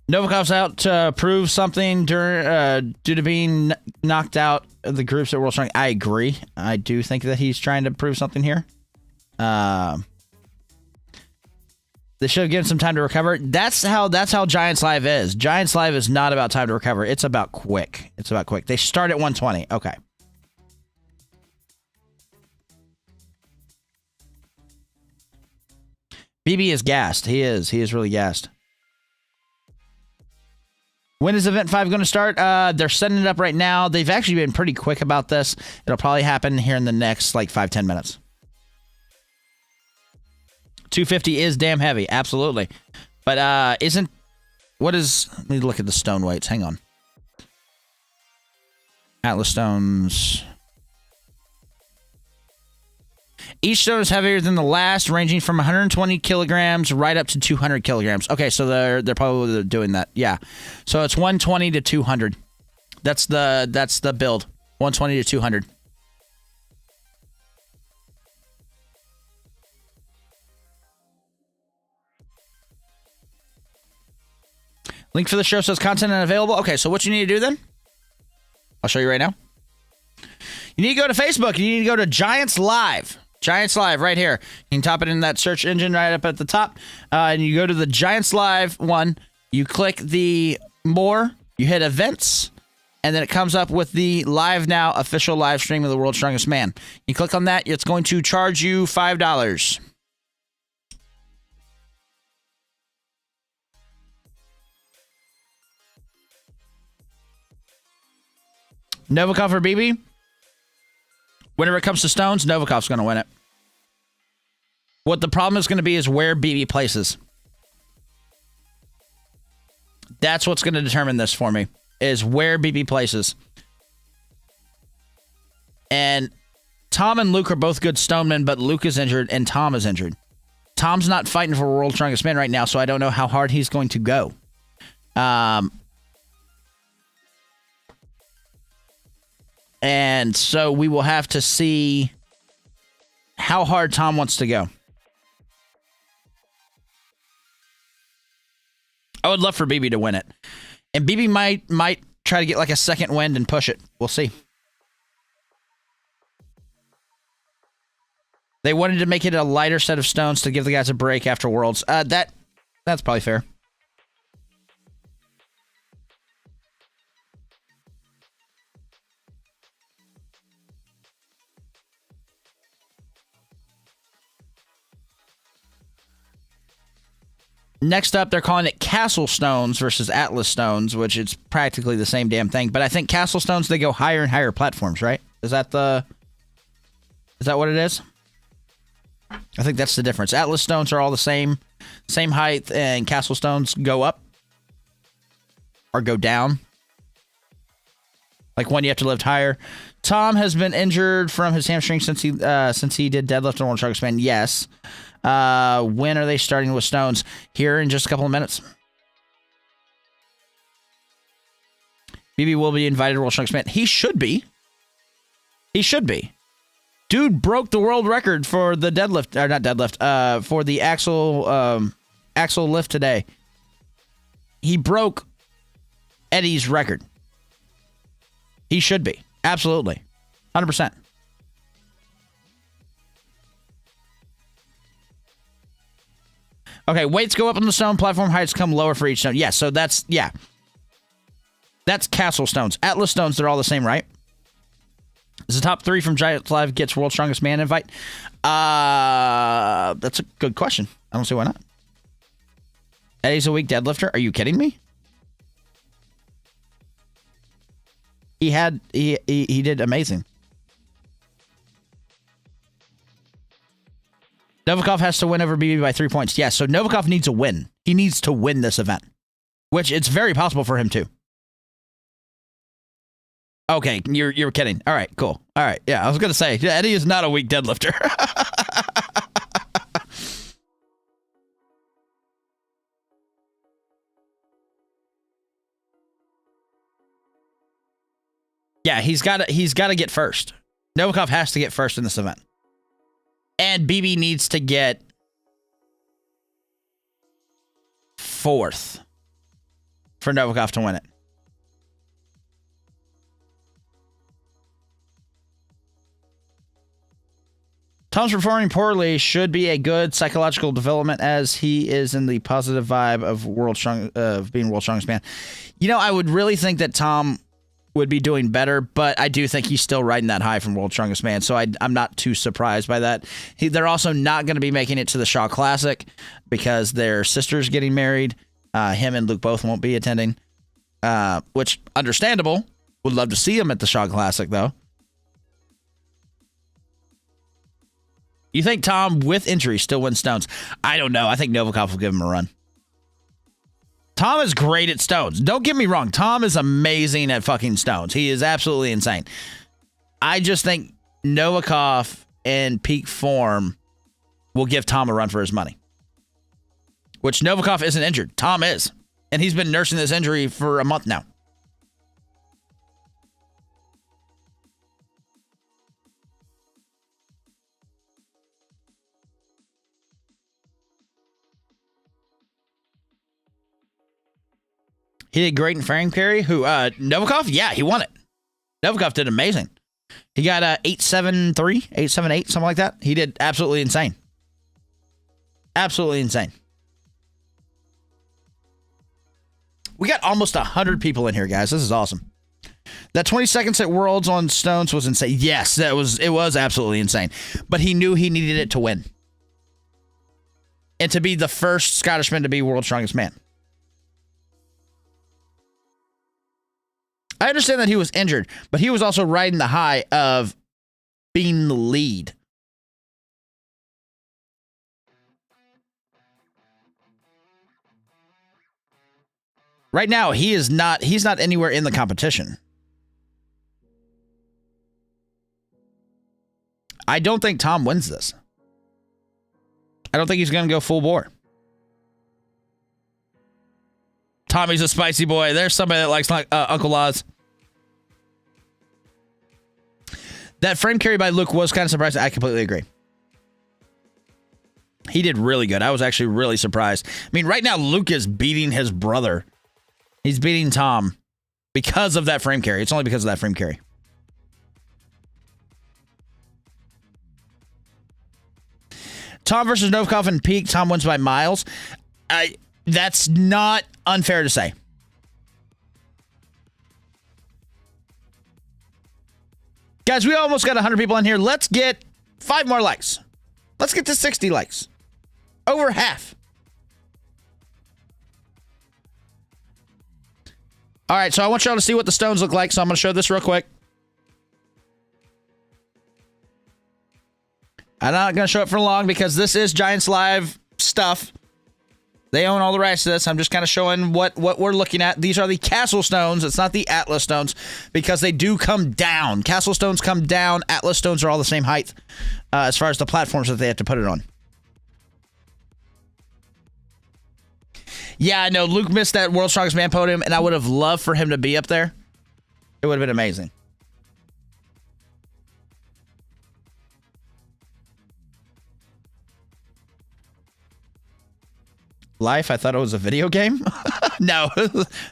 Novikov's out to prove something due to being knocked out of the groups at World Strong. I agree. I do think that he's trying to prove something here. They should have given some time to recover. That's how Giants Live is. Giants Live is not about time to recover. It's about quick. It's about quick. They start at 120. Okay. BB is gassed. He is. He is really gassed. When is Event 5 going to start? They're setting it up right now. They've actually been pretty quick about this. It'll probably happen here in the next, 5-10 minutes. 250 is damn heavy. Absolutely. But let me look at the stone weights. Hang on. Atlas stones. Each stone is heavier than the last, ranging from 120 kilograms right up to 200 kilograms. Okay, so they're probably doing that. Yeah. So it's 120 to 200. That's the build. 120 to 200. Link for the show says content unavailable. Okay, so what you need to do then? I'll show you right now. You need to go to Facebook. You need to go to Giants Live. Giants Live right here. You can top it in that search engine right up at the top. And you go to the Giants Live one. You click the more. You hit events. And then it comes up with the Live Now official live stream of the World's Strongest Man. You click on that. It's going to charge you $5. Novikov or BB? Whenever it comes to stones, Novikov's going to win it. What the problem is going to be is where BB places. That's what's going to determine this for me, is where BB places. And Tom and Luke are both good stonemen, but Luke is injured and Tom is injured. Tom's not fighting for World's Strongest Man right now, so I don't know how hard he's going to go. And so we will have to see how hard Tom wants to go. I would love for BB to win it. And BB might try to get like a second wind and push it. We'll see. They wanted to make it a lighter set of stones to give the guys a break after Worlds. That's probably fair. Next up, they're calling it Castle Stones versus Atlas Stones, which is practically the same damn thing. But I think Castle Stones, they go higher and higher platforms, right? Is that what it is? I think that's the difference. Atlas Stones are all the same height, and Castle Stones go up or go down. Like one, you have to lift higher. Tom has been injured from his hamstring since he did deadlift on World Strongest Man. Yes. When are they starting with stones? Here in just a couple of minutes. BB will be invited to World Strongest Man. He should be. He should be. Dude broke the world record for the deadlift, or not deadlift, for the axle lift today. He broke Eddie's record. He should be. Absolutely. 100%. Okay, weights go up on the stone, platform heights come lower for each stone. Yeah, so that's Castle Stones. Atlas Stones, they're all the same, right? Is the top 3 from Giants Live gets World's Strongest Man invite? That's a good question. I don't see why not. Eddie's a weak deadlifter. Are you kidding me? He did amazing. Novikov has to win over BB by 3 points. Yeah, so Novikov needs a win. He needs to win this event, which it's very possible for him to. Okay, you're kidding. All right, cool. All right, yeah, I was going to say, Eddie is not a weak deadlifter. Yeah, he's got to get first. Novikov has to get first in this event. And BB needs to get 4th for Novikov to win it. Tom's performing poorly should be a good psychological development as he is in the positive vibe of being World's Strongest Man. You know, I would really think that Tom would be doing better, but I do think he's still riding that high from World's Strongest Man, so I'm not too surprised by that. They're also not going to be making it to the Shaw Classic because their sister's getting married. Him and Luke both won't be attending, which, understandable. Would love to see him at the Shaw Classic, though. You think Tom, with injury, still wins stones? I don't know. I think Novikov will give him a run. Tom is great at stones. Don't get me wrong. Tom is amazing at fucking stones. He is absolutely insane. I just think Novikov in peak form will give Tom a run for his money. Which Novikov isn't injured. Tom is. And he's been nursing this injury for a month now. He did great in frame carry. Who? Novikov? Yeah, he won it. Novikov did amazing. He got 873, 878, something like that. He did absolutely insane. Absolutely insane. We got almost 100 people in here, guys. This is awesome. That 20 seconds at Worlds on stones was insane. Yes, it was absolutely insane. But he knew he needed it to win. And to be the first Scottishman to be World's Strongest Man. I understand that he was injured, but he was also riding the high of being the lead. Right now, he's not anywhere in the competition. I don't think Tom wins this. I don't think he's going to go full bore. Tommy's a spicy boy. There's somebody that likes Uncle Oz. That frame carry by Luke was kind of surprising. I completely agree. He did really good. I was actually really surprised. I mean, right now, Luke is beating his brother. He's beating Tom because of that frame carry. It's only because of that frame carry. Tom versus Novikov and peak. Tom wins by miles. That's not unfair to say. Guys, we almost got 100 people in here. Let's get 5 more likes. Let's get to 60 likes. Over half. All right, so I want y'all to see what the stones look like, so I'm going to show this real quick. I'm not going to show it for long because this is Giants Live stuff. They own all the rights to this. I'm just kind of showing what we're looking at. These are the Castle Stones. It's not the Atlas Stones because they do come down. Castle Stones come down. Atlas Stones are all the same height as far as the platforms that they have to put it on. Yeah, I know. Luke missed that World's Strongest Man podium, and I would have loved for him to be up there. It would have been amazing. Life? I thought it was a video game. No,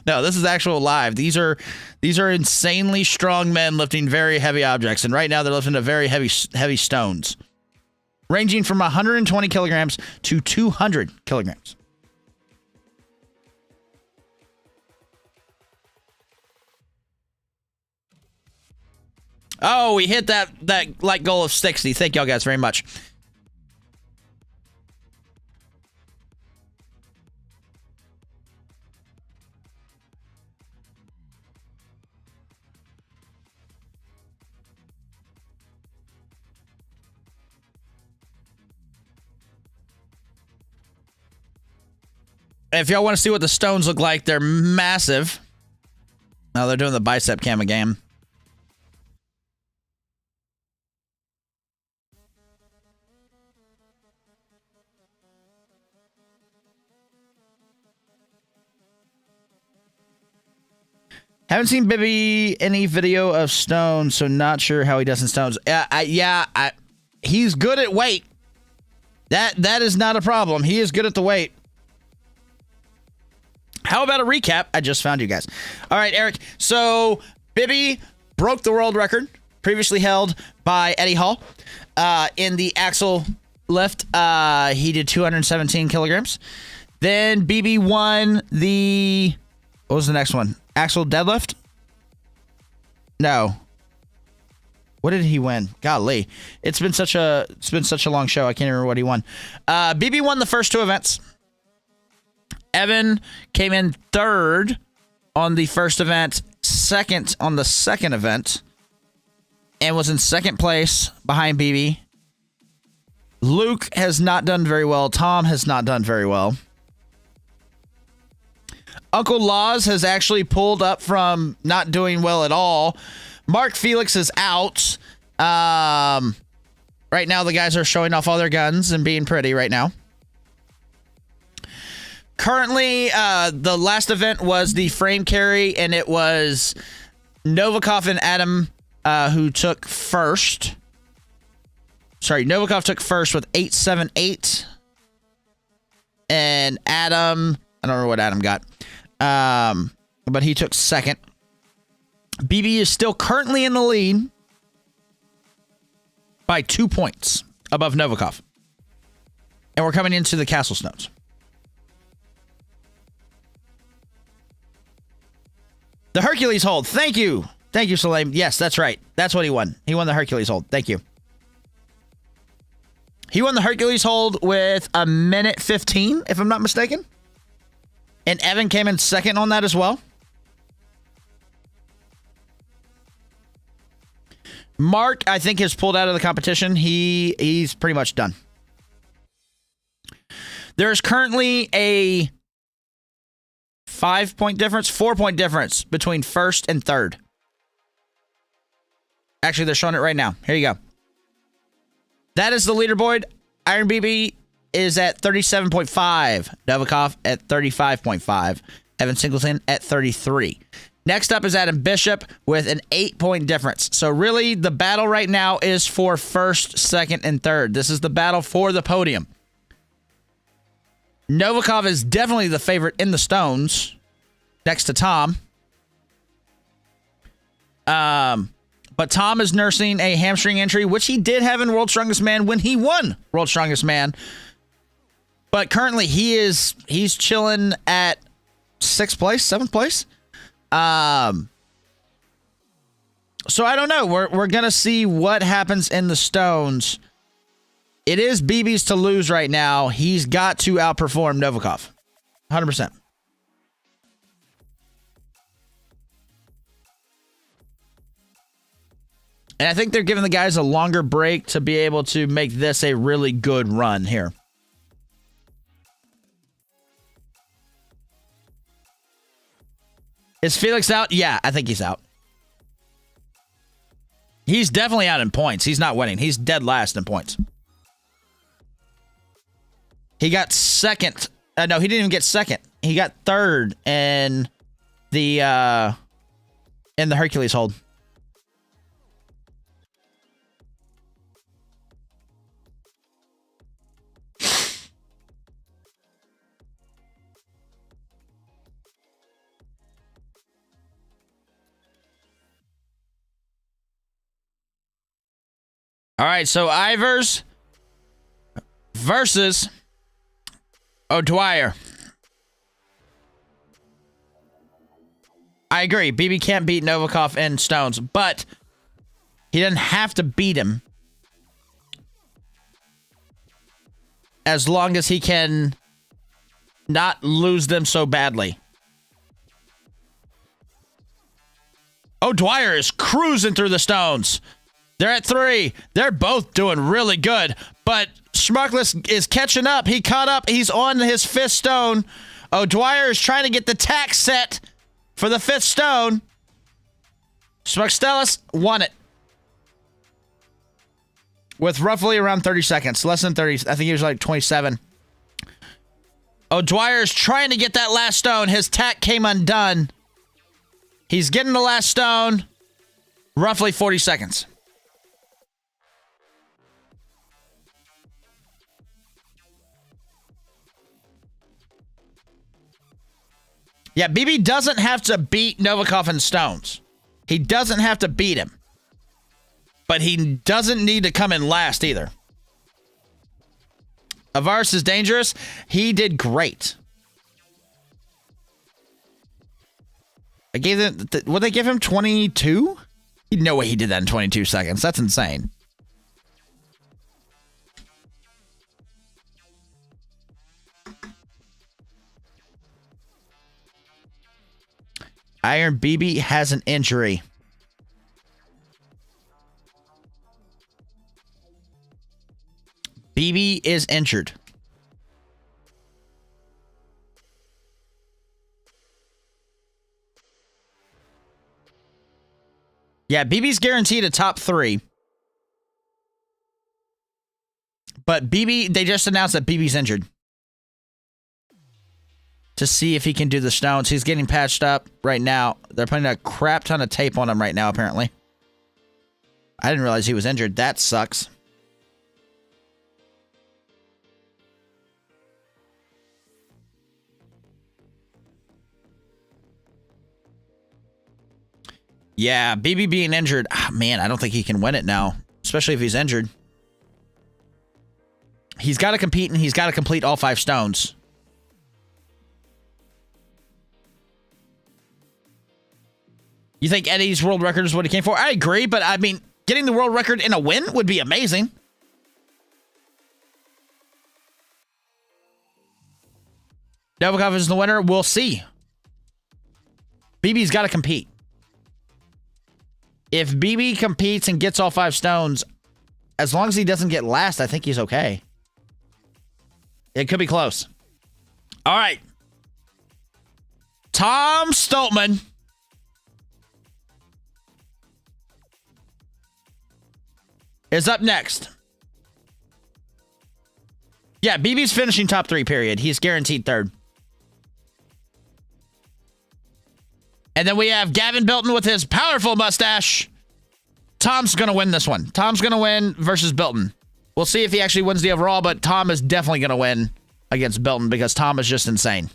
no, this is actual live. These are insanely strong men lifting very heavy objects, and right now they're lifting a very heavy stones, ranging from 120 kilograms to 200 kilograms. Oh, we hit that like goal of 60. Thank y'all guys very much. If y'all want to see what the stones look like, they're massive. Now they're doing the bicep cam again. Haven't seen Bibby any video of stones, so not sure how he does in stones. He's good at weight. That is not a problem. He is good at the weight. How about a recap? I just found you guys. All right, Eric. So Bibby broke the world record previously held by Eddie Hall in the axle lift. He did 217 kilograms. Then BB won the... What was the next one? Axle deadlift? No. What did he win? Golly. It's been such a long show. I can't remember what he won. BB won the first 2 events. Evan came in 3rd on the first event, 2nd on the second event, and was in 2nd place behind BB. Luke has not done very well. Tom has not done very well. Uncle Laws has actually pulled up from not doing well at all. Mark Felix is out. Right now, the guys are showing off all their guns and being pretty right now. Currently, the last event was the frame carry, and it was Novikov and Adam who took first. Sorry, Novikov took first with 878. And Adam, I don't know what Adam got. But he took 2nd. BB is still currently in the lead by 2 points above Novikov. And we're coming into the Castle Stones. The Hercules Hold. Thank you. Thank you, Salim. Yes, that's right. That's what he won. He won the Hercules Hold. Thank you. He won the Hercules Hold with 1:15, if I'm not mistaken. And Evan came in 2nd on that as well. Mark, I think, has pulled out of the competition. He's pretty much done. There's currently a 5-point difference, 4-point difference between 1st and 3rd. Actually, they're showing it right now. Here you go. That is the leaderboard. Iron BB is at 37.5. Novikov at 35.5. Evan Singleton at 33. Next up is Adam Bishop with an 8-point difference. So really, the battle right now is for first, second, and third. This is the battle for the podium. Novikov is definitely the favorite in the stones, next to Tom. But Tom is nursing a hamstring injury, which he did have in World's Strongest Man when he won World's Strongest Man. But currently he's chilling at 6th place, 7th place. So I don't know. We're gonna see what happens in the stones. It is BB's to lose right now. He's got to outperform Novikov. 100%. And I think they're giving the guys a longer break to be able to make this a really good run here. Is Felix out? Yeah, I think he's out. He's definitely out in points. He's not winning. He's dead last in points. He got second. No, he didn't even get second. He got third in the Hercules Hole. All right, so Ivers versus O'Dwyer. I agree. BB can't beat Novikov in stones, but he doesn't have to beat him as long as he can not lose them so badly. O'Dwyer is cruising through the stones. They're at 3. They're both doing really good, but Schmuckless is catching up. He caught up. He's on his 5th stone. O'Dwyer is trying to get the tack set for the 5th stone. Schmuckstellus won it with roughly around 30 seconds. Less than 30. I think he was like 27. O'Dwyer is trying to get that last stone. His tack came undone. He's getting the last stone. Roughly 40 seconds. Yeah, BB doesn't have to beat Novikov in stones. He doesn't have to beat him. But he doesn't need to come in last either. Avaris is dangerous. He did great. I gave them, would they give him 22? No way he did that in 22 seconds. That's insane. Iron BB has an injury. BB is injured. Yeah, BB's guaranteed a top 3. But BB, they just announced that BB's injured. To see if he can do the stones. He's getting patched up right now. They're putting a crap ton of tape on him right now, apparently. I didn't realize he was injured. That sucks. Yeah, BB being injured. Ah, man, I don't think he can win it now. Especially if he's injured. He's got to compete and he's got to complete all 5 stones. You think Eddie's world record is what he came for? I agree, but I mean, getting the world record in a win would be amazing. Novikov is the winner. We'll see. BB's got to compete. If BB competes and gets all 5 stones, as long as he doesn't get last, I think he's okay. It could be close. All right. Tom Stoltman is up next. Yeah, BB's finishing top 3, period. He's guaranteed 3rd. And then we have Gavin Bilton with his powerful mustache. Tom's going to win this one. Tom's going to win versus Bilton. We'll see if he actually wins the overall, but Tom is definitely going to win against Bilton because Tom is just insane.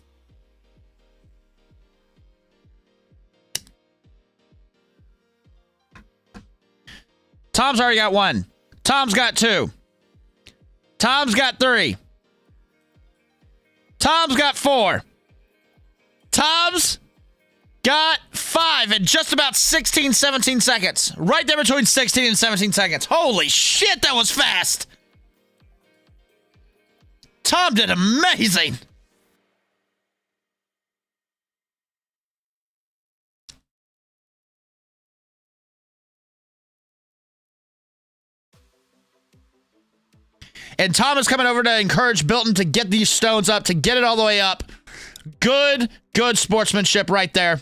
Tom's already got 1. Tom's got 2. Tom's got 3. Tom's got 4. Tom's got 5 in just about 16, 17 seconds. Right there between 16 and 17 seconds. Holy shit, that was fast. Tom did amazing. And Tom is coming over to encourage Bilton to get these stones up, to get it all the way up. Good sportsmanship right there.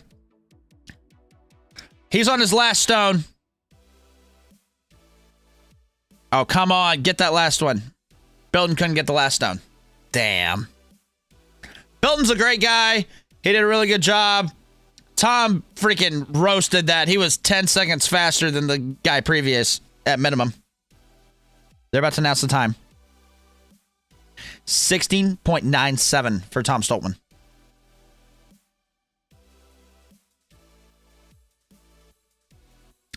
He's on his last stone. Oh, come on. Get that last one. Bilton couldn't get the last stone. Damn. Bilton's a great guy. He did a really good job. Tom freaking roasted that. He was 10 seconds faster than the guy previous at minimum. They're about to announce the time. 16.97 for Tom Stoltman.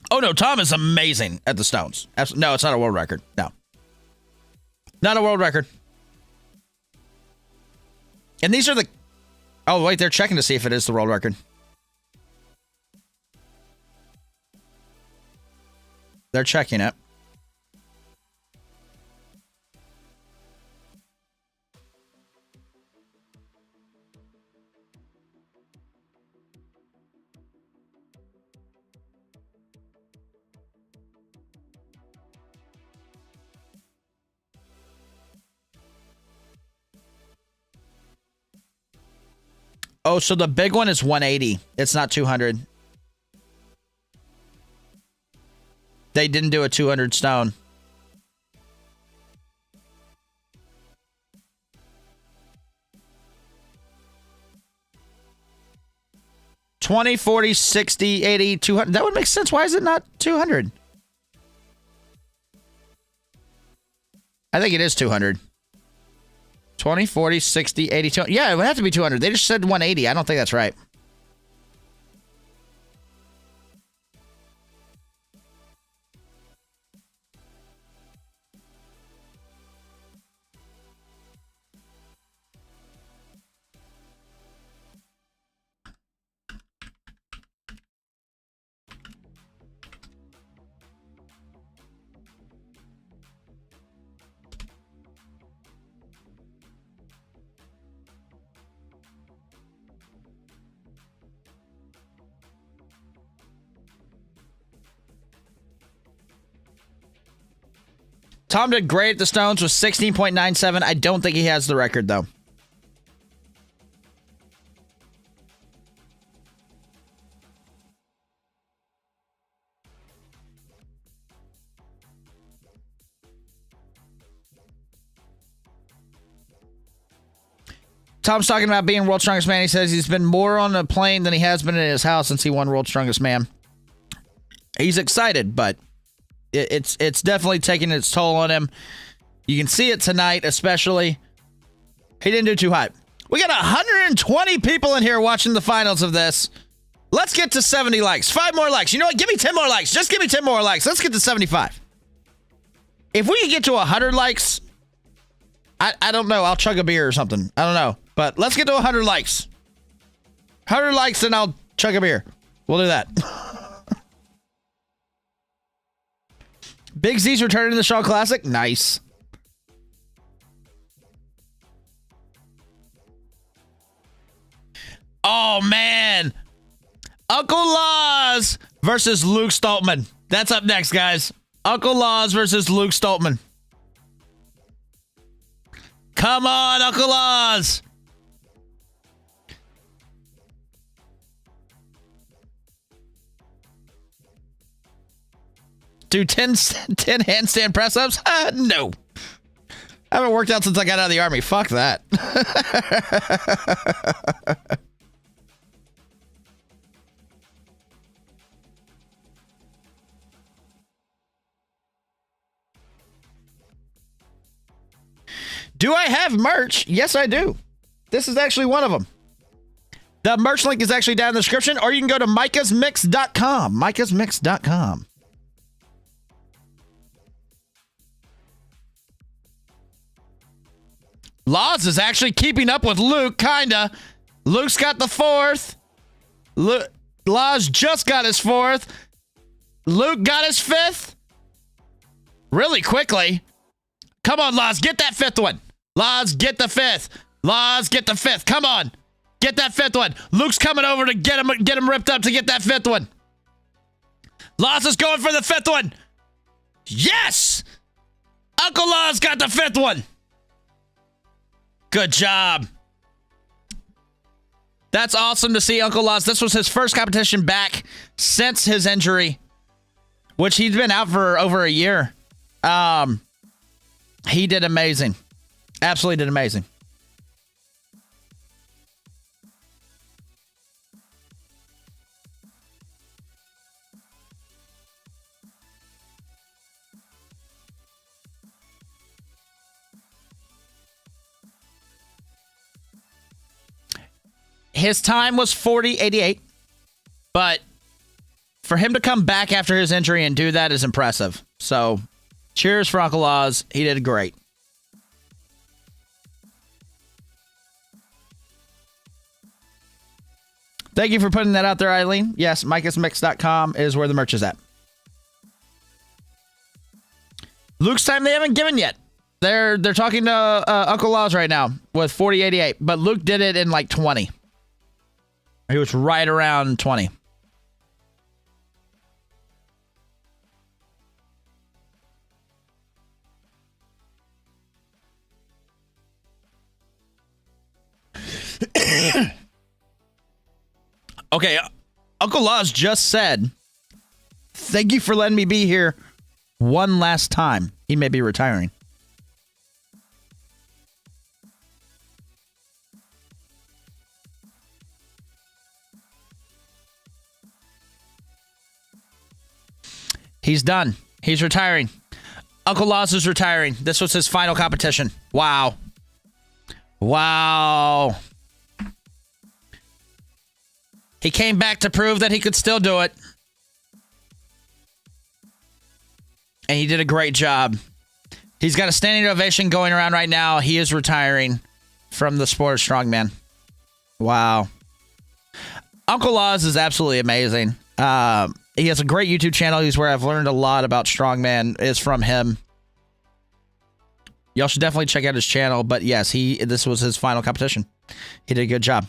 Oh, no, Tom is amazing at the stones. No, it's not a world record. No. Not a world record. And these are the... Oh, wait, they're checking to see if it is the world record. They're checking it. Oh, so the big one is 180. It's not 200. They didn't do a 200 stone. $20, $40, $60, $80, $200. That would make sense. Why is it not 200? I think it is 200. 20, 40, 60, 80, 200. Yeah, it would have to be 200. They just said 180. I don't think that's right. Tom did great at the stones with 16.97. I don't think he has the record, though. Tom's talking about being World's Strongest Man. He says he's been more on a plane than he has been in his house since he won World's Strongest Man. He's excited, but it's definitely taking its toll on him. You can see it tonight, especially. He didn't do too hot. We got 120 people in here watching the finals of this. Let's get to 70 likes. 5 more likes. You know what? Give me 10 more likes. Just give me 10 more likes. Let's get to 75. If we can get to 100 likes, I don't know. I'll chug a beer or something. I don't know. But let's get to 100 likes. 100 likes and I'll chug a beer. We'll do that. Big Z's returning to the Shaw Classic. Nice. Oh, man. Uncle Laws versus Luke Stoltman. That's up next, guys. Uncle Laws versus Luke Stoltman. Come on, Uncle Laws. Do 10 handstand press-ups? No. I haven't worked out since I got out of the Army. Fuck that. Do I have merch? Yes, I do. This is actually one of them. The merch link is actually down in the description, or you can go to micahsmix.com. micahsmix.com. Laws is actually keeping up with Luke, kinda. Luke's got the 4th. Laws just got his 4th. Luke got his 5th. Really quickly. Come on, Laws, get that 5th one. Laws, get the 5th. Laws, get the 5th. Come on. Get that 5th one. Luke's coming over to get him ripped up to get that 5th one. Laws is going for the 5th one. Yes! Uncle Laws got the 5th one. Good job. That's awesome to see Uncle Laws. This was his first competition back since his injury, which he's been out for over a year. He did amazing. Absolutely did amazing. His time was 40.88, but for him to come back after his injury and do that is impressive. So, cheers for Uncle Oz. He did great. Thank you for putting that out there, Eileen. Yes, micahsmix.com is where the merch is at. Luke's time they haven't given yet. They're talking to Uncle Oz right now with 40.88, but Luke did it in like 20. He was right around 20. Okay, Uncle Laws just said, thank you for letting me be here one last time. He may be retiring. He's done. He's retiring. Uncle Laws is retiring. This was his final competition. Wow. Wow. He came back to prove that he could still do it. And he did a great job. He's got a standing ovation going around right now. He is retiring from the sport of strongman. Wow. Uncle Laws is absolutely amazing. He has a great YouTube channel. He's where I've learned a lot about strongman is from him. Y'all should definitely check out his channel. But yes, this was his final competition. He did a good job.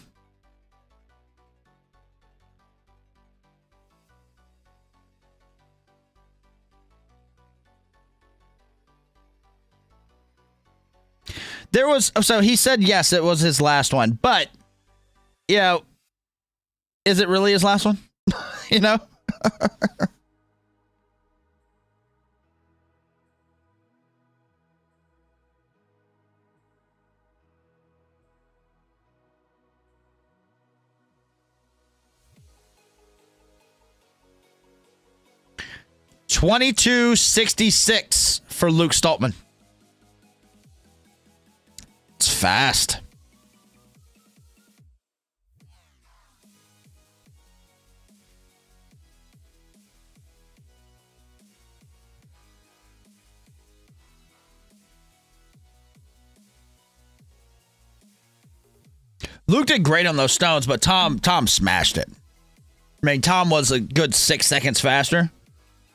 So he said yes, it was his last one, but yeah, is it really his last one? You know? $22.66 for Luke Stoltman. It's fast. Luke did great on those stones, but Tom smashed it. I mean, Tom was a good 6 seconds faster.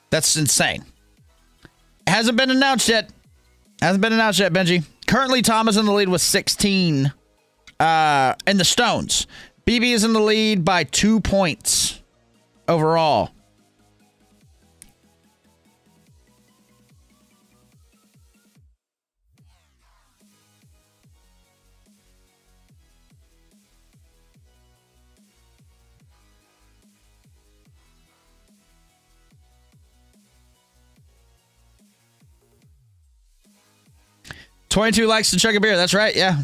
That's insane. Hasn't been announced yet. Benji. Currently, Tom is in the lead with 16 in the stones. BB is in the lead by 2 points overall. 22 likes to chug a beer. That's right. Yeah.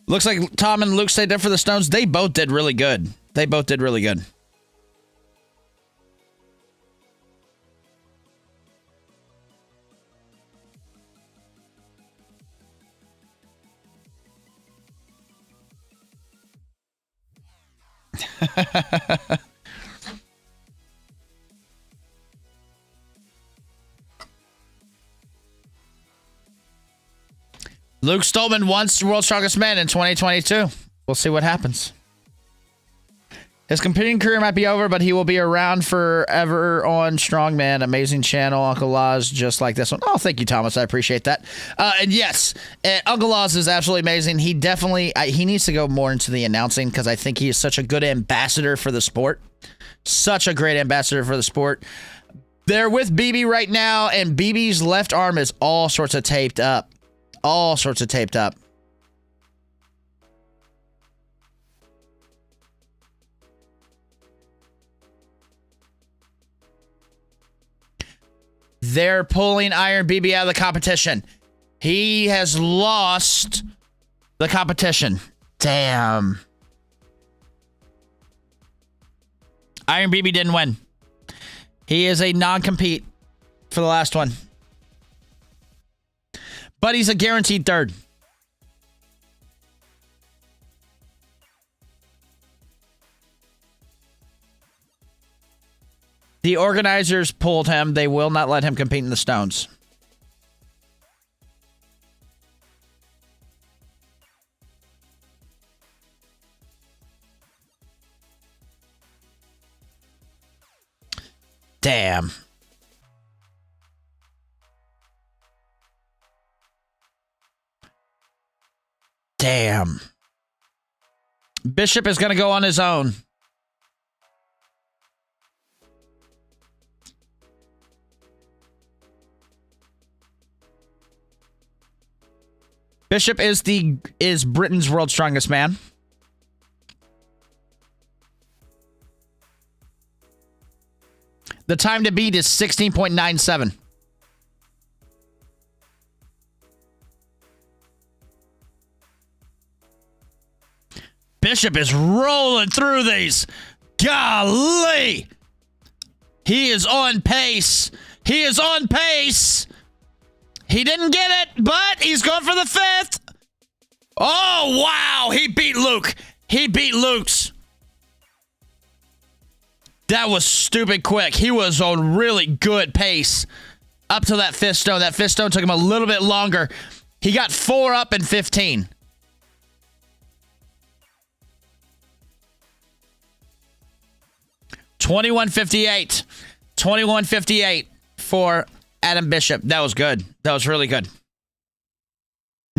Looks like Tom and Luke stayed there for the Stones. They both did really good. They both did really good. Luke Stoltman wants World's Strongest Man in 2022. We'll see what happens. His competing career might be over, but he will be around forever on Strongman. Amazing channel, Uncle Laws, just like this one. Oh, thank you, Thomas. I appreciate that. And yes, Uncle Laws is absolutely amazing. He definitely he needs to go more into the announcing because I think he is such a good ambassador for the sport. Such a great ambassador for the sport. They're with BB right now, and BB's left arm is all sorts of taped up. All sorts of taped up. They're pulling Iron BB out of the competition. He has lost the competition. Damn. Iron BB didn't win. He is a non-compete for the last one. But he's a guaranteed third. The organizers pulled him. They will not let him compete in the Stones. Damn. Damn. Bishop is going to go on his own. Bishop is Britain's world's strongest man. The time to beat is 16.97. Bishop is rolling through these. Golly. He is on pace. He is on pace. He didn't get it, but he's going for the fifth. Oh, wow. He beat Luke. He beat Luke's. That was stupid quick. He was on really good pace up to that fifth stone. That fifth stone took him a little bit longer. He got 4 up in 15. $21.58. $21.58 for Adam Bishop. That was good. That was really good.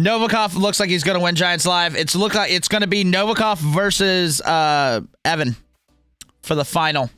Novikov looks like he's going to win Giants Live. It's going to be Novikov versus Evan for the final.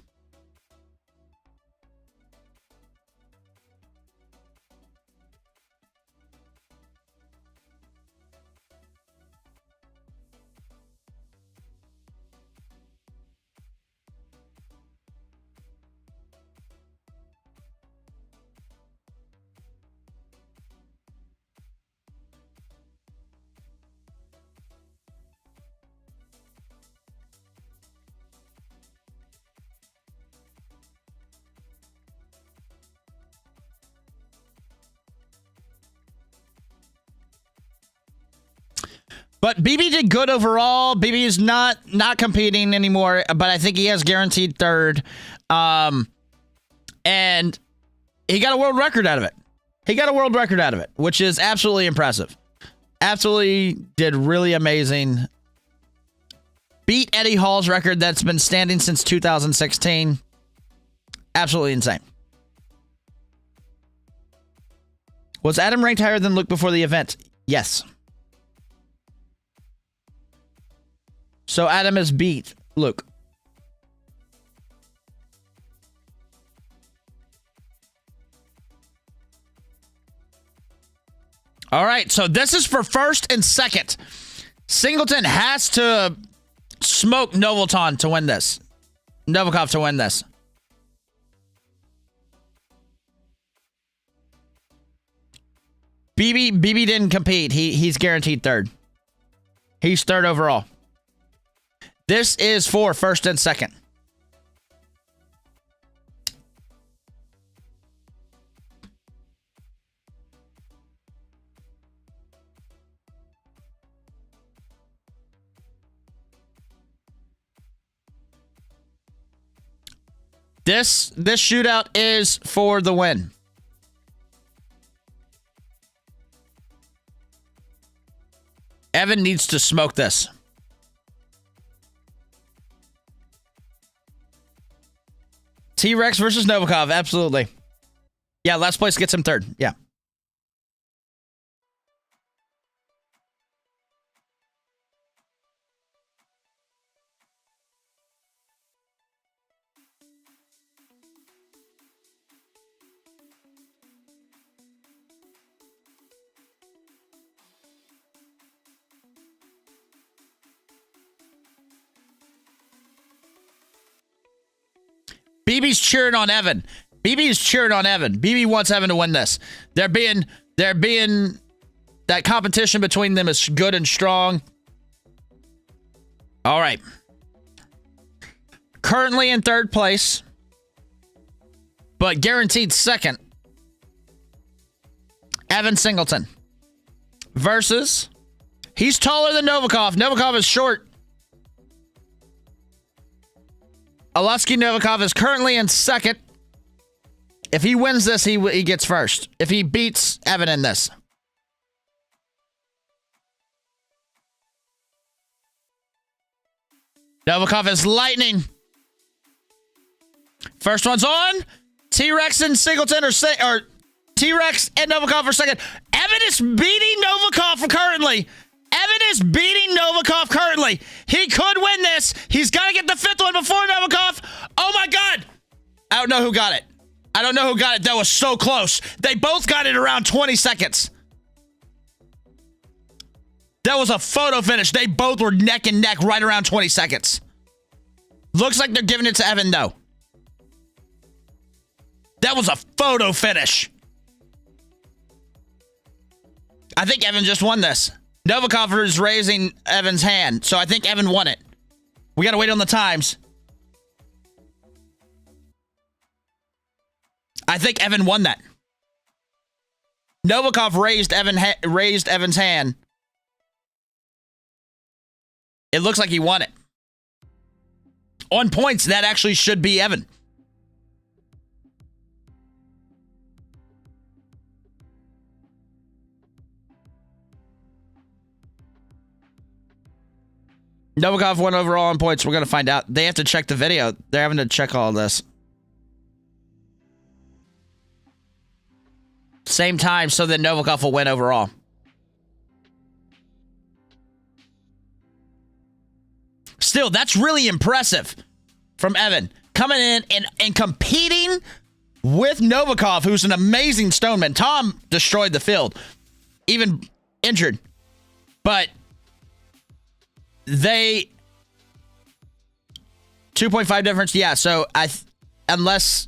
But BB did good overall. BB is not competing anymore, but I think he has guaranteed third. And he got a world record out of it. He got a world record out of it, which is absolutely impressive. Absolutely did really amazing. Beat Eddie Hall's record that's been standing since 2016. Absolutely insane. Was Adam ranked higher than Luke before the event? Yes. So Adam has beat Luke. All right, so this is for first and second. Singleton has to smoke Novikov to win this. BB didn't compete. He's guaranteed third. He's third overall. This is for first and second. This shootout is for the win. Evan needs to smoke this. T-Rex versus Novikov, absolutely. Yeah, last place gets him third. Yeah. BB's cheering on Evan. BB is cheering on Evan. BB wants Evan to win this. They're being that competition between them is good and strong. All right. Currently in third place, but guaranteed second, Evan Singleton versus, he's taller than Novikov. Novikov is short. Alusky Novikov is currently in second. If he wins this, he gets first. If he beats Evan in this. Novikov is lightning. First one's on. T-Rex and Singleton or T-Rex and Novikov are second. Evan is beating Novikov currently. Evan is beating Novikov currently. He could win this. He's got to get the fifth one before Novikov. Oh my God. I don't know who got it. I don't know who got it. That was so close. They both got it around 20 seconds. That was a photo finish. They both were neck and neck right around 20 seconds. Looks like they're giving it to Evan though. That was a photo finish. I think Evan just won this. Novikov is raising Evan's hand, so I think Evan won it. We got to wait on the times. I think Evan won that. Novikov raised Evan's hand. It looks like he won it. On points, that actually should be Evan. Novikov won overall on points. We're going to find out. They have to check the video. They're having to check all this. Same time, so that Novikov will win overall. Still, that's really impressive from Evan. Coming in and competing with Novikov, who's an amazing stoneman. Tom destroyed the field. Even injured. But they 2.5 difference. Yeah, so unless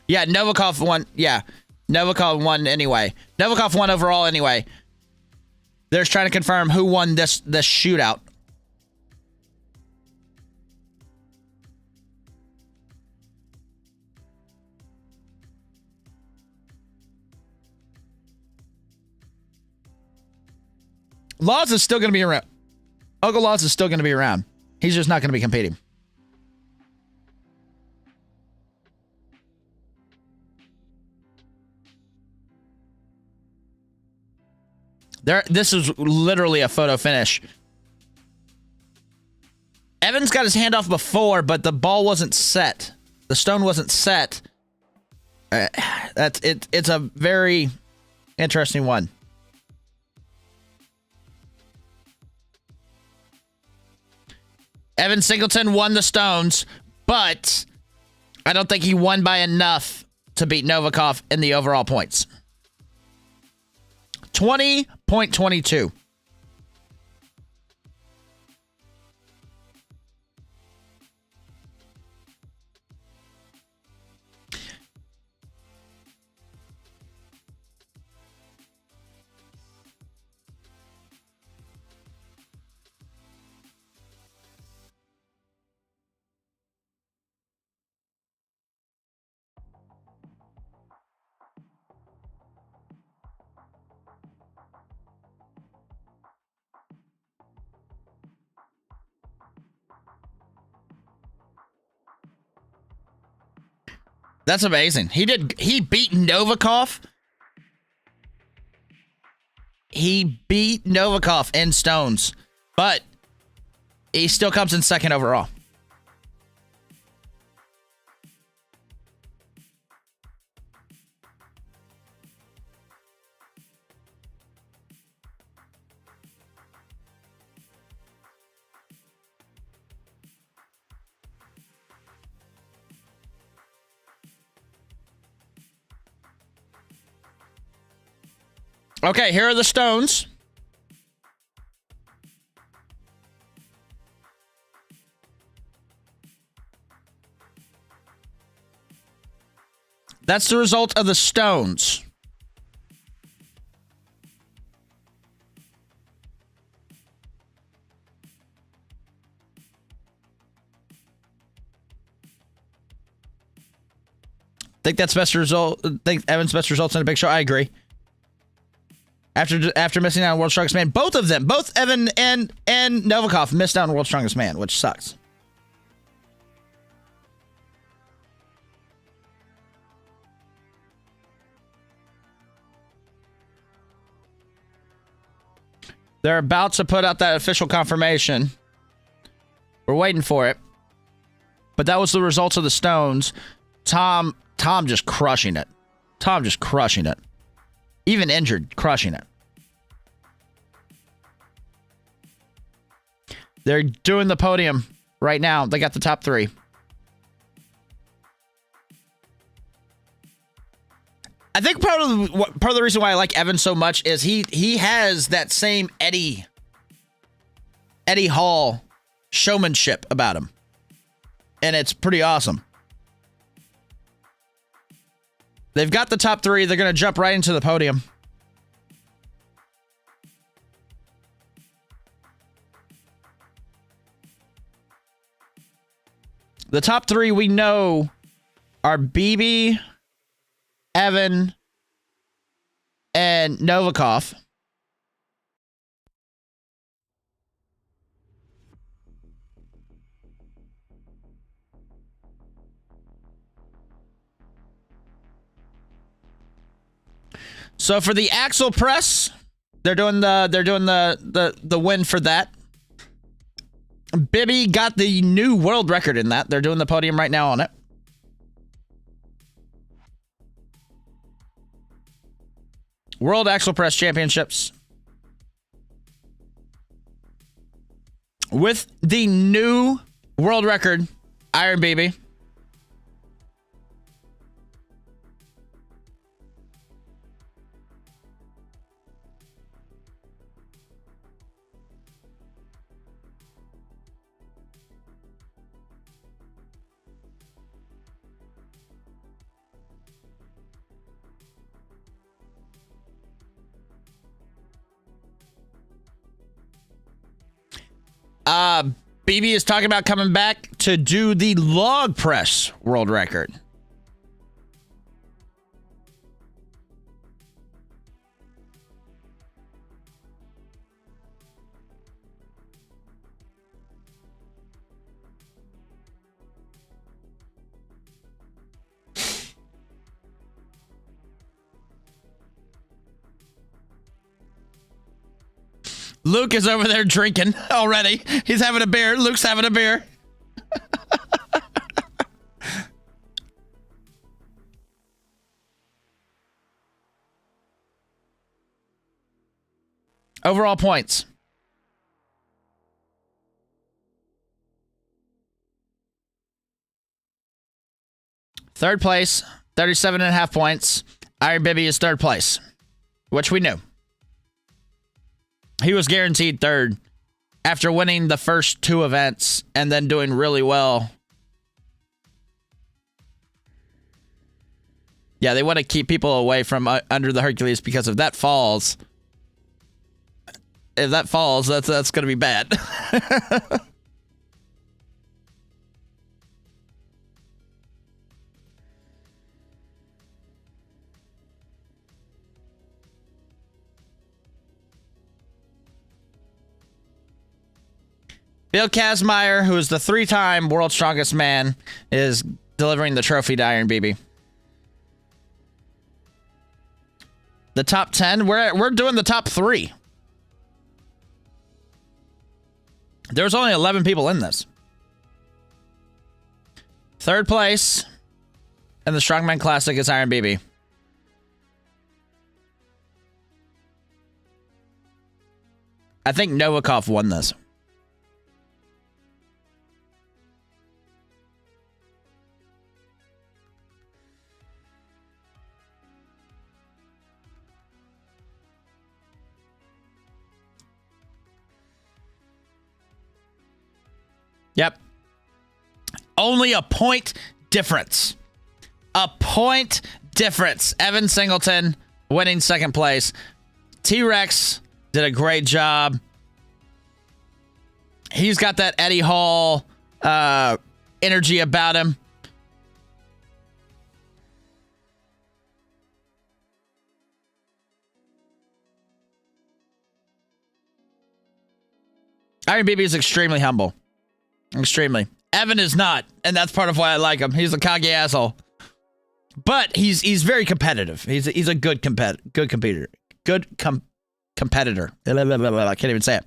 yeah, Novikov won. Yeah, Novikov won anyway. Novikov won overall anyway. They're just trying to confirm who won this shootout. Laws is still going to be around. Uncle Laws is still going to be around. He's just not going to be competing. This is literally a photo finish. Evan's got his hand off before, but the ball wasn't set. The stone wasn't set. It's a very interesting one. Evan Singleton won the stones, but I don't think he won by enough to beat Novikov in the overall points. 20.22. That's amazing. He beat Novikov. He beat Novikov in stones, but he still comes in second overall. Okay, here are the stones. That's the result of the stones. Think that's best result. Think Evan's best results in a big show. I agree. After missing out on World's Strongest Man, both of them, both Evan and Novikov missed out on World's Strongest Man, which sucks. They're about to put out that official confirmation. We're waiting for it. But that was the results of the stones. Tom just crushing it. Tom just crushing it. Even injured, crushing it. They're doing the podium right now. They got the top three. I think part of the reason why I like Evan so much is he has that same Eddie Hall showmanship about him. And it's pretty awesome. They've got the top three. They're going to jump right into the podium. The top three we know are BB, Evan, and Novikov. So for the axle press, they're doing the win for that. Bibby got the new world record in that. They're doing the podium right now on it. World Axle Press Championships. With the new world record, Iron BB. BB is talking about coming back to do the log press world record. Luke is over there drinking already. He's having a beer. Luke's having a beer. Overall points. Third place, 37.5 points. Iron Bibby is third place, which we knew. He was guaranteed third after winning the first two events and then doing really well. Yeah, they want to keep people away from under the Hercules because if that falls, that's going to be bad. Bill Kazmaier, who is the three-time world's strongest man, is delivering the trophy to Iron BB. The top 10. We're doing the top 3. There's only 11 people in this. Third place in the Strongman Classic is Iron BB. I think Novikov won this. Yep. Only a point difference. A point difference. Evan Singleton winning second place. T-Rex did a great job. He's got that Eddie Hall energy about him. Iron BB is extremely humble. Extremely. Evan is not, and that's part of why I like him. He's a cocky asshole. But he's very competitive. He's a good competitor. Competitor. I can't even say it.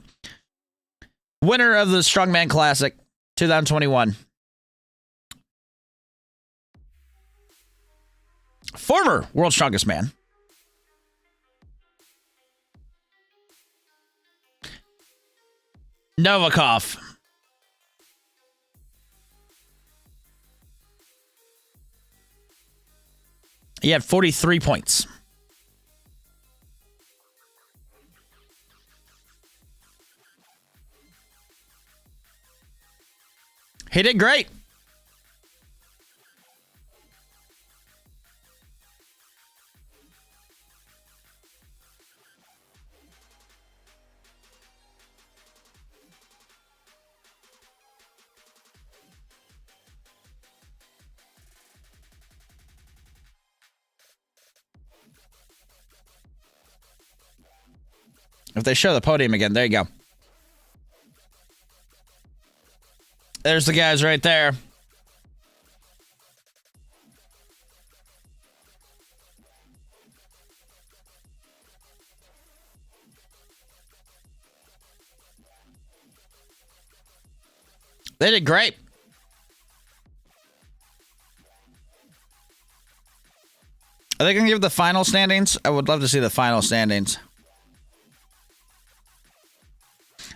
Winner of the Strongman Classic 2021. Former World's Strongest Man. Novikov. He had 43 points. He did great. If they show the podium again, there you go. There's the guys right there. They did great. Are they going to give the final standings? I would love to see the final standings.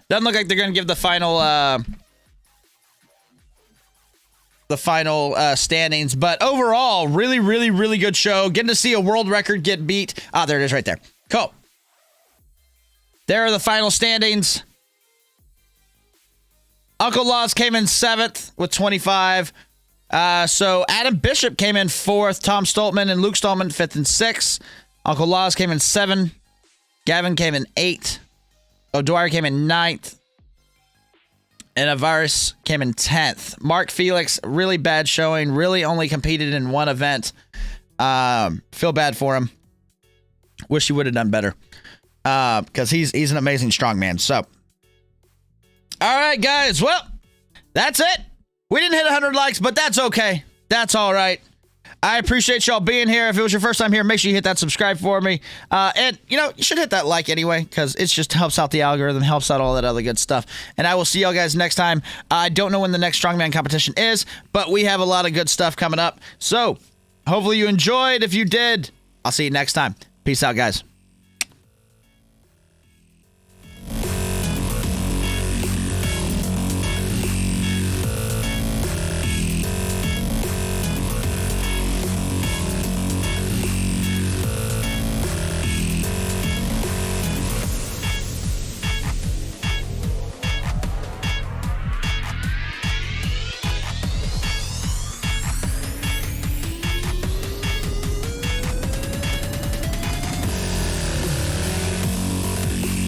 Doesn't look like they're going to give the final standings, but overall, really good show. Getting to see a world record get beat. Ah, there it is right there. Cool. There are the final standings. Uncle Laws came in 7th with 25. So Adam Bishop came in 4th. Tom Stoltman and Luke Stoltman 5th and 6th. Uncle Laws came in 7. Gavin came in 8. O'Dwyer came in 9th. And Avaris came in 10th. Mark Felix, really bad showing. Really only competed in one event. Feel bad for him. Wish he would have done better. Because he's an amazing strongman. So, all right, guys. Well, that's it. We didn't hit 100 likes, but that's okay. That's all right. I appreciate y'all being here. If it was your first time here, make sure you hit that subscribe for me. And, you should hit that like anyway, because it just helps out the algorithm, helps out all that other good stuff. And I will see y'all guys next time. I don't know when the next Strongman competition is, but we have a lot of good stuff coming up. So, hopefully you enjoyed. If you did, I'll see you next time. Peace out, guys.